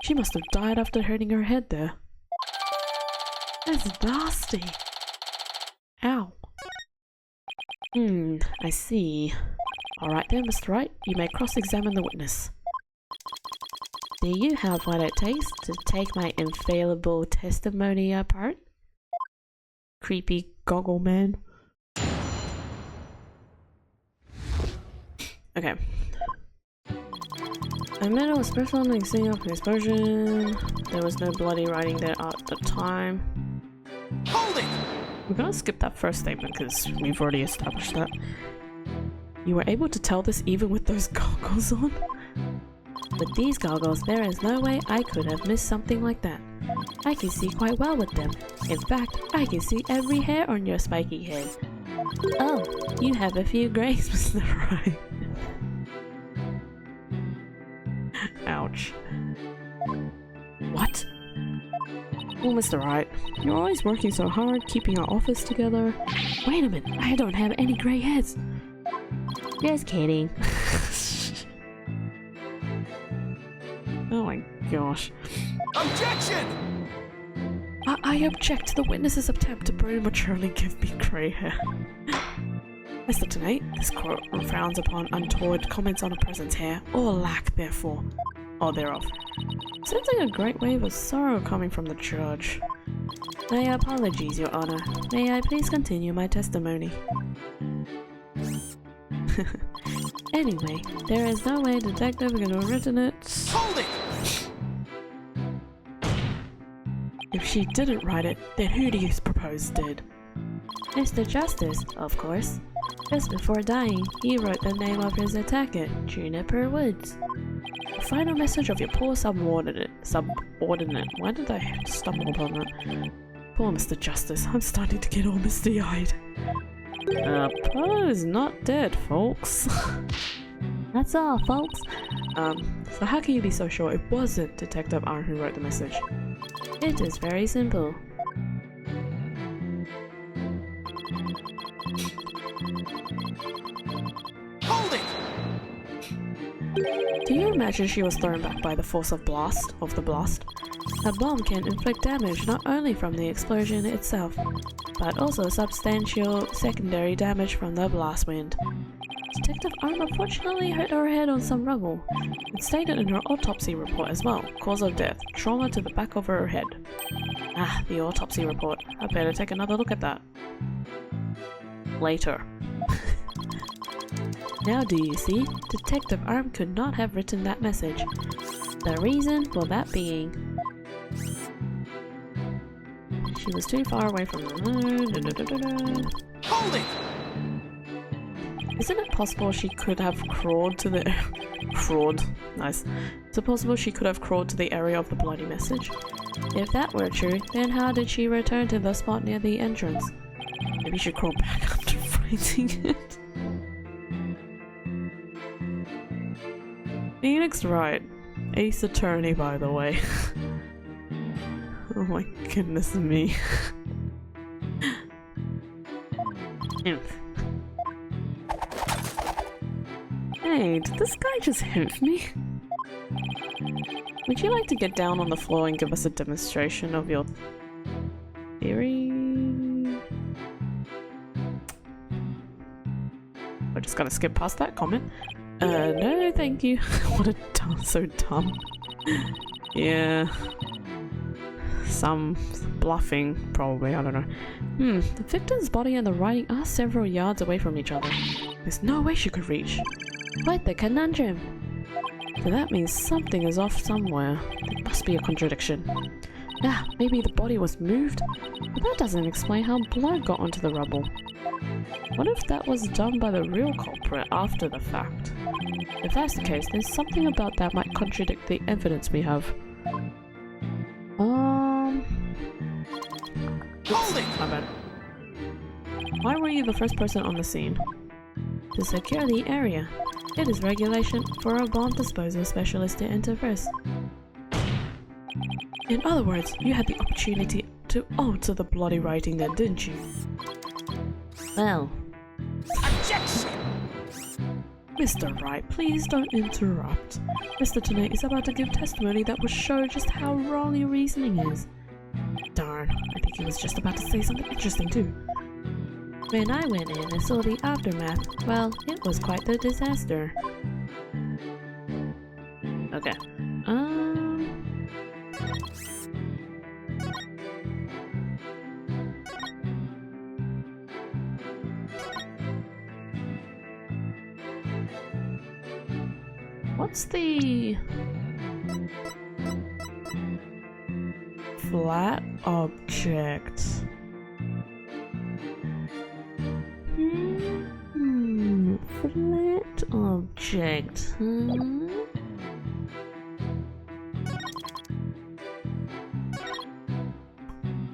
She must have died after hurting her head there. That's nasty. Ow. I see. Alright then, Mr. Wright, you may cross-examine the witness. Do you have what it takes to take my infallible testimony apart? Creepy goggle man. Okay. I admit I was first on the scene of the explosion. There was no bloody writing there at the time.
Hold it!
We're gonna skip that first statement because we've already established that. You were able to tell this even with those goggles on? With these goggles, there is no way I could have missed something like that. I can see quite well with them. In fact, I can see every hair on your spiky head. Oh, you have a few grays, Mr. Wright. Ouch. What? Oh, Mr. Wright, you're always working so hard, keeping our office together. Wait a minute, I don't have any gray hairs. Just kidding. Oh my gosh.
Objection!
I object to the witness's attempt to prematurely give me grey hair. Mr. Tonight, this court frowns upon untoward comments on a person's hair, or lack therefore, or thereof. Sensing a great wave of sorrow coming from the judge. My apologies, Your Honor. May I please continue my testimony? Anyway, there is no way Detective could have written it.
Hold it!
If she didn't write it, then who do you propose did? Mr. Justice, of course. Just before dying, he wrote the name of his attacker, Juniper Woods. The final message of your poor subordinate. Why did I stumble upon that? Poor Mr. Justice, I'm starting to get all misty-eyed. Poe is not dead, folks. That's all, folks. So how can you be so sure it wasn't Detective Arm who wrote the message? It is very simple.
Hold it!
Do you imagine she was thrown back by the force of the blast? A bomb can inflict damage not only from the explosion itself, but also substantial secondary damage from the blast wind. Detective Arm unfortunately hit her head on some rubble. It's stated in her autopsy report as well. Cause of death, trauma to the back of her head. Ah, the autopsy report. I better take another look at that. Later. Now do you see? Detective Arm could not have written that message. The reason for that being... she was too far away from the...
Hold it!
Isn't it possible she could have crawled to the... crawled. Nice. Is it possible she could have crawled to the area of the bloody message? If that were true, then how did she return to the spot near the entrance? Maybe she crawled back after fighting it. Phoenix Wright. Ace Attorney, by the way. Oh my goodness me. Hey, did this guy just hint me? Would you like to get down on the floor and give us a demonstration of your theory? We're just gonna skip past that comment. No thank you. What a dumb, so dumb. Yeah. Some bluffing, probably, I don't know. The victim's body and the writing are several yards away from each other. There's no way she could reach. Quite the conundrum. So that means something is off somewhere. There must be a contradiction. Ah, maybe the body was moved? But that doesn't explain how blood got onto the rubble. What if that was done by the real culprit after the fact? If that's the case, then something about that might contradict the evidence we have.
Hold it!
My bad. Why were you the first person on the scene? To secure the area. It is regulation for a bomb disposal specialist to enter first. In other words, you had the opportunity to alter the bloody writing then, didn't you? Well...
Objection!
Mr. Wright, please don't interrupt. Mr. Tennant is about to give testimony that will show just how wrong your reasoning is. Darn, I think he was just about to say something interesting too. When I went in and saw the aftermath, well, it was quite the disaster. Okay. What's the flat object? Flat object,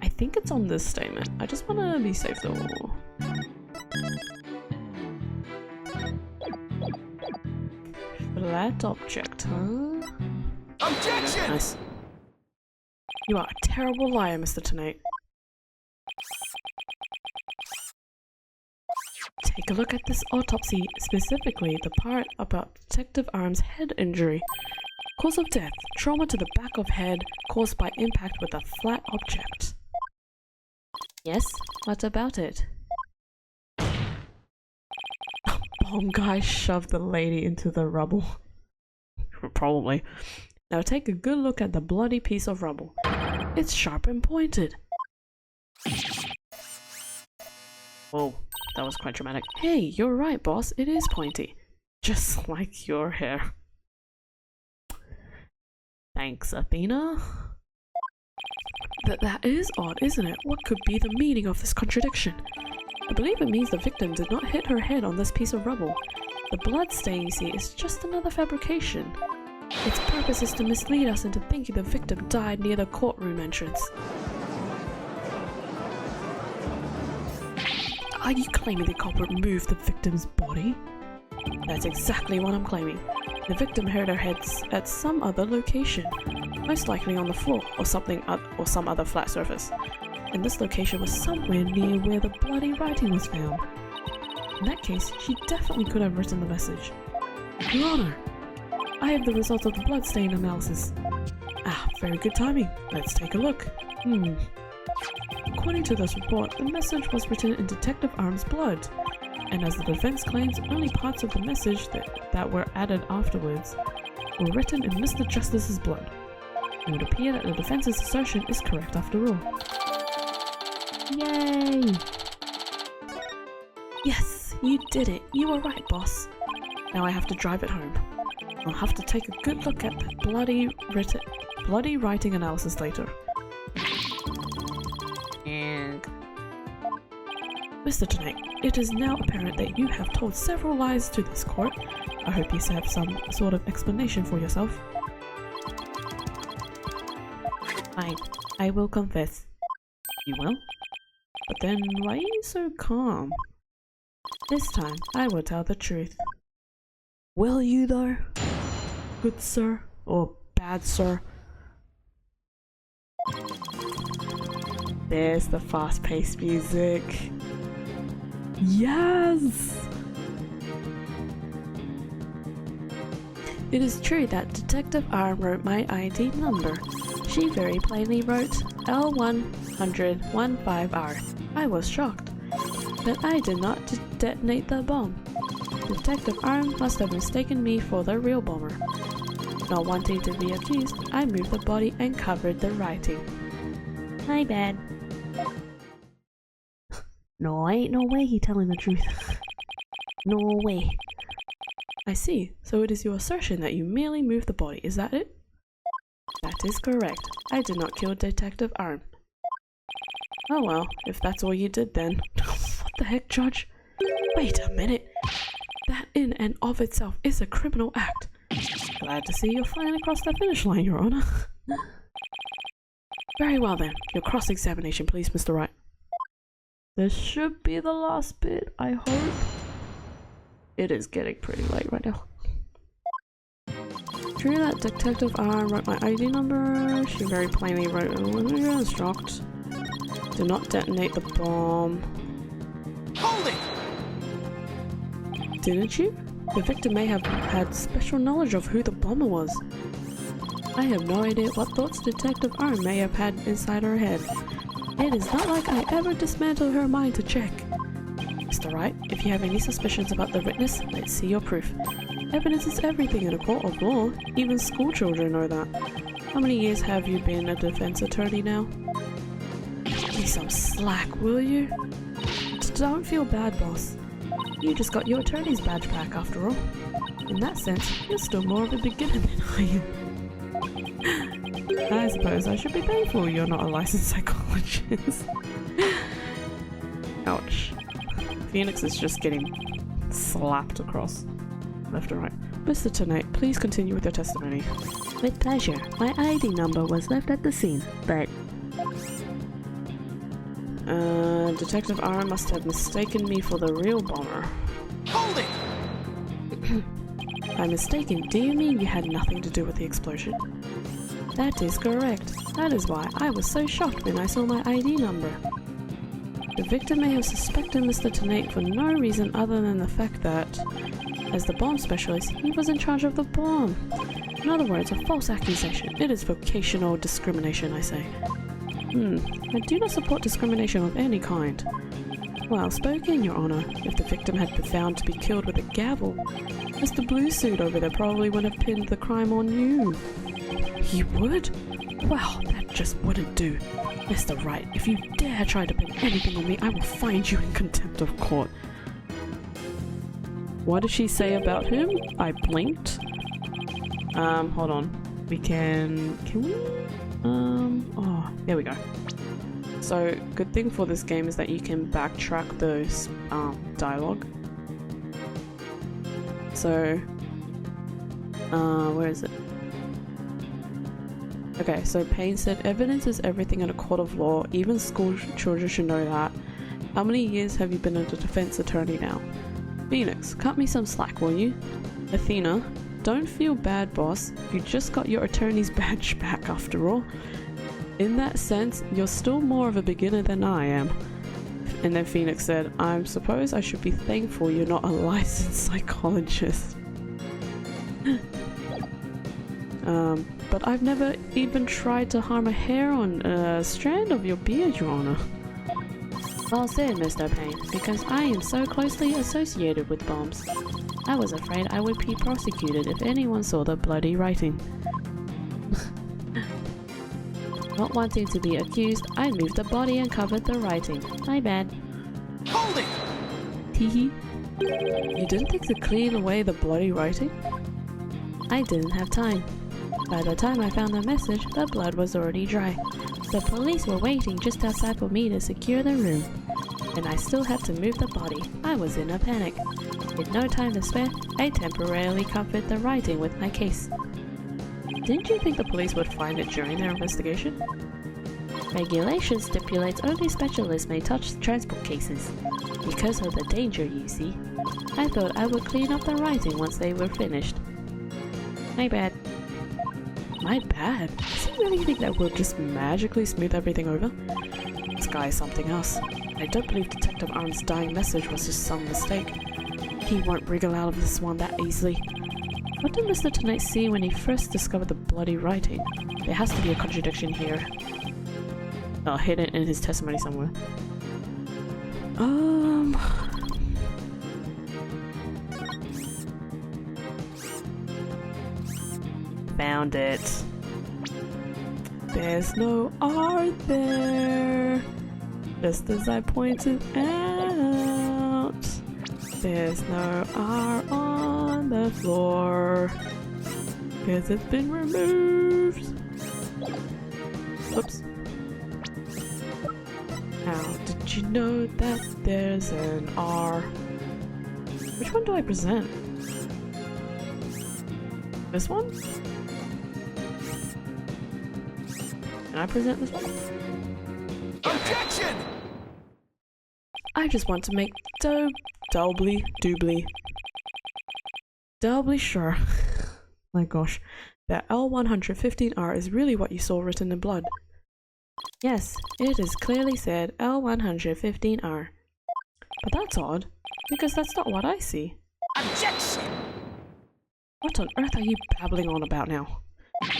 I think it's on this statement. I just want to be safe though. Flat object, huh?
Objection!
Nice. You are a terrible liar, Mr. Tennant. Take a look at this autopsy, specifically the part about Detective Arm's head injury. Cause of death, trauma to the back of head caused by impact with a flat object. Yes, what about it? Bomb guy shoved the lady into the rubble. Probably. Now take a good look at the bloody piece of rubble. It's sharp and pointed. Whoa, that was quite dramatic. Hey, you're right, boss. It is pointy. Just like your hair. Thanks, Athena. That is odd, isn't it? What could be the meaning of this contradiction? I believe it means the victim did not hit her head on this piece of rubble. The blood stain you see is just another fabrication. Its purpose is to mislead us into thinking the victim died near the courtroom entrance. Are you claiming the culprit moved the victim's body? That's exactly what I'm claiming. The victim hurt her head at some other location, most likely on the floor or some other flat surface. And this location was somewhere near where the bloody writing was found. In that case, she definitely could have written the message. Your Honor, I have the results of the bloodstain analysis. Ah, very good timing. Let's take a look. According to this report, the message was written in Detective Arm's blood, and as the defense claims, only parts of the message that were added afterwards were written in Mr. Justice's blood. It would appear that the defense's assertion is correct after all. Yay! Yes, you did it. You were right, boss. Now I have to drive it home. I'll have to take a good look at that bloody writing analysis later. And Mr. Tonight, it is now apparent that you have told several lies to this court. I hope you have some sort of explanation for yourself. Fine, I will confess. You will? But then why are you so calm? This time, I will tell the truth. Will you though? Good sir, or bad sir? There's the fast-paced music. Yes! It is true that Detective R wrote my ID number. She very plainly wrote L10015R. I was shocked, but I did not detonate the bomb. Detective R must have mistaken me for the real bomber. Not wanting to be accused, I moved the body and covered the writing. My bad. No, ain't no way he telling the truth. No way. I see. So it is your assertion that you merely moved the body, is that it? That is correct. I did not kill Detective Arm. Oh well, if that's all you did then. What the heck, Judge? Wait a minute. That in and of itself is a criminal act. Glad to see you're finally across the finish line, Your Honor. Very well then. Your cross-examination, please, Mr. Wright. This should be the last bit, I hope. It is getting pretty late right now. True that Detective R wrote my ID number. She very plainly wrote it. I was shocked. Did not detonate the bomb.
Hold it!
Didn't you? The victim may have had special knowledge of who the bomber was. I have no idea what thoughts Detective R may have had inside her head. It is not like I ever dismantled her mind to check. Mr. Wright, if you have any suspicions about the witness, let's see your proof. Evidence is everything in a court of law. Even school children know that. How many years have you been a defense attorney now? Give me some slack, will you? Don't feel bad, boss. You just got your attorney's badge back after all. In that sense, you're still more of a beginner than I am. I suppose I should be thankful you're not a licensed psychologist. Ouch. Phoenix is just getting slapped across left and right. Mr. Tonight, please continue with your testimony.
With pleasure. My ID number was left at the scene, but...
Detective R must have mistaken me for the real bomber.
Hold it!
By mistaken, do you mean you had nothing to do with the explosion? That is correct. That is why I was so shocked when I saw my ID number. The victim may have suspected Mr. Tonight for no reason other than the fact that, as the bomb specialist, he was in charge of the bomb. In other words, a false accusation. It is vocational discrimination, I say. I do not support discrimination of any kind. Well spoken, Your Honor. If the victim had been found to be killed with a gavel, Mr. Blue Suit over there probably would have pinned the crime on you. He would? Well, that just wouldn't do. Mr. Wright, if you dare try to pin anything on me, I will find you in contempt of court. What did she say about him? I blinked. Hold on. Can we? Oh, there we go. So, good thing for this game is that you can backtrack those, dialogue. So, where is it? Okay, so Payne said, evidence is everything in a court of law. Even school children should know that. How many years have you been a defense attorney now? Phoenix, cut me some slack, will you? Athena, don't feel bad, boss. You just got your attorney's badge back after all. In that sense, you're still more of a beginner than I am. And then Phoenix said, I suppose I should be thankful you're not a licensed psychologist. but I've never even tried to harm a hair on a strand of your beard, Your Honor. Well said, Mr. Payne, because I am so closely associated with bombs. I was afraid I would be prosecuted if anyone saw the bloody writing. Not wanting to be accused, I moved the body and covered the writing. My bad.
Hold it!
Teehee. You didn't think to clean away the bloody writing? I didn't have time. By the time I found the message, the blood was already dry. The police were waiting just outside for me to secure the room. And I still had to move the body. I was in a panic. With no time to spare, I temporarily covered the writing with my case. Didn't you think the police would find it during their investigation? Regulation stipulates only specialists may touch transport cases. Because of the danger, you see. I thought I would clean up the writing once they were finished. My bad. My bad? Does he really think that we'll just magically smooth everything over? This guy is something else. I don't believe Detective Arm's dying message was just some mistake. He won't wriggle out of this one that easily. What did Mr. Tonight see when he first discovered the bloody writing? There has to be a contradiction here. Oh, hidden in his testimony somewhere. Found it. There's no R there. Just as I pointed out. There's no R on the floor. Because it's been removed. Oops. How did you know that there's an R? Which one do I present? This one? Can I present this one?
Objection!
I just want to make doubly sure. My gosh, that L115R is really what you saw written in blood. Yes, it is clearly said L115R. But that's odd, because that's not what I see.
Objection!
What on earth are you babbling on about now?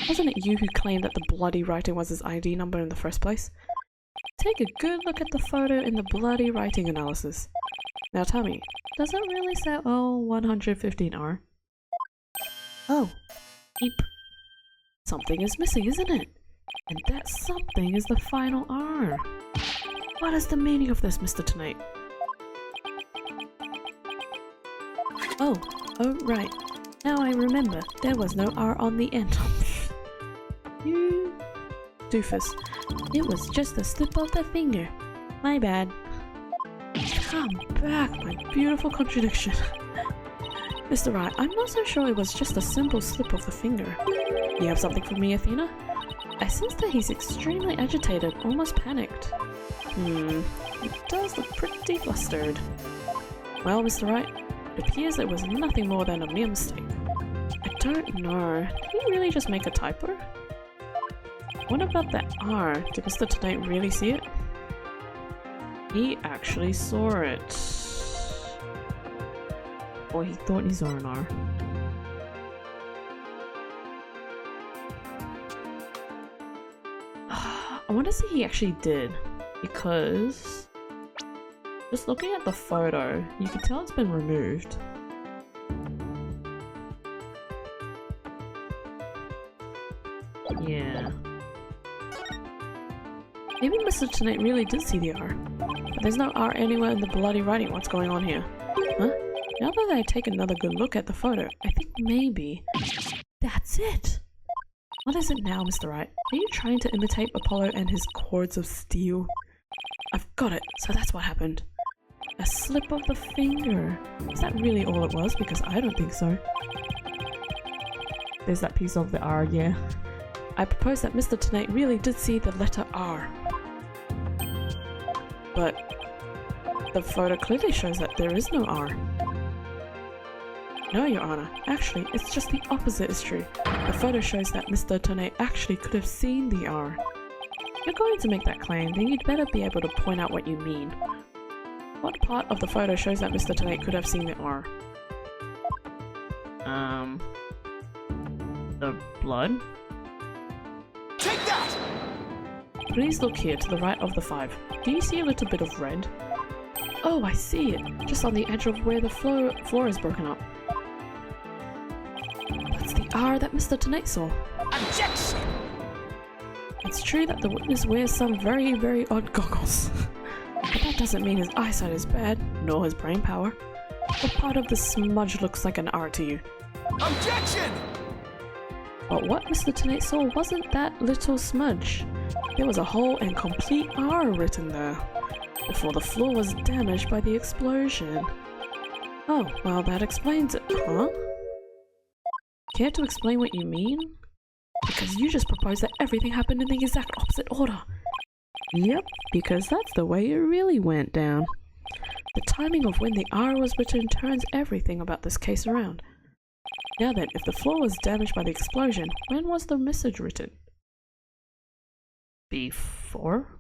Wasn't it you who claimed that the bloody writing was his ID number in the first place? Take a good look at the photo in the bloody writing analysis. Now tell me, does it really say L115R? Oh, eep. Something is missing, isn't it? And that something is the final R. What is the meaning of this, Mr. Tonight? Oh, right. Now I remember, there was no R on the end. You doofus. It was just a slip of the finger. My bad. Come back, my beautiful contradiction. Mr. Wright, I'm not so sure it was just a simple slip of the finger. You have something for me, Athena? I sense that he's extremely agitated, almost panicked. He does look pretty flustered. Well, Mr. Wright, it appears it was nothing more than a mere mistake. I don't know. Did he really just make a typo? What about that R? Did Mr. Tonight really see it? He actually saw it. Or he thought he saw an R. I want to see he actually did, because just looking at the photo, you can tell it's been removed. Yeah. Maybe Mr. Tonight really did see the R, but there's no R anywhere in the bloody writing. What's going on here? Huh? Now that I take another good look at the photo, I think maybe that's it. What is it now, Mr. Wright? Are you trying to imitate Apollo and his cords of steel? I've got it, so that's what happened. A slip of the finger. Is that really all it was? Because I don't think so. There's that piece of the R, yeah. I propose that Mr. Tonight really did see the letter R. But the photo clearly shows that there is no R. No, Your Honor. Actually, it's just the opposite is true. The photo shows that Mr. Tonight actually could have seen the R. If you're going to make that claim, then you'd better be able to point out what you mean. What part of the photo shows that Mr. Tonight could have seen the R? The blood?
Take that!
Please look here to the right of the 5. Do you see a little bit of red? Oh, I see it! Just on the edge of where the floor is broken up. That's the R that Mr. Tenate saw.
Objection!
It's true that the witness wears some very, very odd goggles. But that doesn't mean his eyesight is bad, nor his brain power. What part of the smudge looks like an R to you?
Objection!
But what Mr. Tenate saw wasn't that little smudge. There was a whole and complete R written there, before the floor was damaged by the explosion. Oh, well that explains it, huh? Care to explain what you mean? Because you just proposed that everything happened in the exact opposite order. Yep, because that's the way it really went down. The timing of when the R was written turns everything about this case around. Now then, if the floor was damaged by the explosion, when was the message written? Before?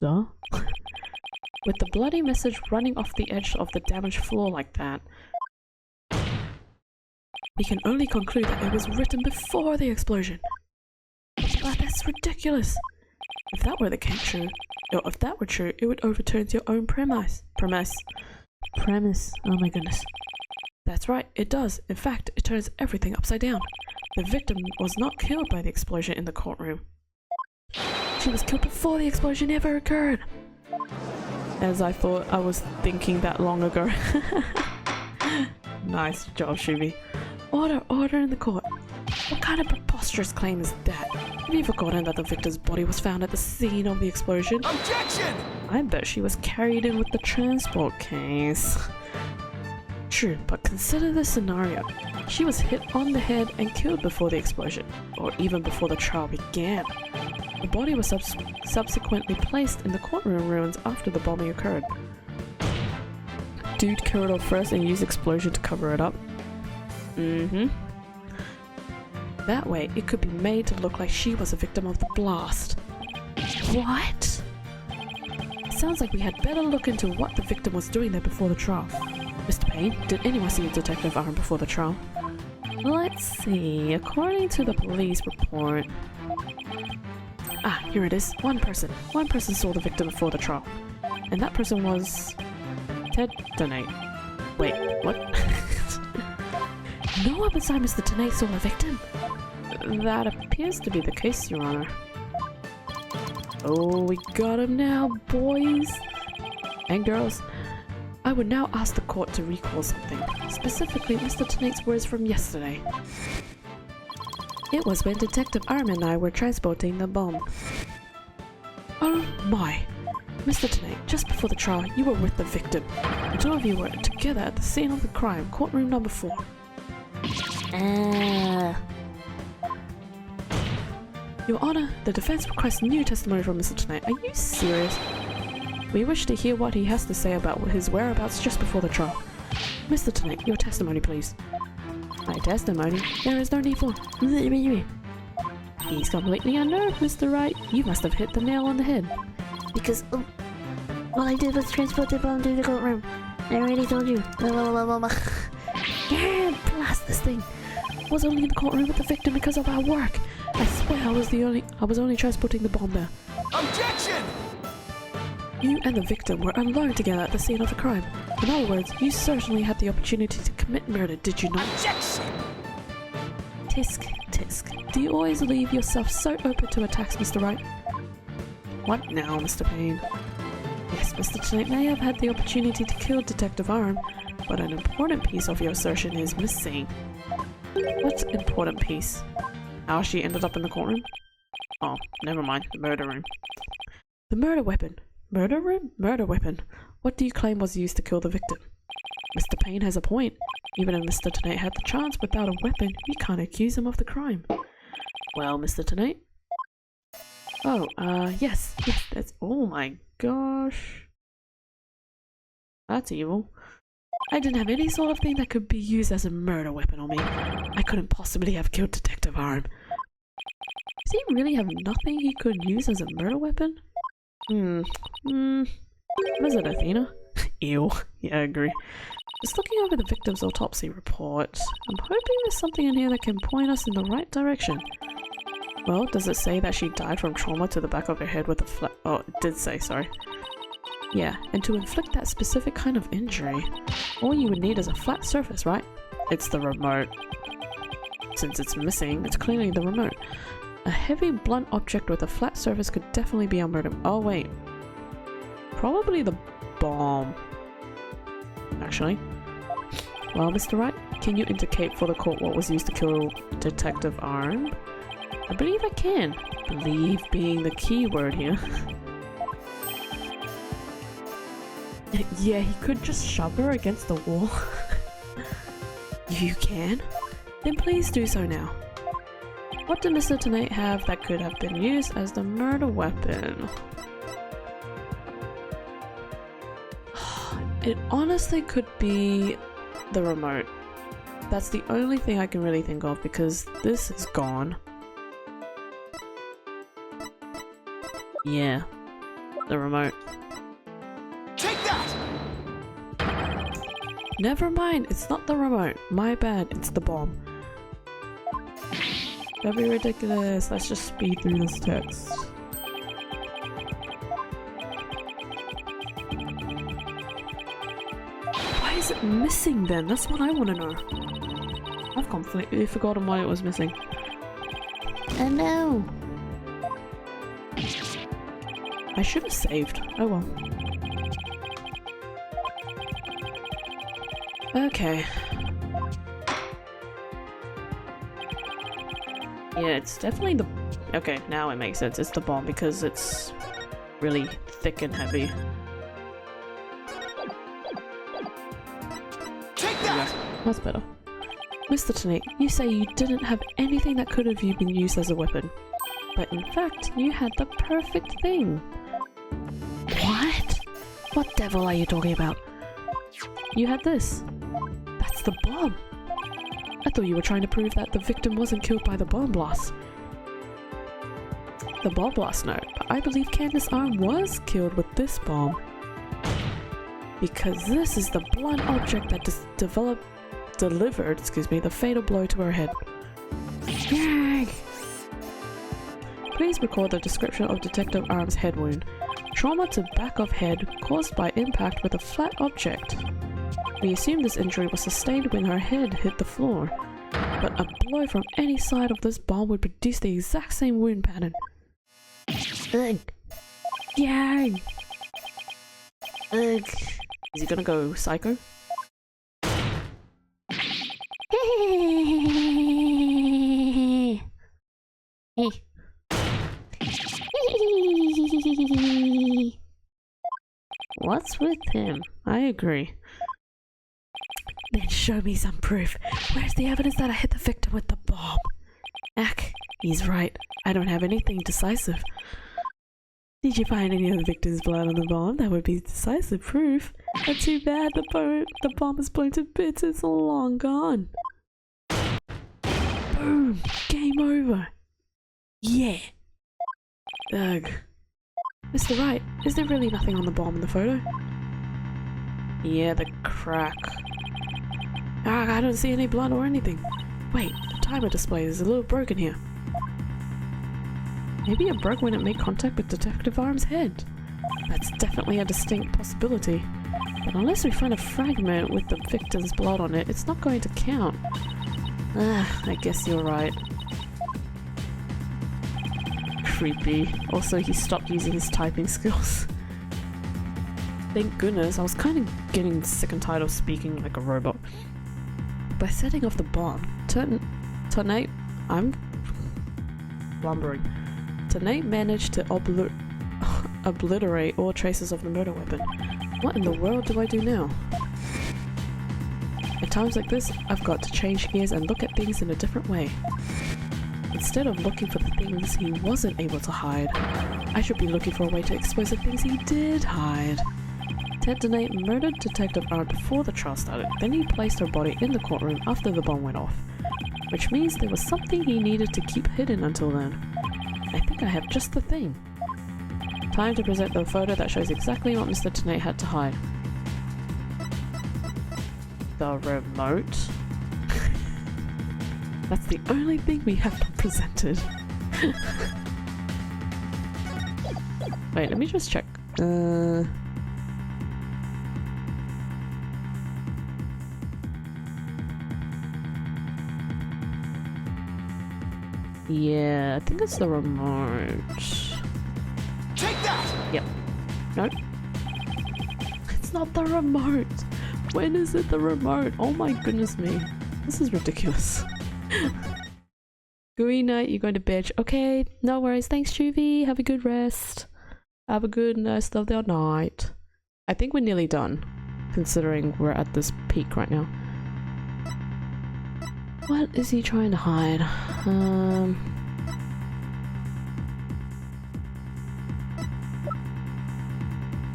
Duh. With the bloody message running off the edge of the damaged floor like that, we can only conclude that it was written before the explosion. But that's ridiculous. If that were the case true, or if that were true, it would overturn your own premise. Oh my goodness. That's right, it does. In fact, it turns everything upside down. The victim was not killed by the explosion in the courtroom. She was killed before the explosion ever occurred. As I thought I was thinking that long ago. Nice job, Shubi. Order in the court. What kind of preposterous claim is that? Have you forgotten that the victim's body was found at the scene of the explosion?
Objection!
I bet she was carried in with the transport case. True, but consider this scenario. She was hit on the head and killed before the explosion, or even before the trial began. The body was subsequently placed in the courtroom ruins after the bombing occurred. Dude killed her first and used explosion to cover it up. That way, it could be made to look like she was a victim of the blast. What? Sounds like we had better look into what the victim was doing there before the trial. Mr. Payne, did anyone see Detective Arm before the trial? Let's see, according to the police report... Ah, here it is. One person saw the victim before the trial. And that person was... Ted Tenate. Wait, what? No one beside Mr. Tenate saw the victim? That appears to be the case, Your Honor. Oh, we got him now, boys and girls. I would now ask the court to recall something, specifically Mr. Tenate's words from yesterday. It was when Detective Arm and I were transporting the bomb. Oh my! Mr. Tenate, just before the trial, you were with the victim. The two of you were together at the scene of the crime, courtroom number 4. Your Honor, the defense requests new testimony from Mr. Tenate. Are you serious? We wish to hear what he has to say about his whereabouts just before the trial. Mr. Tenate, your testimony, please. My testimony? There is no need for... He's completely unnerved, Mr. Wright. You must have hit the nail on the head.
Because all I did was transport the bomb to the courtroom. I already told you.
Yeah, blast this thing. I was only in the courtroom with the victim because of our work. I swear I was only transporting the bomb there.
Objection!
You and the victim were alone together at the scene of the crime. In other words, you certainly had the opportunity to commit murder, did you not?
Objection!
Tisk, tisk. Do you always leave yourself so open to attacks, Mr. Wright? What now, Mr. Payne? Yes, Mr. Tenate may have had the opportunity to kill Detective Arm, but an important piece of your assertion is missing. What important piece? How she ended up in the courtroom? Oh, never mind. The murder room. The murder weapon. Murder room? Murder weapon. What do you claim was used to kill the victim? Mr. Payne has a point. Even if Mr. Tenate had the chance without a weapon, you can't accuse him of the crime. Well, Mr. Tenate? Oh, yes, that's... Oh my gosh. That's evil. I didn't have any sort of thing that could be used as a murder weapon on me. I couldn't possibly have killed Detective Arm. Does he really have nothing he could use as a murder weapon? Was it Athena? Ew. Yeah, I agree. Just looking over the victim's autopsy report, I'm hoping there's something in here that can point us in the right direction. Well, does it say that she died from trauma to the back of her head with a flat— oh, it did say, sorry. Yeah, and to inflict that specific kind of injury, all you would need is a flat surface, right? It's the remote. Since it's missing, it's clearly the remote. A heavy, blunt object with a flat surface could definitely be our murder— oh wait. Probably the bomb. Actually. Well, Mr. Wright, can you indicate for the court what was used to kill Detective Arm? I believe I can. Believe being the key word here. Yeah, he could just shove her against the wall. You can? Then please do so now. What did Mr. Tonight have that could have been used as the murder weapon? It honestly could be the remote. That's the only thing I can really think of because this is gone. Yeah, the remote.
Take that!
Never mind, it's not the remote. My bad, it's the bomb. That'd be ridiculous. Let's just speed through this text. Why is it missing then? That's what I want to know. I've completely forgotten why it was missing.
Oh no!
I should have saved. Oh well. Okay. Yeah, it's definitely the— okay, now it makes sense. It's the bomb because it's really thick and heavy.
Take that!
That's better. Mr. Tonight, you say you didn't have anything that could have been used as a weapon. But in fact, you had the perfect thing.
What? What devil are you talking about?
You had this. That's the bomb. I thought you were trying to prove that the victim wasn't killed by the bomb blast. The bomb blast, no, but I believe Candace Arm was killed with this bomb. Because this is the blunt object that delivered the fatal blow to her head.
Yay!
Please record the description of Detective Arm's head wound. Trauma to back of head caused by impact with a flat object. We assume this injury was sustained when her head hit the floor, but a blow from any side of this bomb would produce the exact same wound pattern.
Ugh.
Yay!
Ugh.
Is he gonna go psycho?
Hey.
What's with him? I agree.
Then show me some proof. Where's the evidence that I hit the victim with the bomb?
Ack, he's right. I don't have anything decisive.
Did you find any of the victim's blood on the bomb? That would be decisive proof.
But too bad the bomb is blown to bits. It's long gone.
Boom! Game over. Yeah.
Ugh. Mr. Wright, is there really nothing on the bomb in the photo? Yeah, the crack. Ah, I don't see any blood or anything. Wait, the timer display is a little broken here. Maybe it broke when it made contact with Detective Arm's head. That's definitely a distinct possibility. But unless we find a fragment with the victim's blood on it, it's not going to count. Ah, I guess you're right. Creepy. Also, he stopped using his typing skills. Thank goodness, I was kind of getting sick and tired of speaking like a robot. By setting off the bomb, Tonight, I'm lumbering. Tonight managed to obliterate all traces of the murder weapon. What in the world do I do now? At times like this, I've got to change gears and look at things in a different way. Instead of looking for the things he wasn't able to hide, I should be looking for a way to expose the things he did hide. Ted Donate murdered Detective Arm before the trial started, then he placed her body in the courtroom after the bomb went off. Which means there was something he needed to keep hidden until then. I think I have just the thing. Time to present the photo that shows exactly what Mr. Donate had to hide. the remote? That's the only thing we have presented. Wait, let me just check. Yeah, I think it's the remote.
Take that!
Yep. No. It's not the remote. When is it the remote? Oh my goodness me. This is ridiculous. Gooey night, you're going to bitch. Okay, no worries. Thanks, Juvie. Have a good rest. Have a good rest of the night. I think we're nearly done, considering we're at this peak right now. What is he trying to hide?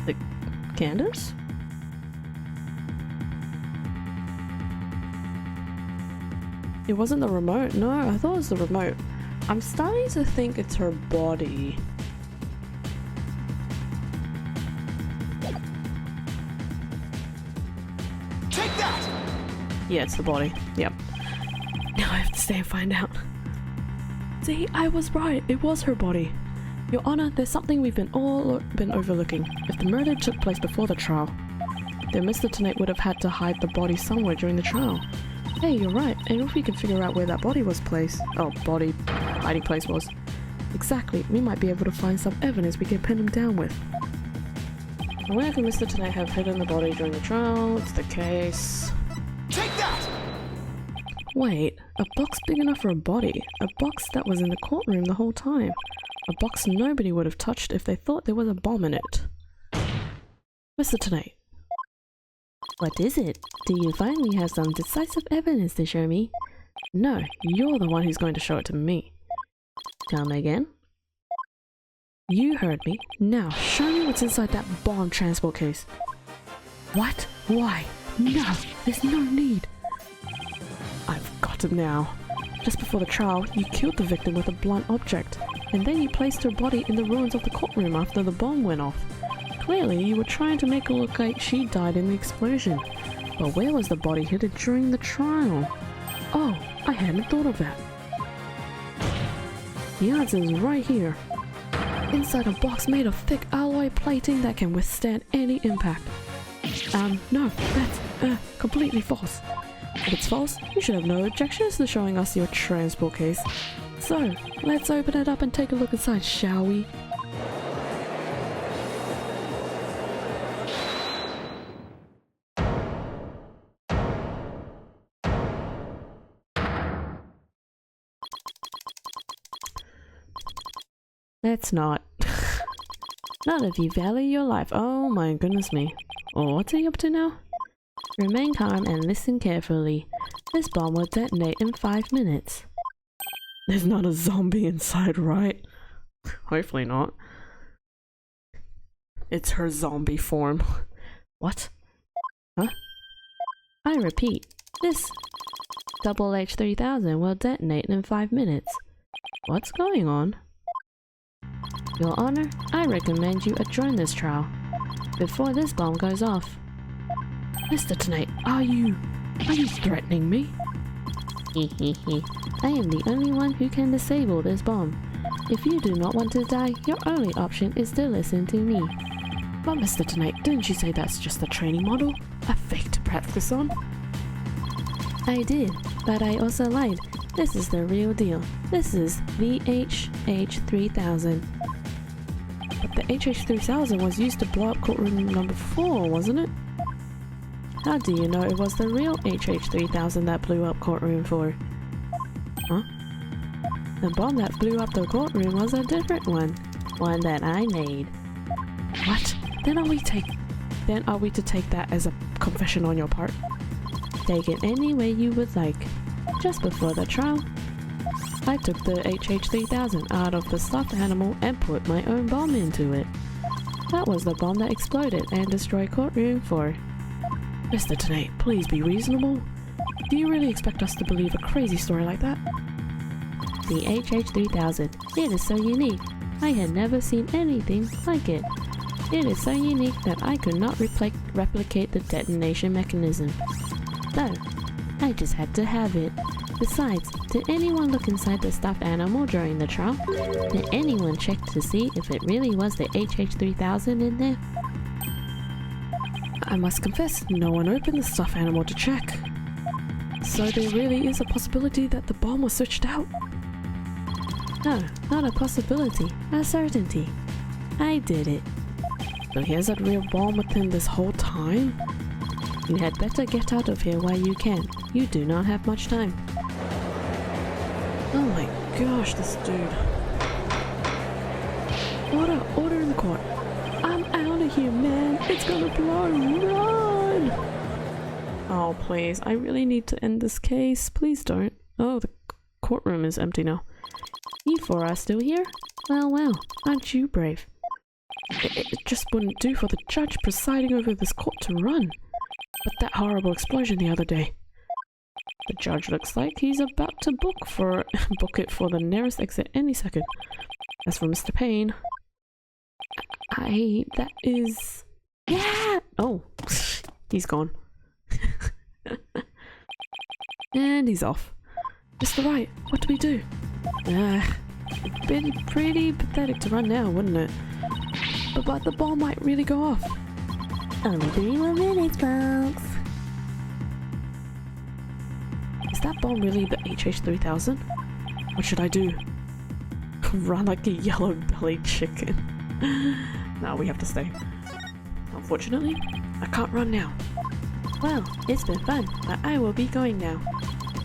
The Candace? It wasn't the remote. No, I thought it was the remote. I'm starting to think it's her body.
Take that!
Yeah, it's the body. Yep. Now I have to stay and find out. See, I was right. It was her body. Your Honor, there's something we've been overlooking. If the murder took place before the trial, then Mr. Tennant would have had to hide the body somewhere during the trial. Hey, you're right. And if we can figure out where that body was placed, hiding place was. Exactly. We might be able to find some evidence we can pin him down with. And where could Mr. Tennant have hidden the body during the trial? It's the case.
Take that!
Wait, a box big enough for a body. A box that was in the courtroom the whole time. A box nobody would have touched if they thought there was a bomb in it. Mr. Tennant.
What is it? Do you finally have some decisive evidence to show me?
No, you're the one who's going to show it to me.
Come again?
You heard me. Now, show me what's inside that bomb transport case. What? Why? No, there's no need. I've got him now. Just before the trial, you killed the victim with a blunt object, and then you placed her body in the ruins of the courtroom after the bomb went off. Clearly, you were trying to make it look like she died in the explosion. But where was the body hidden during the trial? Oh, I hadn't thought of that. The answer is right here. Inside a box made of thick alloy plating that can withstand any impact. No, that's completely false. If it's false, you should have no objections to showing us your transport case. So, let's open it up and take a look inside, shall we? Let's not. None of you value your life. Oh my goodness me. Oh, what's he up to now?
Remain calm and listen carefully. This bomb will detonate in 5 minutes.
There's not a zombie inside, right? Hopefully not. It's her zombie form. What? Huh?
I repeat, this H3000 will detonate in 5 minutes. What's going on? Your Honor, I recommend you adjourn this trial before this bomb goes off.
Mr. Tennant, are you threatening me?
Hehehe. I am the only one who can disable this bomb. If you do not want to die, your only option is to listen to me.
But Mr. Tennant, didn't you say that's just a training model? A fake to practice on?
I did, but I also lied. This is the real deal. This is the HH3000.
But the HH3000 was used to blow up courtroom number 4, wasn't it?
How do you know it was the real HH3000 that blew up courtroom 4?
Huh?
The bomb that blew up the courtroom was a different one. One that I made.
What? Then are we to take that as a confession on your part?
Take it any way you would like. Just before the trial, I took the HH3000 out of the stuffed animal and put my own bomb into it. That was the bomb that exploded and destroyed courtroom 4.
Mr. Tennant, please be reasonable. Do you really expect us to believe a crazy story like that?
The HH3000. It is so unique. I had never seen anything like it. It is so unique that I could not replicate the detonation mechanism. So, I just had to have it. Besides, did anyone look inside the stuffed animal during the trial? Did anyone check to see if it really was the HH3000 in there?
I must confess, no one opened the stuffed animal to check. So there really is a possibility that the bomb was switched out?
No, not a possibility, a certainty. I did it.
So here's a real bomb within this whole time?
You had better get out of here while you can. You do not have much time.
Oh my gosh, this dude. Order in the court. I'm out of here, man. It's gonna blow. Run! Oh, please. I really need to end this case. Please don't. Oh, the courtroom is empty now.
You four are still here? Well, well, aren't you brave?
It just wouldn't do for the judge presiding over this court to run. But that horrible explosion the other day. The judge looks like he's about to book it for the nearest exit any second. As for Mr. Payne, that is... Yeah! Oh, he's gone. And he's off. Mr. Wright, what do we do? It'd be pretty pathetic to run now, wouldn't it? But the bomb might really go off.
Only 3 more minutes, folks.
Is that bomb really the HH3000? What should I do? Run like a yellow-bellied chicken. No, we have to stay. Unfortunately, I can't run now.
Well, it's been fun, but I will be going now.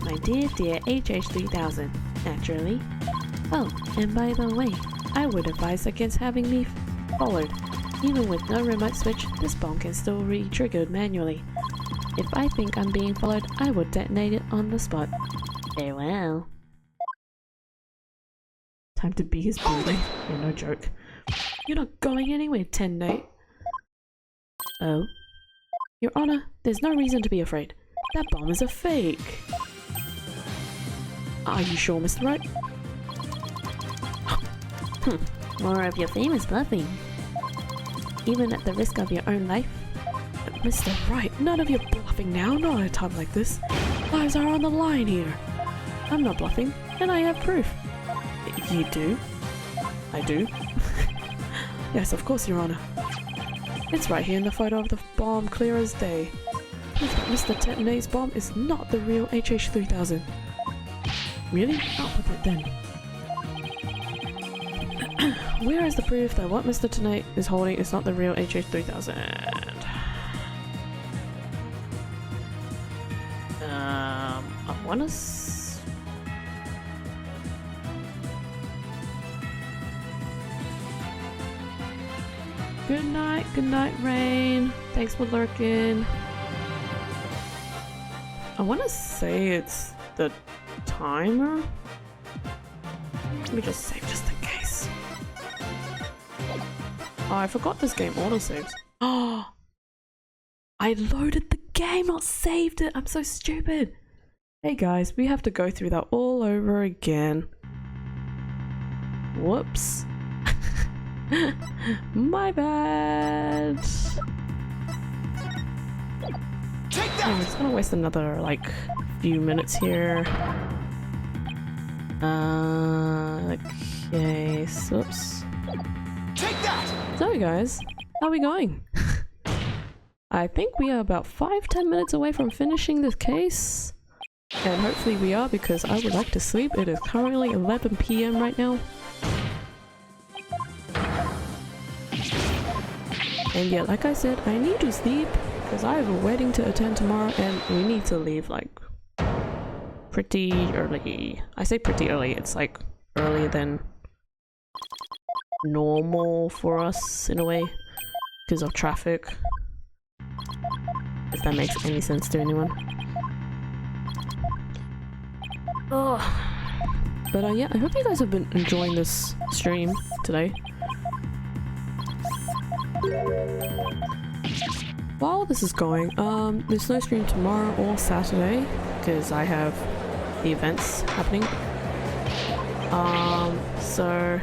My dear HH3000, naturally. Oh, and by the way, I would advise against having me followed. Even with no remote switch, this bomb can still be triggered manually. If I think I'm being followed, I will detonate it on the spot. Farewell.
Time to be his bully. Yeah, no joke. You're not going anywhere, 10 Nate.
Oh?
Your Honor, there's no reason to be afraid. That bomb is a fake. Are you sure, Mr. Wright?
More of your famous bluffing. Even at the risk of your own life.
Mr. Wright, none of your bluffing now, not at a time like this. Lives are on the line here. I'm not bluffing, and I have proof. You do? I do? Yes, of course, Your Honor. It's right here in the photo of the bomb, clear as day. Proof that Mr. Detonate's bomb is not the real HH3000. Really? Out with it then. Where is the proof that what Mr. Detonate is holding is not the real HH3000? I wanna Good night, Rain. Thanks for lurking. I wanna say it's the timer. Let me just save just in case. Oh, I forgot this game autosaves. Oh, I loaded the game, not saved it. I'm so stupid. Hey guys, we have to go through that all over again. Whoops. My bad. I'm just gonna waste another like few minutes here. Okay, oops.
Take that!
So guys, how are we going? I think we are about 5-10 minutes away from finishing this case. And hopefully we are, because I would like to sleep. It is currently 11 PM right now. And yeah, like I said, I need to sleep because I have a wedding to attend tomorrow and we need to leave like pretty early. I say pretty early, it's like earlier than normal for us in a way because of traffic. If that makes any sense to anyone. Oh. But yeah, I hope you guys have been enjoying this stream today. While this is going, there's no stream tomorrow or Saturday because I have the events happening. So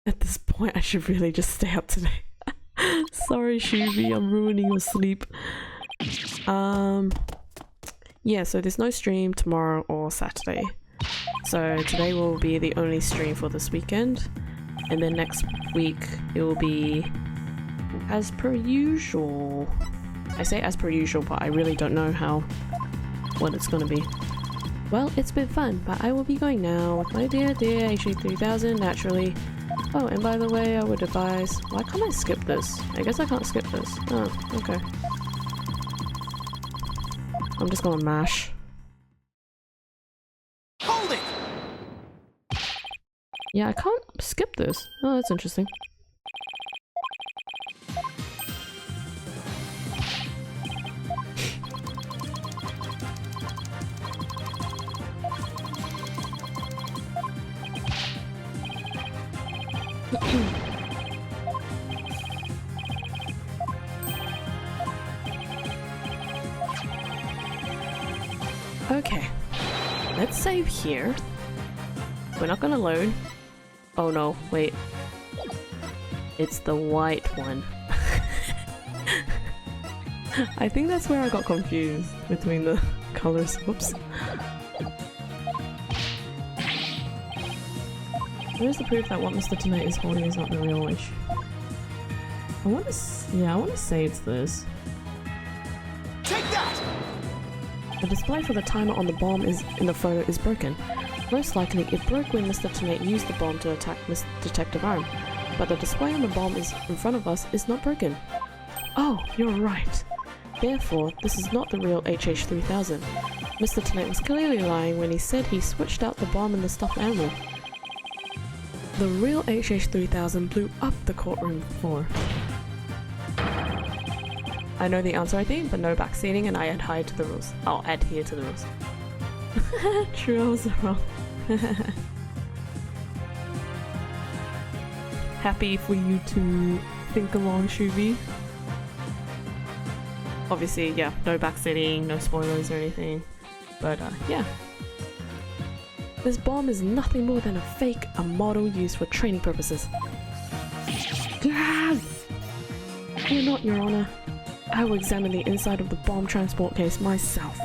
at this point I should really just stay up today. Sorry Shubi, I'm ruining your sleep. Yeah, so there's no stream tomorrow or Saturday. So today will be the only stream for this weekend. And then next week it will be as per usual. I say as per usual, but I really don't know what it's gonna be. Well, it's been fun, but I will be going now with my dear HE3000 naturally. Oh, and by the way, I would advise, why can't I skip this? I guess I can't skip this. Oh, okay. I'm just gonna mash.
Hold it!
Yeah, I can't skip this. Oh, that's interesting. Okay, let's save here. We're not gonna load. Oh no, wait. It's the white one. I think that's where I got confused between the colors. Whoops. Where's the proof that what Mr. Tonight is holding is not the real wish? I want to say it's this.
Take that!
The display for the timer on the bomb in the photo is broken. Most likely, it broke when Mr. Tonight used the bomb to attack Miss Detective Arm, but the display on the bomb in front of us is not broken. Oh, you're right. Therefore, this is not the real HH3000. Mr. Tonight was clearly lying when he said he switched out the bomb and the stuffed animal. The real HH3000 blew up the courtroom floor. I know the answer, I think, but no backseating, and I adhere to the rules. I'll adhere to the rules. True, I was wrong. Happy for you to think along, Shubi. Obviously, yeah, no backseating, no spoilers or anything. But, yeah. This bomb is nothing more than a model used for training purposes. Fear not, Your Honor. I will examine the inside of the bomb transport case myself.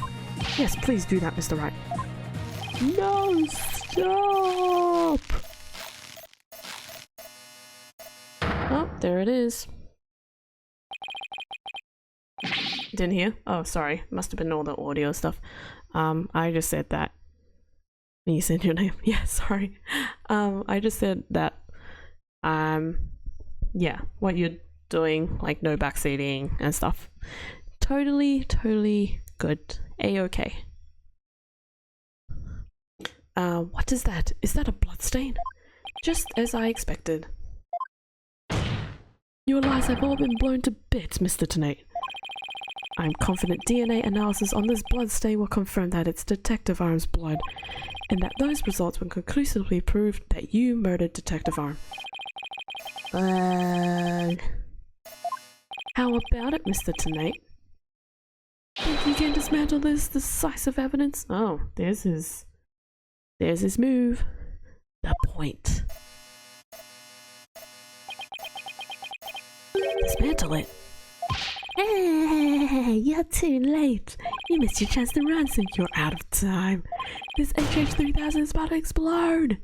Yes, please do that, Mr. Wright. No, stop! Oh, there it is. Didn't hear? Oh, sorry. Must have been all the audio stuff. I just said that. You said your name? Yeah, sorry. I just said that, yeah, what you're doing, like no backseating and stuff. Totally good. A-okay. What is that? Is that a bloodstain? Just as I expected. Your lies have all been blown to bits, Mr. Tonight. I'm confident DNA analysis on this bloodstain will confirm that it's Detective Arm's blood, and that those results will conclusively prove that you murdered Detective Arm. How about it, Mr. Tonight? Think you can dismantle this decisive evidence? Oh, there's his move. The point. Dismantle it. Hey, you're too late. You missed your chance to run, so you're out of time. This HH3000 is about to explode.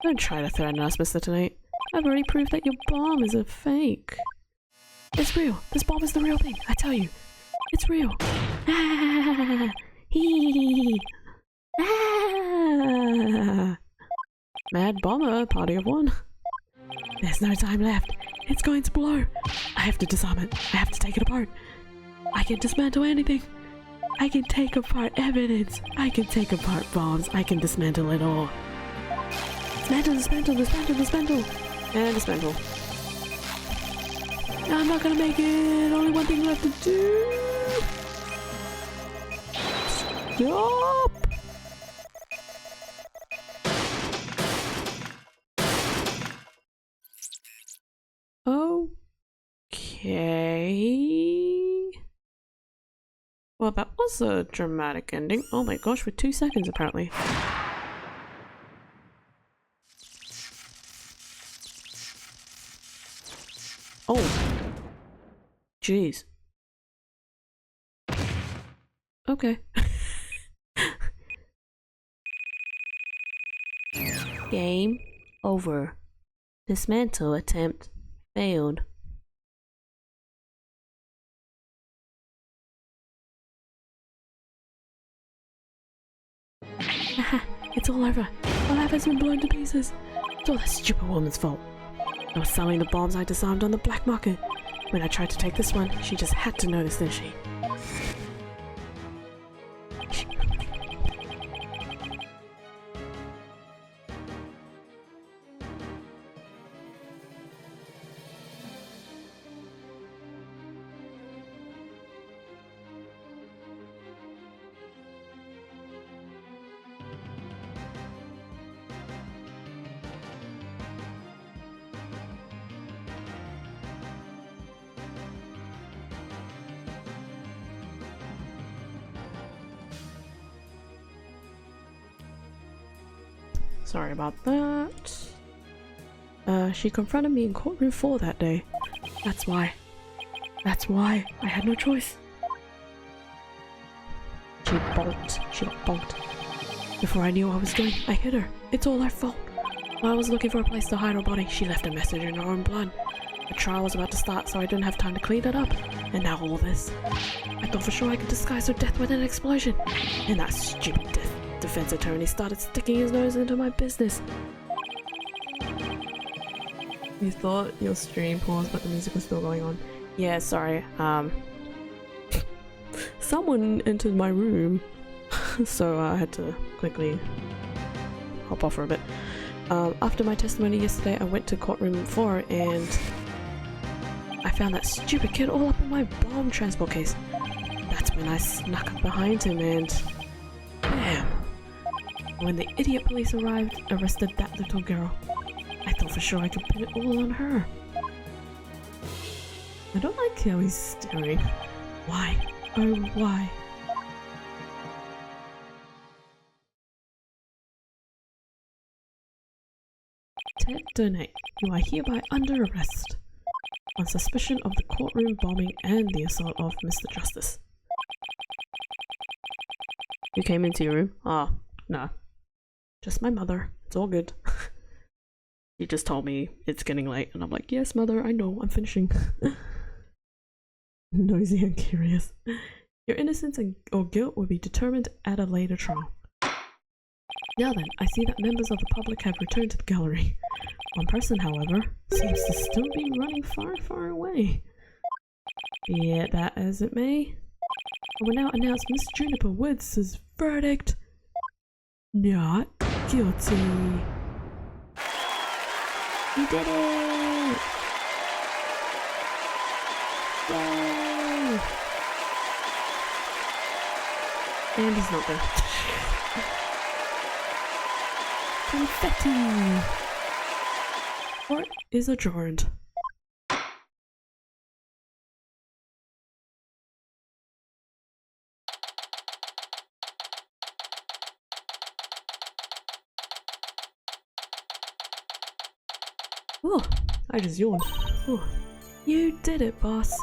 Don't try to threaten us, Mr. Tonight. I've already proved that your bomb is a fake. It's real. This bomb is the real thing. I tell you. It's real. Ah, hee. Ah. Mad bomber, party of one. There's no time left. It's going to blow. I have to disarm it. I have to take it apart. I can dismantle anything. I can take apart evidence. I can take apart bombs. I can dismantle it all. Dismantle, dismantle, dismantle, dismantle. And dismantle. I'm not gonna make it. Only one thing left to do. Stop. Okay. Well, that was a dramatic ending. Oh my gosh, for 2 seconds apparently. Oh. Jeez. Okay.
Game over. Dismantle attempt failed.
Haha, it's all over. My lab has been blown to pieces. It's all that stupid woman's fault. I was selling the bombs I disarmed on the black market. When I tried to take this one, she just had to notice, didn't she? Sorry about that. She confronted me in courtroom 4 that day. That's why. I had no choice. She got bonked. Before I knew what I was doing, I hit her. It's all her fault. While I was looking for a place to hide her body, she left a message in her own blood. The trial was about to start, so I didn't have time to clean it up. And now all this. I thought for sure I could disguise her death with an explosion. And that stupid defense attorney started sticking his nose into my business. You thought your stream paused, but the music was still going on. Yeah, sorry. Someone entered my room, so I had to quickly hop off for a bit. After my testimony yesterday, I went to courtroom 4 and I found that stupid kid all up in my bomb transport case. That's when I snuck up behind him and bam! When the idiot police arrived, arrested that little girl. I thought for sure I could put it all on her. I don't like how he's staring. Why? Oh, why? Ted Donate, you are hereby under arrest on suspicion of the courtroom bombing and the assault of Mr. Justice. You came into your room? Ah, no. Just my mother. It's all good. She just told me it's getting late, and I'm like, yes, mother, I know, I'm finishing. Nosy and curious. Your innocence or guilt will be determined at a later trial. Now then, I see that members of the public have returned to the gallery. One person, however, seems to still be running far, far away. Be it that as it may, I will now announce Miss Juniper Woods' verdict. Not guilty. You did it! Yay! And he's not there. Confetti! Court is adjourned. Oh, I just yawned. Oh, you did it, boss.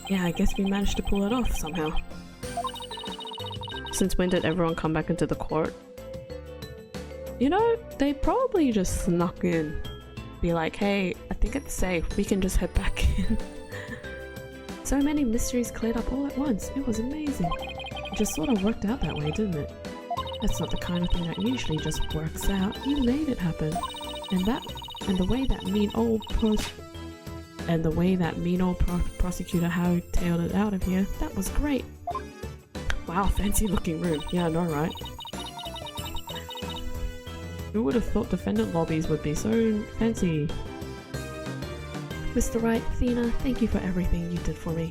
Yeah, I guess we managed to pull it off somehow. Since when did everyone come back into the court? You know, they probably just snuck in. Be like, hey, I think it's safe. We can just head back in. So many mysteries cleared up all at once. It was amazing. It just sort of worked out that way, didn't it? That's not the kind of thing that usually just works out. You made it happen. And the way that mean old prosecutor hightailed it out of here, that was great. Wow, fancy looking room. Yeah, I know, right? Who would have thought defendant lobbies would be so fancy? Mr. Wright, Athena, thank you for everything you did for me.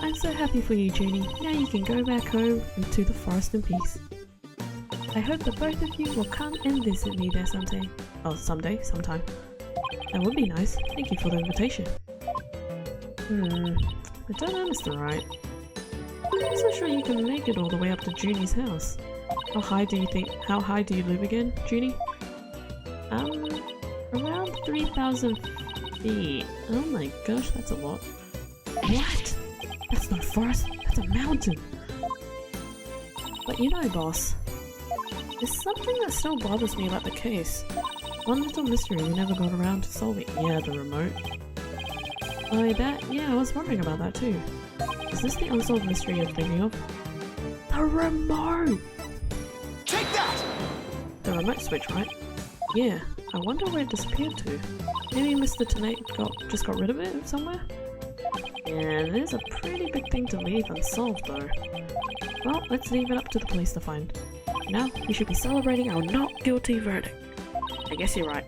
I'm so happy for you, Junie. Now you can go back home into the forest in peace. I hope that both of you will come and visit me there someday. Oh, sometime. That would be nice. Thank you for the invitation. I don't know, Mr. Wright. I'm not so sure you can make it all the way up to Junie's house. How high do you live again, Junie? Around 3,000 feet. Oh my gosh, that's a lot. What? That's not a forest, that's a mountain. But you know, boss, there's something that still bothers me about the case. One little mystery we never got around to solving. Yeah, the remote. Oh, that? Yeah, I was wondering about that too. Is this the unsolved mystery you're thinking of? The remote!
Take that!
The remote switch, right? Yeah, I wonder where it disappeared to. Maybe Mr. Tennant just got rid of it somewhere? Yeah, it is a pretty big thing to leave unsolved though. Well, let's leave it up to the police to find. Now, we should be celebrating our not guilty verdict. I guess you're right.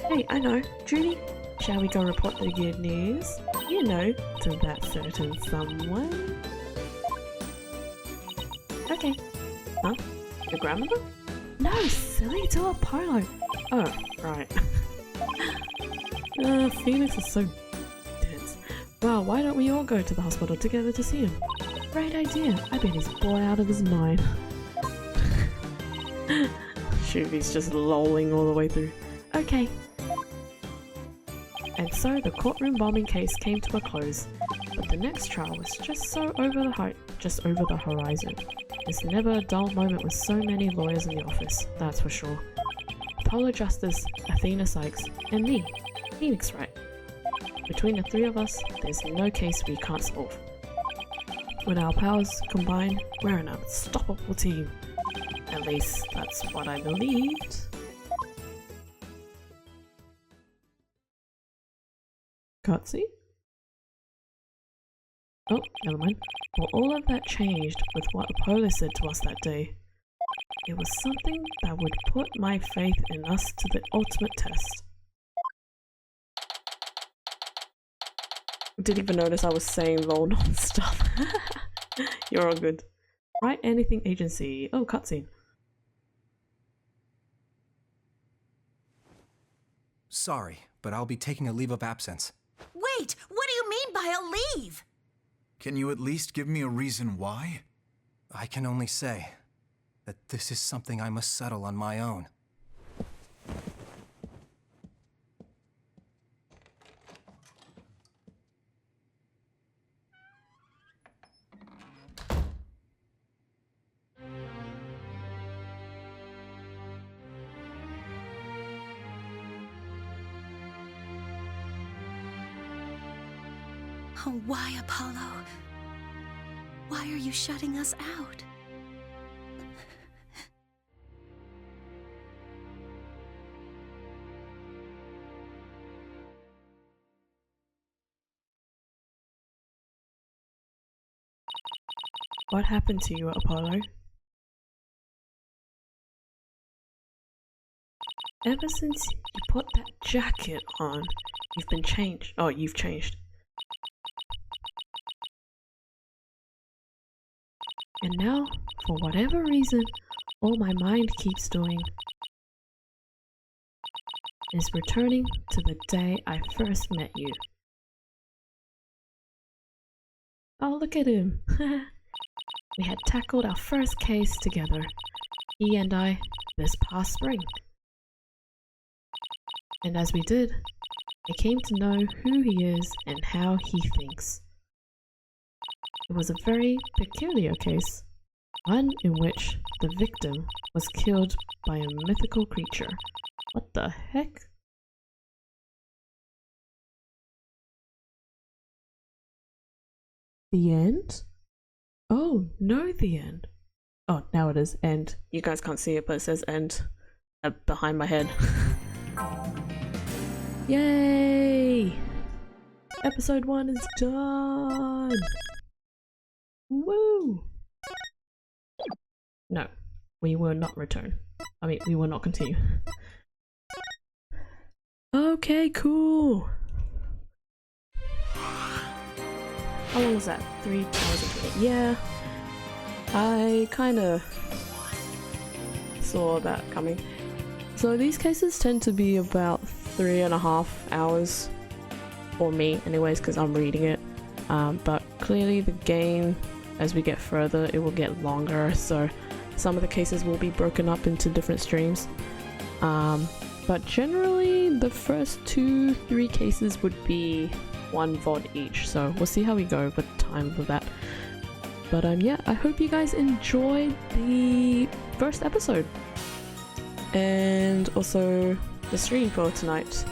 Hey, I know. Judy, shall we go report the good news? You know, to that certain someone. Okay. Huh? Your grandmother? No, silly, to Apollo. Oh, right. Phoenix is so dense. Wow, why don't we all go to the hospital together to see him? Great idea. I bet he's bored out of his mind. Shuvi's just lolling all the way through. Okay. And so the courtroom bombing case came to a close, but the next trial was just over the horizon. There's never a dull moment with so many lawyers in the office, that's for sure. Apollo Justice, Athena Sykes, and me, Phoenix Wright. Between the three of us, there's no case we can't solve. With our powers combined, we're an unstoppable team. At least, that's what I believed. Cutscene? Oh, never mind. Well, all of that changed with what Apollo said to us that day. It was something that would put my faith in us to the ultimate test. Didn't even notice I was saying lol non-stop. You're all good. Write anything agency. Oh, cutscene.
Sorry, but I'll be taking a leave of absence.
Wait, what do you mean by a leave?
Can you at least give me a reason why?
I can only say that this is something I must settle on my own.
Oh, why, Apollo? Why are you shutting us out?
What happened to you, Apollo? Ever since you put that jacket on, you've been changed. Oh, you've changed. And now, for whatever reason, all my mind keeps doing is returning to the day I first met you. Oh, look at him. We had tackled our first case together, he and I, this past spring. And as we did, I came to know who he is and how he thinks. It was a very peculiar case, one in which the victim was killed by a mythical creature. What the heck? The end? Oh, no, the end. Oh, now it is end. You guys can't see it, but it says end behind my head. Yay! Episode 1 is done! Woo! No, we will not return. I mean, we will not continue. Okay, cool! How long was that? 3 hours and 20. Yeah, I kinda saw that coming. So these cases tend to be about 3.5 hours for me anyways, because I'm reading it. But clearly the game, as we get further, it will get longer, so some of the cases will be broken up into different streams. But generally the first 2-3 cases would be 1 VOD each, so we'll see how we go with time with that. But yeah, I hope you guys enjoyed the first episode and also the stream for tonight.